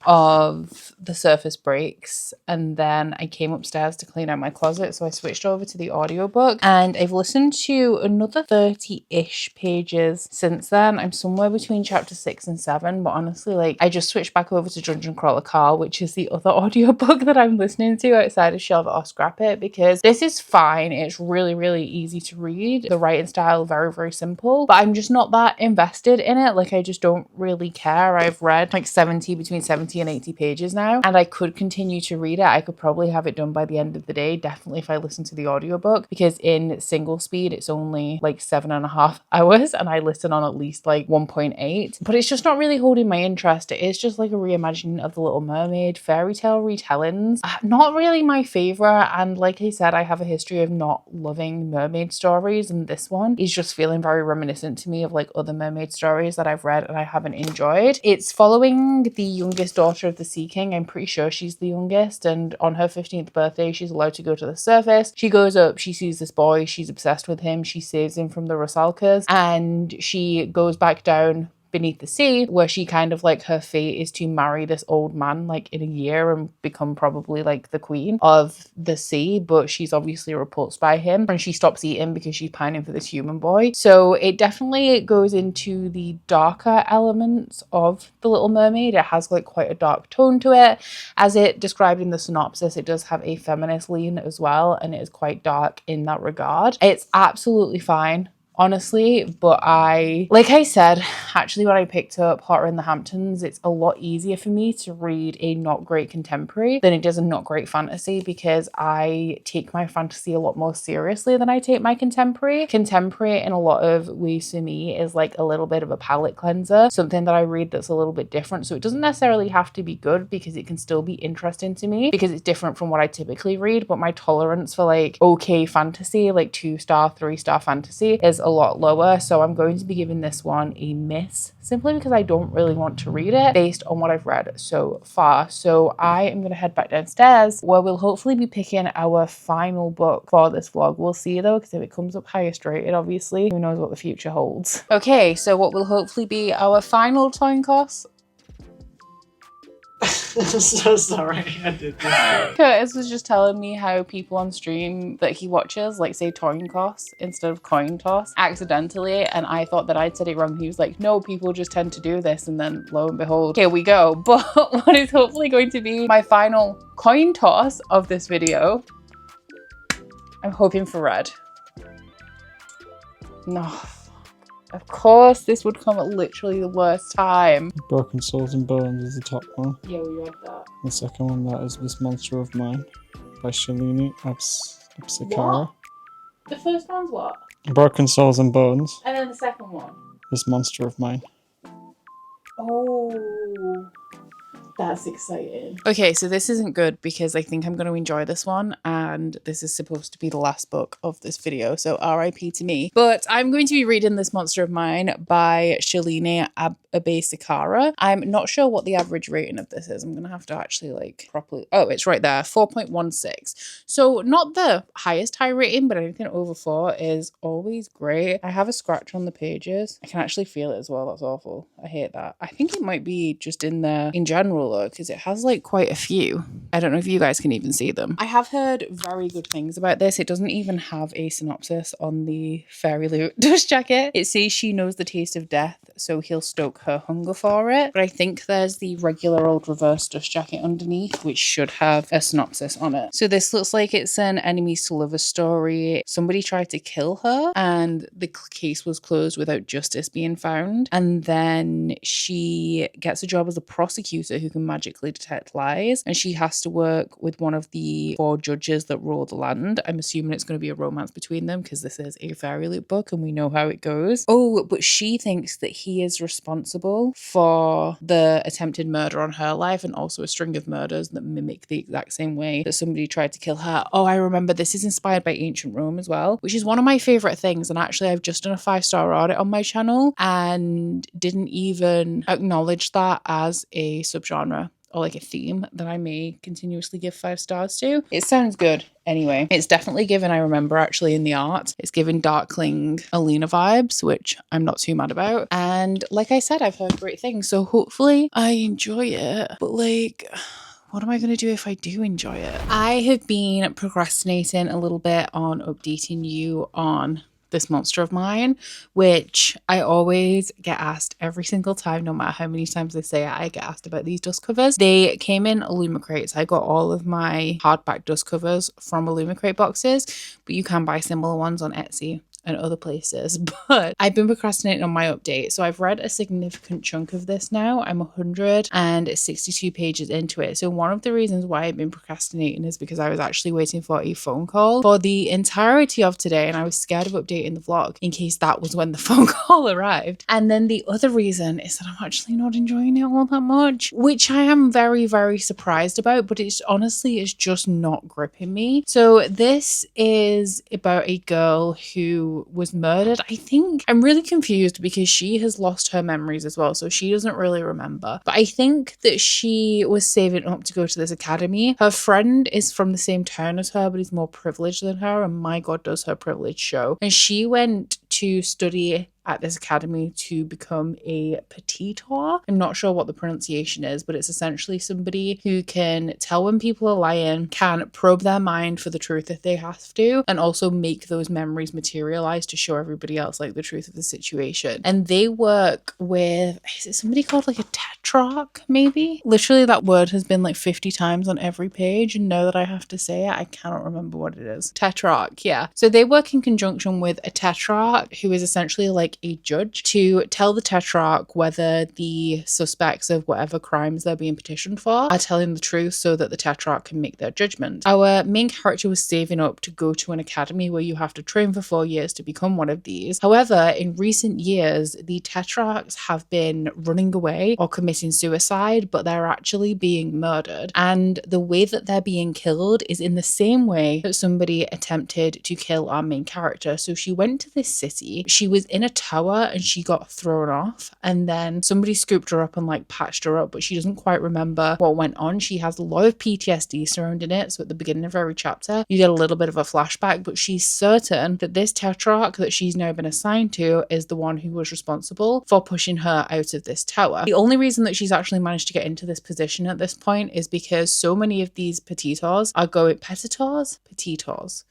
of the surface breaks, and then I came upstairs to clean out my closet, so I switched over to the audiobook, and I've listened to another 30-ish pages since then. I'm somewhere between chapter 6 and 7, but honestly, like, I just switched back over to Dungeon Crawler Carl, which is the other audiobook that I'm listening to outside of Shelve It or Scrap It, because this is fine. It's really easy to read. The writing style, very simple, but I'm just not that invested in it. Like, I just don't really care. I've read like between 70 and 80 pages now, and I could continue to read it. I could probably have it done by the end of the day, definitely if I listen to the audiobook, because in single speed it's only like 7.5 hours, and I listen on at least like 1.8, but it's just not really holding my interest. It is just like a reimagining of The Little Mermaid. Fairy tale retellings, not really my favorite, and like I said, I have a history of not loving mermaid stories, and this one is just feeling very reminiscent to me of like other mermaid stories that I've read and I haven't enjoyed. It's following the youngest daughter of the Sea King. I'm pretty sure she's the youngest, and on her 15th birthday she's allowed to go to the surface. She goes up, she sees this boy, she's obsessed with him, she saves him from the Rusalkas, and she goes back down beneath the sea, where she kind of like, her fate is to marry this old man like in a year and become probably like the queen of the sea, but she's obviously repulsed by him, and she stops eating because she's pining for this human boy. So it definitely goes into the darker elements of The Little Mermaid. It has like quite a dark tone to it. As it described in the synopsis, it does have a feminist lean as well, and it is quite dark in that regard. It's absolutely fine, honestly, but like I said, actually when I picked up Hotter in the Hamptons, it's a lot easier for me to read a not great contemporary than it is a not great fantasy, because I take my fantasy a lot more seriously than I take my contemporary. Contemporary in a lot of ways to me is like a little bit of a palate cleanser, something that I read that's a little bit different. So it doesn't necessarily have to be good, because it can still be interesting to me because it's different from what I typically read, but my tolerance for like okay fantasy, like 2-star, 3-star fantasy, is a lot lower. So I'm going to be giving this one a miss, simply because I don't really want to read it based on what I've read so far. So I am going to head back downstairs, where we'll hopefully be picking our final book for this vlog. We'll see though, because if it comes up highest rated, obviously, who knows what the future holds. Okay, so what will hopefully be our final coin toss. So sorry, I did this. Curtis was just telling me how people on stream that he watches like say coin toss instead of coin toss accidentally, and I thought that I'd said it wrong. He was like, no, people just tend to do this, and then lo and behold, here we go. But what is hopefully going to be my final coin toss of this video, I'm hoping for red. No. Of course, this would come at literally the worst time. Broken Souls and Bones is the top one. Yeah, we read that. The second one, that is This Monster of Mine by Shelve It. What? The first one's what? Broken Souls and Bones. And then the second one? This Monster of Mine. Oh, that's exciting. Okay, so this isn't good because I think I'm going to enjoy this one, and this is supposed to be the last book of this video, so RIP to me. But I'm going to be reading This Monster of Mine by Shelve It. I'm not sure what the average rating of this is. I'm going to have to actually like properly... Oh, it's right there, 4.16. So not the highest high rating, but anything over 4 is always great. I have a scratch on the pages. I can actually feel it as well. That's awful. I hate that. I think it might be just in there in general though, because it has like quite a few. I don't know if you guys can even see them. I have heard very good things about this. It doesn't even have a synopsis on the Fairy Loot dust jacket. It says she knows the taste of death, so he'll stoke her hunger for it. But I think there's the regular old reverse dust jacket underneath, which should have a synopsis on it. So this looks like it's an enemies to lovers story. Somebody tried to kill her and the case was closed without justice being found. And then she gets a job as a prosecutor who can magically detect lies, and she has to work with one of the 4 judges that rule the land. I'm assuming it's going to be a romance between them because this is a Fairy Loot book and we know how it goes. Oh, but she thinks that he is responsible for the attempted murder on her life and also a string of murders that mimic the exact same way that somebody tried to kill her. Oh, I remember, this is inspired by ancient Rome as well, which is one of my favorite things. And actually I've just done a 5-star audit on my channel and didn't even acknowledge that as a subgenre or like a theme that I may continuously give 5 stars to. It sounds good anyway. It's definitely given, I remember actually in the art, it's given Darkling Alina vibes, which I'm not too mad about. And like I said, I've heard great things. So hopefully I enjoy it. But like, what am I going to do if I do enjoy it? I have been procrastinating a little bit on updating you on this monster of mine, which I always get asked every single time, no matter how many times I say it, I get asked about these dust covers. They came in Illumicrates. I got all of my hardback dust covers from Illumicrate boxes, but you can buy similar ones on Etsy and other places. But I've been procrastinating on my update. So I've read a significant chunk of this now. I'm 162 pages into it. So one of the reasons why I've been procrastinating is because I was actually waiting for a phone call for the entirety of today, and I was scared of updating the vlog in case that was when the phone call arrived. And then the other reason is that I'm actually not enjoying it all that much, which I am very, very surprised about, but it's honestly, it's just not gripping me. So this is about a girl who was murdered. I think I'm really confused because she has lost her memories as well, so she doesn't really remember. But I think that she was saving up to go to this academy. Her friend is from the same town as her, but is more privileged than her, and my god, does her privilege show. And she went to study at this academy to become a petitor. I'm not sure what the pronunciation is, but it's essentially somebody who can tell when people are lying, can probe their mind for the truth if they have to, and also make those memories materialize to show everybody else like the truth of the situation. And they work with, is it somebody called like a tetrarch maybe? Literally that word has been like 50 times on every page, and now that I have to say it, I cannot remember what it is. Tetrarch, yeah. So they work in conjunction with a tetrarch who is essentially like a judge to tell the tetrarch whether the suspects of whatever crimes they're being petitioned for are telling the truth so that the tetrarch can make their judgment. Our main character was saving up to go to an academy where you have to train for 4 years to become one of these. However, in recent years, the tetrarchs have been running away or committing suicide, but they're actually being murdered. And the way that they're being killed is in the same way that somebody attempted to kill our main character. So she went to this city, she was in a tower and she got thrown off, and then somebody scooped her up and like patched her up, but she doesn't quite remember what went on. She has a lot of PTSD surrounding it, so at the beginning of every chapter you get a little bit of a flashback, but she's certain that this tetrarch that she's now been assigned to is the one who was responsible for pushing her out of this tower. The only reason that she's actually managed to get into this position at this point is because so many of these petitors are going petitors.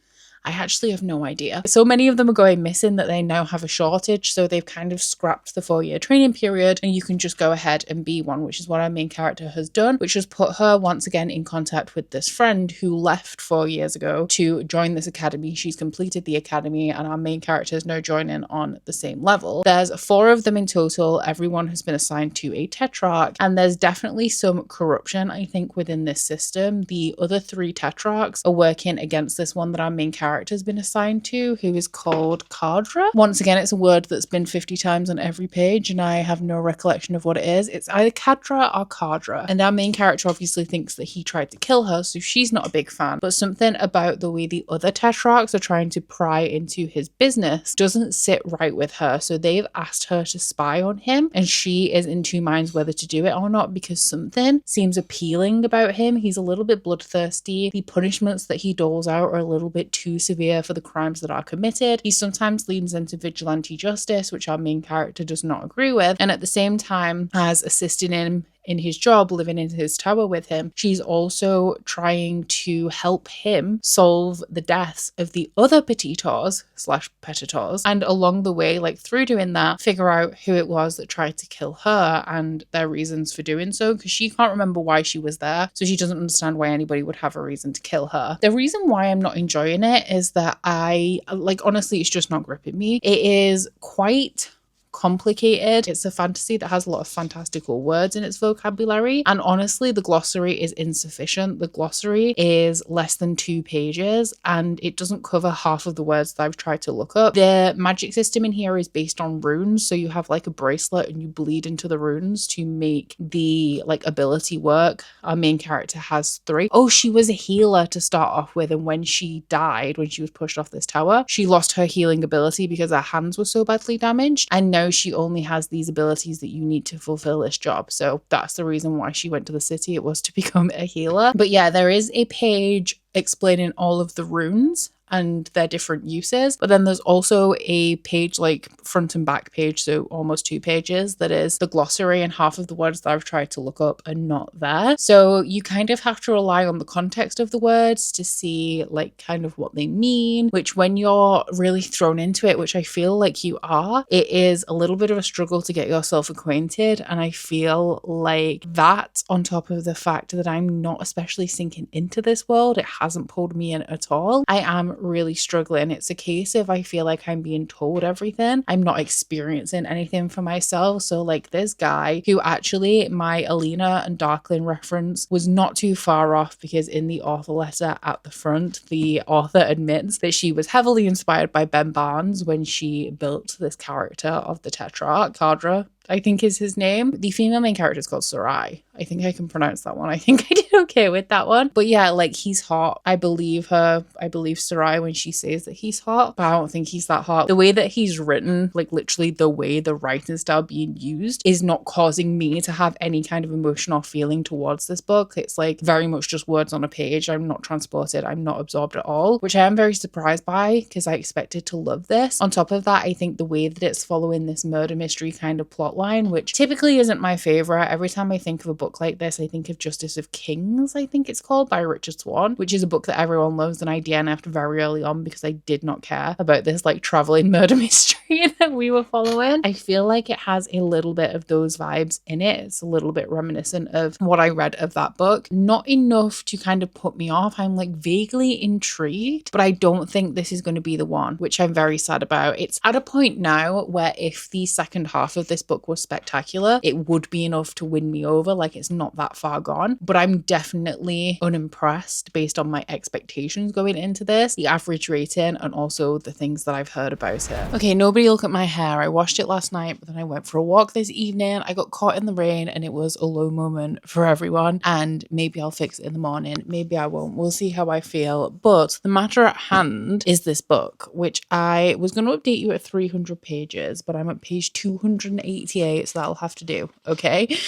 I actually have no idea. So many of them are going missing that they now have a shortage, so they've kind of scrapped the 4-year training period and you can just go ahead and be one, which is what our main character has done, which has put her once again in contact with this friend who left 4 years ago to join this academy. She's completed the academy and our main character is now joining on the same level. There's 4 of them in total. Everyone has been assigned to a tetrarch, and there's definitely some corruption, I think, within this system. The other 3 tetrarchs are working against this one that our main character has been assigned to, who is called Cadra. Once again, it's a word that's been 50 times on every page and I have no recollection of what it is. It's either Cadra or Cadra, and our main character obviously thinks that he tried to kill her, so she's not a big fan, but something about the way the other tetrarchs are trying to pry into his business doesn't sit right with her, so they've asked her to spy on him, and she is in 2 minds whether to do it or not because something seems appealing about him. He's a little bit bloodthirsty. The punishments that he doles out are a little bit too severe for the crimes that are committed. He sometimes leans into vigilante justice, which our main character does not agree with, and at the same time has assisted him in his job, living in his tower with him. She's also trying to help him solve the deaths of the other petitors / petitors, and along the way, like through doing that, figure out who it was that tried to kill her and their reasons for doing so, because she can't remember why she was there, so she doesn't understand why anybody would have a reason to kill her. The reason why I'm not enjoying it is that honestly, it's just not gripping me. It is quite complicated. It's a fantasy that has a lot of fantastical words in its vocabulary, and honestly the glossary is insufficient. The glossary is less than 2 pages and it doesn't cover half of the words that I've tried to look up. The magic system in here is based on runes, so you have like a bracelet and you bleed into the runes to make the like ability work. Our main character has 3. Oh, she was a healer to start off with, and when she died, when she was pushed off this tower, she lost her healing ability because her hands were so badly damaged, and now now she only has these abilities that you need to fulfill this job. So that's the reason why she went to the city. It was to become a healer. But yeah, there is a page explaining all of the runes and their different uses. But then there's also a page, like front and back page, so almost 2 pages, that is the glossary, and half of the words that I've tried to look up are not there. So you kind of have to rely on the context of the words to see like kind of what they mean, which when you're really thrown into it, which I feel like you are, it is a little bit of a struggle to get yourself acquainted. And I feel like that, on top of the fact that I'm not especially sinking into this world, it hasn't pulled me in at all. I am really struggling. It's a case of I feel like I'm being told everything. I'm not experiencing anything for myself. So like this guy who actually my Alina and Darkling reference was not too far off, because in the author letter at the front, the author admits that she was heavily inspired by Ben Barnes when she built this character of the Tetrarch, Kadra, I think is his name. The female main character is called Sarai. I think I can pronounce that one. I think I did okay with that one. But yeah, like he's hot. I believe her. I believe Sarai when she says that he's hot, but I don't think he's that hot. The way that he's written, like literally the way the writing style being used, is not causing me to have any kind of emotional feeling towards this book. It's like very much just words on a page. I'm not transported. I'm not absorbed at all, which I am very surprised by because I expected to love this. On top of that, I think the way that it's following this murder mystery kind of plot line, which typically isn't my favorite. Every time I think of a book like this, I think of Justice of Kings, I think it's called, by Richard Swan, which is a book that everyone loves, and I DNF'd very early on because I did not care about this like traveling murder mystery that we were following. I feel like it has a little bit of those vibes in it. It's a little bit reminiscent of what I read of that book. Not enough to kind of put me off. I'm like vaguely intrigued, but I don't think this is going to be the one, which I'm very sad about. It's at a point now where if the second half of this book was spectacular, it would be enough to win me over. Like it's not that far gone, but I'm definitely unimpressed based on my expectations going into this, the average rating, and also the things that I've heard about it. Okay, nobody look at my hair. I washed it last night, but then I went for a walk this evening. I got caught in the rain and it was a low moment for everyone, and maybe I'll fix it in the morning. Maybe I won't. We'll see how I feel. But the matter at hand is this book, which I was going to update you at 300 pages, but I'm at page 288, so that'll have to do. Okay.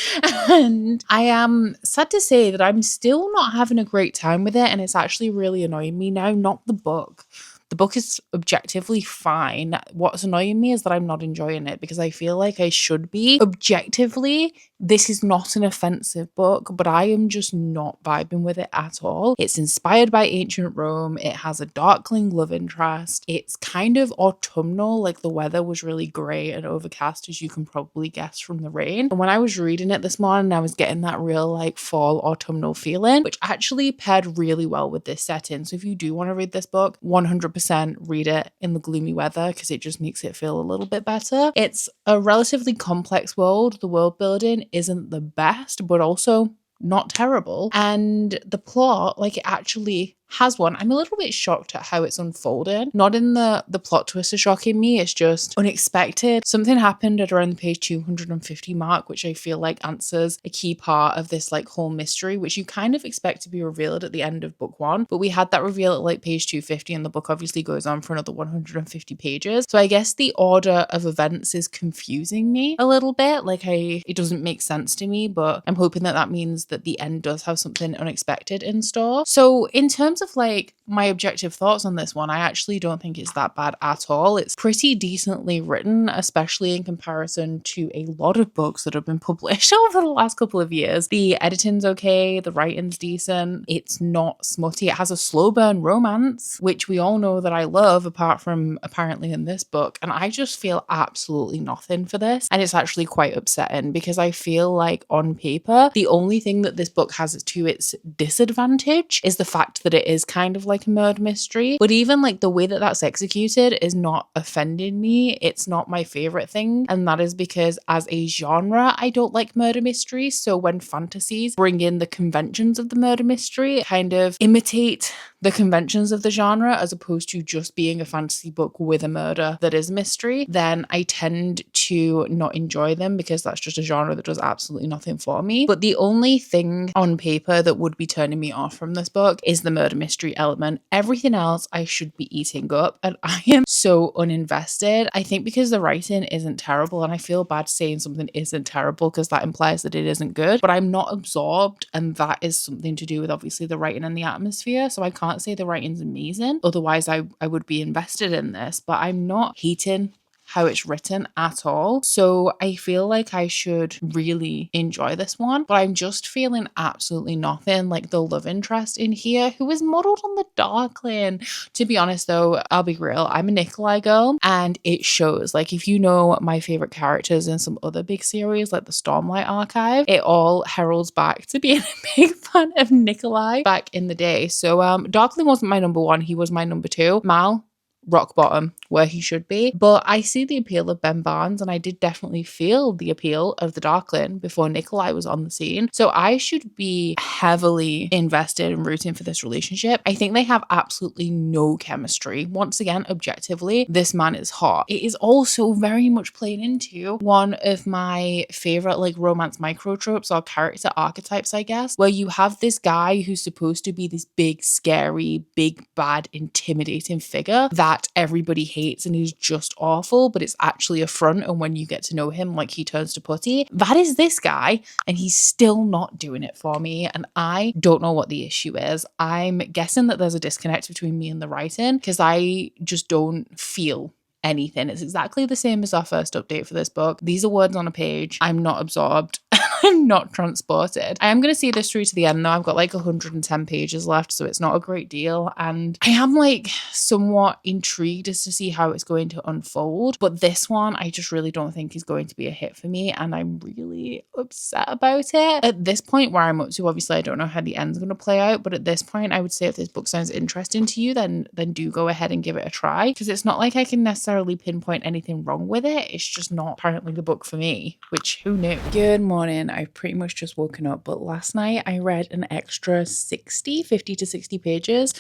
And I am sad to say that I'm still not having a great time with it, and it's actually really annoying me now, not the book. The book is objectively fine. What's annoying me is that I'm not enjoying it because I feel like I should be. Objectively, this is not an offensive book, but I am just not vibing with it at all. It's inspired by ancient Rome. It has a darkling love interest. It's kind of autumnal, like the weather was really grey and overcast, as you can probably guess from the rain. And when I was reading it this morning, I was getting that real like fall autumnal feeling, which actually paired really well with this setting. So if you do want to read this book, 100% read it in the gloomy weather because it just makes it feel a little bit better. It's a relatively complex world. The world building isn't the best, but also not terrible. And the plot, like it actually has one. I'm a little bit shocked at how it's unfolded. Not in the plot twist is shocking me, it's just unexpected. Something happened at around the page 250 mark, which I feel like answers a key part of this like whole mystery, which you kind of expect to be revealed at the end of book 1. But we had that reveal at like page 250, and the book obviously goes on for another 150 pages. So I guess the order of events is confusing me a little bit. Like it doesn't make sense to me, but I'm hoping that that means that the end does have something unexpected in store. So in terms of like my objective thoughts on this one, I actually don't think it's that bad at all. It's pretty decently written, especially in comparison to a lot of books that have been published over the last couple of years. The editing's okay, the writing's decent, it's not smutty, it has a slow burn romance, which we all know that I love, apart from apparently in this book, and I just feel absolutely nothing for this, and it's actually quite upsetting because I feel like on paper, the only thing that this book has to its disadvantage is the fact that it is kind of like a murder mystery, but even like the way that that's executed is not offending me. It's not my favorite thing, and that is because as a genre I don't like murder mysteries. So when fantasies bring in the conventions of the murder mystery, kind of imitate the conventions of the genre as opposed to just being a fantasy book with a murder that is mystery, then I tend to not enjoy them because that's just a genre that does absolutely nothing for me. But the only thing on paper that would be turning me off from this book is the murder mystery element. Everything else I should be eating up, and I am so uninvested. I think because the writing isn't terrible, and I feel bad saying something isn't terrible because that implies that it isn't good, but I'm not absorbed, and that is something to do with obviously the writing and the atmosphere. So I can't say the writing's amazing. Otherwise, I would be invested in this, but I'm not hating how it's written at all. So I feel like I should really enjoy this one, but I'm just feeling absolutely nothing. Like the love interest in here, who is modeled on the Darkling. To be honest though, I'll be real, I'm a Nikolai girl, and it shows. Like if you know my favorite characters in some other big series like the Stormlight Archive, it all heralds back to being a big fan of Nikolai back in the day. So Darkling wasn't my number one, he was my number two. Mal, rock bottom, where he should be. But I see the appeal of Ben Barnes, and I did definitely feel the appeal of the Darkling before Nikolai was on the scene. So I should be heavily invested in rooting for this relationship. I think they have absolutely no chemistry. Once again, objectively, this man is hot. It is also very much playing into one of my favorite like romance microtropes or character archetypes, I guess, where you have this guy who's supposed to be this big, scary, big, bad, intimidating figure that everybody hates and he's just awful, but it's actually a front, and when you get to know him, like he turns to putty. That is this guy, and he's still not doing it for me, and I don't know what the issue is. I'm guessing that there's a disconnect between me and the writing, because I just don't feel anything. It's exactly the same as our first update for this book. These are words on a page. I'm not absorbed. I'm not transported. I am going to see this through to the end though. I've got like 110 pages left, so it's not a great deal. And I am like somewhat intrigued as to see how it's going to unfold. But this one, I just really don't think is going to be a hit for me. And I'm really upset about it. At this point where I'm up to, obviously I don't know how the end's going to play out. But at this point, I would say if this book sounds interesting to you, then do go ahead and give it a try. Because it's not like I can necessarily pinpoint anything wrong with it. It's just not apparently the book for me, which who knew? Good morning. I've pretty much just woken up, but last night I read an extra 50 to 60 pages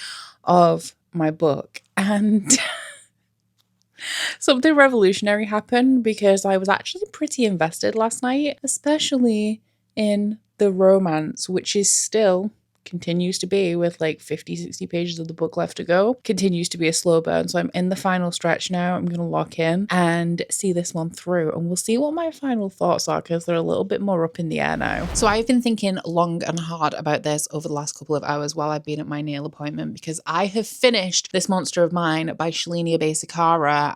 of my book, and something revolutionary happened because I was actually pretty invested last night, especially in the romance, which is still continues to be, with like 50-60 pages of the book left to go, continues to be a slow burn. So I'm in the final stretch now. I'm going to lock in and see this one through, and we'll see what my final thoughts are, because they're a little bit more up in the air now. So I've been thinking long and hard about this over the last couple of hours while I've been at my nail appointment, because I have finished This Monster of Mine by Shelve It,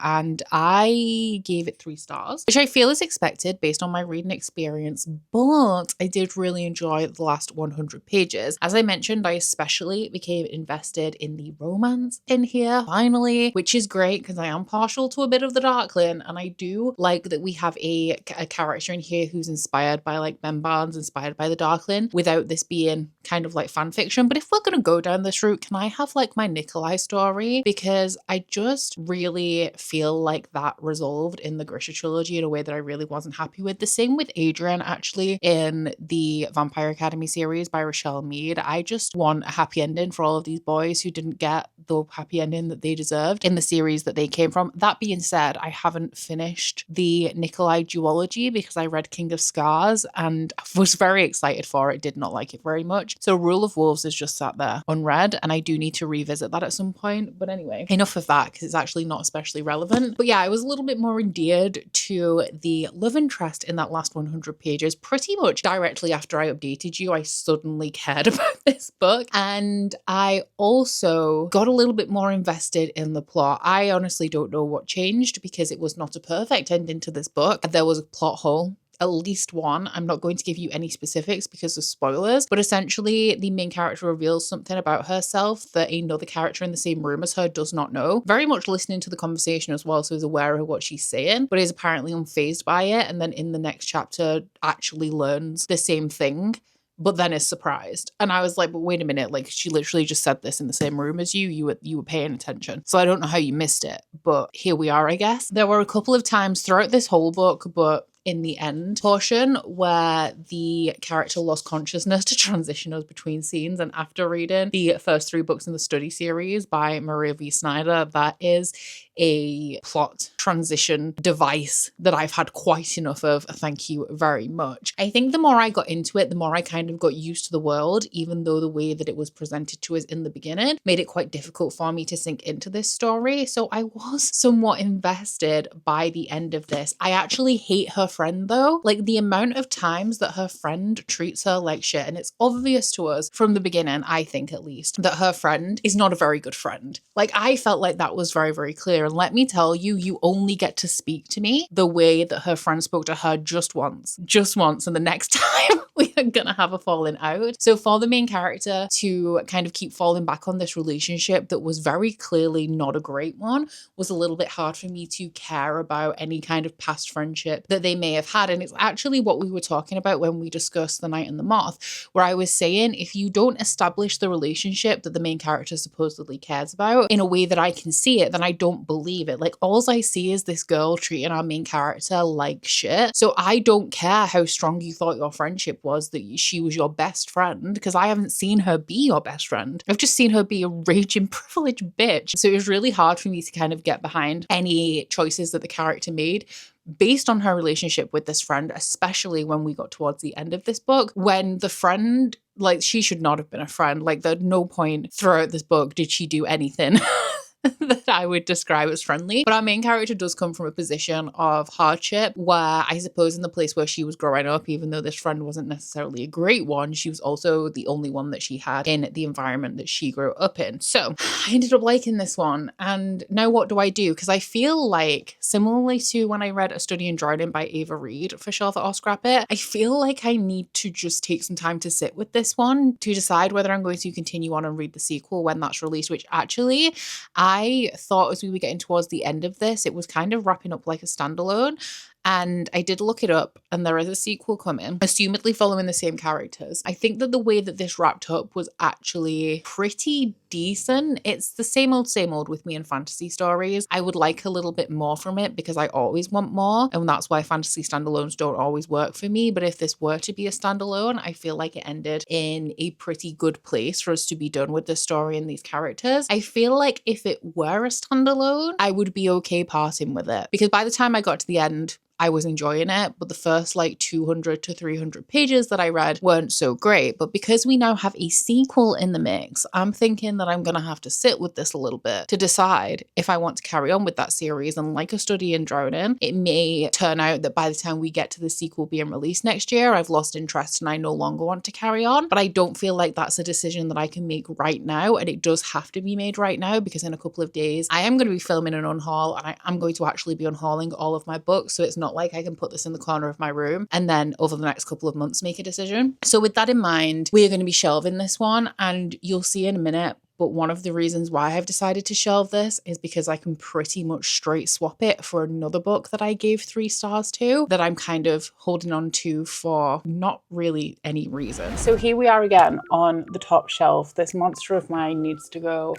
and I gave it 3 stars, which I feel is expected based on my reading experience, but I did really enjoy the last 100 pages. As I mentioned, I especially became invested in the romance in here, finally, which is great because I am partial to a bit of the Darkling, and I do like that we have a character in here who's inspired by like Ben Barnes, inspired by the Darkling, without this being kind of like fan fiction. But if we're going to go down this route, can I have like my Nikolai story? Because I just really feel like that resolved in the Grisha trilogy in a way that I really wasn't happy with. The same with Adrian, actually, in the Vampire Academy series by Rochelle Mead. I just want a happy ending for all of these boys who didn't get the happy ending that they deserved in the series that they came from. That being said, I haven't finished the Nikolai duology because I read King of Scars and was very excited for it, did not like it very much. So Rule of Wolves is just sat there unread, and I do need to revisit that at some point. But anyway, enough of that because it's actually not especially relevant. But yeah, I was a little bit more endeared to the love interest in that last 100 pages. Pretty much directly after I updated you, I suddenly cared about this book, and I also got a little bit more invested in the plot. I honestly don't know what changed because it was not a perfect ending to this book. There was a plot hole, at least one. I'm not going to give you any specifics because of spoilers, but essentially the main character reveals something about herself that another character in the same room as her does not know. Very much listening to the conversation as well, so is aware of what she's saying, but is apparently unfazed by it, and then in the next chapter actually learns the same thing, but then is surprised. And I was like, but wait a minute, like she literally just said this in the same room as you. You were paying attention. So I don't know how you missed it, but here we are, I guess. There were a couple of times throughout this whole book, but in the end portion where the character lost consciousness to transition us between scenes. And after reading the first 3 books in the study series by Maria V. Snyder, that is a plot transition device that I've had quite enough of. Thank you very much. I think the more I got into it, the more I kind of got used to the world, even though the way that it was presented to us in the beginning made it quite difficult for me to sink into this story. So I was somewhat invested by the end of this. I actually hate her friend though. Like the amount of times that her friend treats her like shit, and it's obvious to us from the beginning, I think at least, that her friend is not a very good friend. Like I felt like that was very, very clear. And let me tell you, you only get to speak to me the way that her friend spoke to her just once. And the next time we are gonna have a falling out. So for the main character to kind of keep falling back on this relationship that was very clearly not a great one was a little bit hard for me to care about any kind of past friendship that they may have had. And it's actually what we were talking about when we discussed The Knight and the Moth, where I was saying if you don't establish the relationship that the main character supposedly cares about in a way that I can see it, then I don't believe it. Like all I see is this girl treating our main character like shit. So I don't care how strong you thought your friendship was, that she was your best friend, because I haven't seen her be your best friend. I've just seen her be a raging privileged bitch. So it was really hard for me to kind of get behind any choices that the character made based on her relationship with this friend, especially when we got towards the end of this book, when the friend, like, she should not have been a friend. Like, at no point throughout this book did she do anything that I would describe as friendly. But our main character does come from a position of hardship where I suppose in the place where she was growing up, even though this friend wasn't necessarily a great one, she was also the only one that she had in the environment that she grew up in. So I ended up liking this one. And now what do I do? Because I feel like, similarly to when I read A Study in Drowning by Ava Reid for Shelve It or Scrap It, I feel like I need to just take some time to sit with this one to decide whether I'm going to continue on and read the sequel when that's released, which actually I thought as we were getting towards the end of this, it was kind of wrapping up like a standalone. And I did look it up, and there is a sequel coming, assumedly following the same characters. I think that the way that this wrapped up was actually pretty decent. It's the same old with me and fantasy stories. I would like a little bit more from it because I always want more, and that's why fantasy standalones don't always work for me. But if this were to be a standalone, I feel like it ended in a pretty good place for us to be done with the story and these characters. I feel like if it were a standalone, I would be okay parting with it, because by the time I got to the end, I was enjoying it, but the first like 200 to 300 pages that I read weren't so great. But because we now have a sequel in the mix, I'm thinking that I'm going to have to sit with this a little bit to decide if I want to carry on with that series. And like A Study in Drowning, it may turn out that by the time we get to the sequel being released next year, I've lost interest and I no longer want to carry on. But I don't feel like that's a decision that I can make right now. And it does have to be made right now, because in a couple of days, I am going to be filming an unhaul, and I'm going to actually be unhauling all of my books. So it's not like I can put this in the corner of my room and then over the next couple of months make a decision. So with that in mind, we are going to be shelving this one, and you'll see in a minute. But one of the reasons why I've decided to shelve this is because I can pretty much straight swap it for another book that I gave 3 stars to, that I'm kind of holding on to for not really any reason. So here we are again on the top shelf. This monster of mine needs to go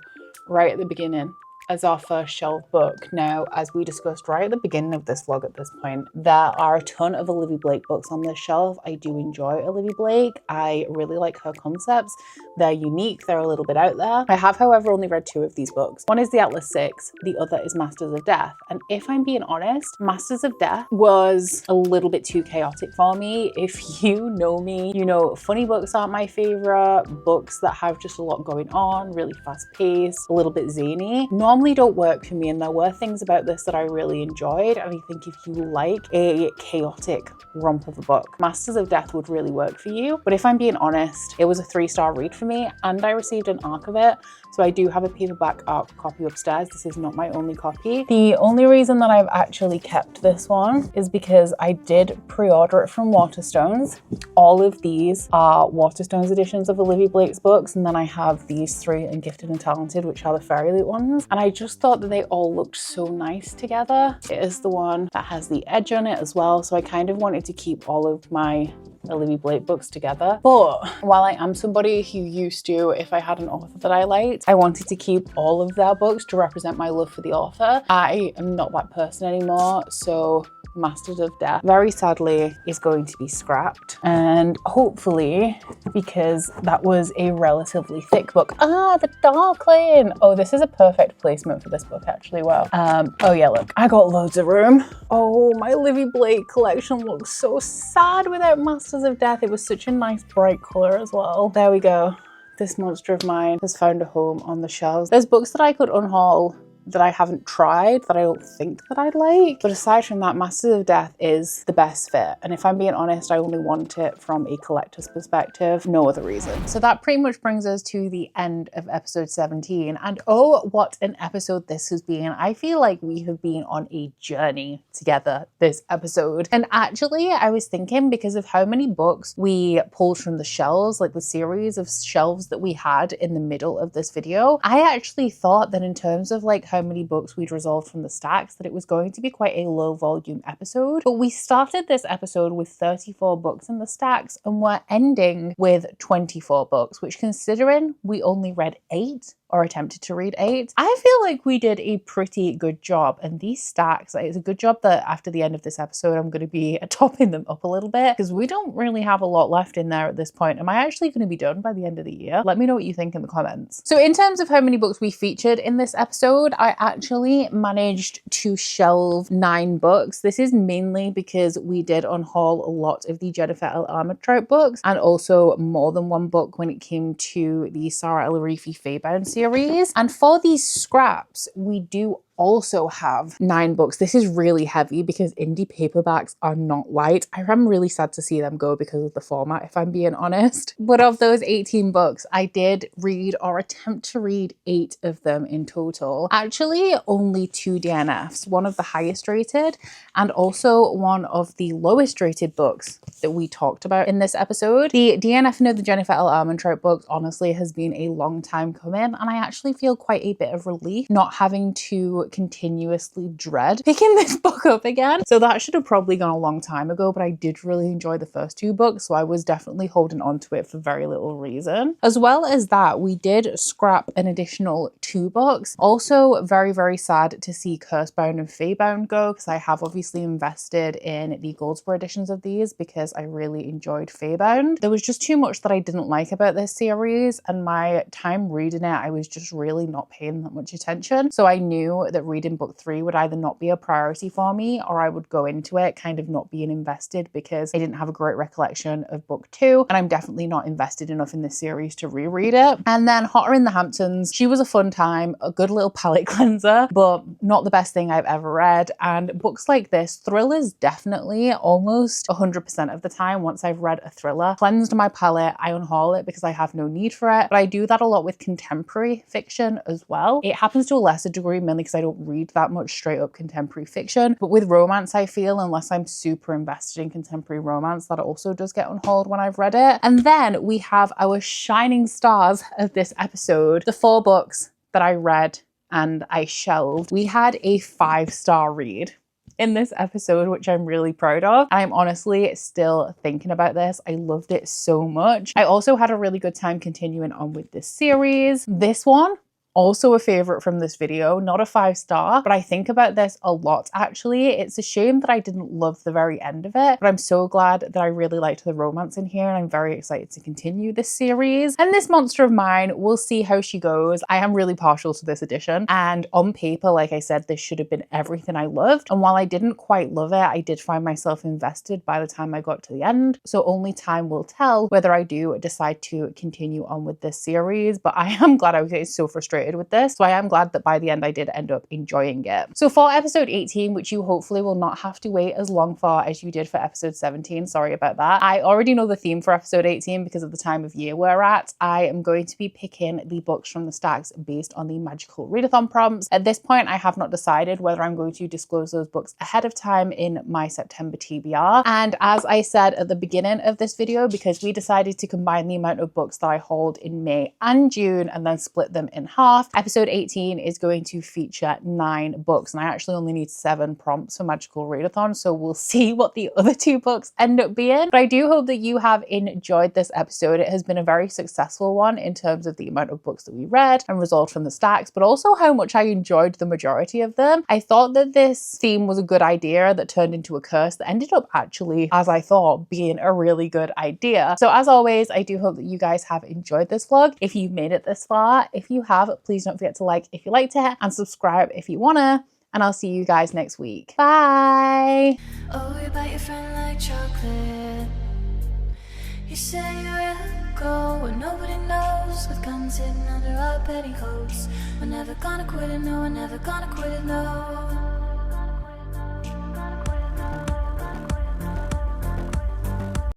right at the beginning as our first shelf book. Now, as we discussed right at the beginning of this vlog at this point, there are a ton of Olivia Blake books on this shelf. I do enjoy Olivia Blake. I really like her concepts. They're unique. They're a little bit out there. I have, however, only read 2 of these books. One is The Atlas 6. The other is Masters of Death. And if I'm being honest, Masters of Death was a little bit too chaotic for me. If you know me, you know funny books aren't my favorite. Books that have just a lot going on, really fast paced, a little bit zany, normally don't work for me. And there were things about this that I really enjoyed. And I think if you like a chaotic romp of a book, Masters of Death would really work for you. But if I'm being honest, it was a 3-star read for me, and I received an ARC of it. So I do have a paperback ARC copy upstairs. This is not my only copy. The only reason that I've actually kept this one is because I did pre-order it from Waterstones. All of these are Waterstones editions of Olivia Blake's books, and then I have these 3 in Gifted and Talented, which are the Fairy Loot ones. And I just thought that they all looked so nice together. It is the one that has the edge on it as well. So I kind of wanted to keep all of my Olivia Blake books together. But while I am somebody who used to, if I had an author that I liked, I wanted to keep all of their books to represent my love for the author. I am not that person anymore, so Masters of Death, very sadly, is going to be scrapped. And hopefully, because that was a relatively thick book. Ah, the Darkling! Oh, this is a perfect placement for this book, actually. Wow. Oh yeah, look, I got loads of room. Oh, my Olivia Blake collection looks so sad without Masters of Death. It was such a nice bright color as well. There we go. This monster of mine has found a home on the shelves. There's books that I could unhaul that I haven't tried, that I don't think that I'd like. But aside from that, Masters of Death is the best fit. And if I'm being honest, I only want it from a collector's perspective, no other reason. So that pretty much brings us to the end of episode 17. And oh, what an episode this has been. I feel like we have been on a journey together this episode. And actually, I was thinking, because of how many books we pulled from the shelves, like the series of shelves that we had in the middle of this video, I actually thought that in terms of like how many books we'd resolved from the stacks, that it was going to be quite a low volume episode. But we started this episode with 34 books in the stacks and we're ending with 24 books, which, considering we only read 8 or attempted to read 8, I feel like we did a pretty good job. And these stacks, it's a good job that after the end of this episode, I'm going to be topping them up a little bit, because we don't really have a lot left in there at this point. Am I actually going to be done by the end of the year? Let me know what you think in the comments. So in terms of how many books we featured in this episode, I actually managed to shelve 9 books. This is mainly because we did unhaul a lot of the Jennifer L. Armentrout books, and also more than one book when it came to the Sarah Elarifi Faybound series. And for these scraps, we do also have 9 books. This is really heavy because indie paperbacks are not light. I'm really sad to see them go because of the format, if I'm being honest. But of those 18 books, I did read or attempt to read 8 of them in total. Actually, only 2 DNFs, one of the highest rated and also one of the lowest rated books that we talked about in this episode. The DNF of the Jennifer L. Armentrout books honestly has been a long time coming, and I actually feel quite a bit of relief not having to continuously dread picking this book up again. So that should have probably gone a long time ago, but I did really enjoy the first 2 books, so I was definitely holding on to it for very little reason. As well as that, we did scrap an additional 2 books. Also very, very sad to see Cursebound and Faybound go, because I have obviously invested in the Goldsboro editions of these because I really enjoyed Faybound. There was just too much that I didn't like about this series, and my time reading it, I was just really not paying that much attention. So I knew that reading book 3 would either not be a priority for me, or I would go into it kind of not being invested because I didn't have a great recollection of book 2, and I'm definitely not invested enough in this series to reread it. And then Hotter in the Hamptons, she was a fun time, a good little palate cleanser, but not the best thing I've ever read. And books like this, thrillers definitely almost 100% of the time, once I've read a thriller, cleansed my palate, I unhaul it because I have no need for it. But I do that a lot with contemporary fiction as well. It happens to a lesser degree, mainly because I don't read that much straight up contemporary fiction. But with romance, I feel, unless I'm super invested in contemporary romance, that also does get unhauled when I've read it. And then we have our shining stars of this episode, the 4 books that I read and I shelved. We had a 5-star read in this episode, which I'm really proud of. I'm honestly still thinking about this. I loved it so much. I also had a really good time continuing on with this series. This one, also a favorite from this video, not a 5-star, but I think about this a lot actually. It's a shame that I didn't love the very end of it, but I'm so glad that I really liked the romance in here, and I'm very excited to continue this series. And this monster of mine, we'll see how she goes. I am really partial to this edition, and on paper, like I said, this should have been everything I loved. And while I didn't quite love it, I did find myself invested by the time I got to the end. So only time will tell whether I do decide to continue on with this series, but I am glad. I was getting so frustrated with this, so I am glad that by the end I did end up enjoying it. So for episode 18, which you hopefully will not have to wait as long for as you did for episode 17, sorry about that. I already know the theme for episode 18 because of the time of year we're at. I am going to be picking the books from the stacks based on the magical readathon prompts. At this point, I have not decided whether I'm going to disclose those books ahead of time in my September TBR. And as I said at the beginning of this video, because we decided to combine the amount of books that I hauled in May and June and then split them in half, Moth. Episode 18 is going to feature 9 books, and I actually only need 7 prompts for Magical Readathon, so we'll see what the other 2 books end up being. But I do hope that you have enjoyed this episode. It has been a very successful one in terms of the amount of books that we read and resolved from the stacks, but also how much I enjoyed the majority of them. I thought that this theme was a good idea that turned into a curse that ended up actually, as I thought, being a really good idea. So as always, I do hope that you guys have enjoyed this vlog. If you've made it this far, if you have, please don't forget to like if you liked it and subscribe if you wanna, and I'll see you guys next week. Bye! Oh, you bite your friend like chocolate. You say you're go and nobody knows, with guns hidden under our petticoats. We're never gonna quit it, no, we're never gonna quit it, no.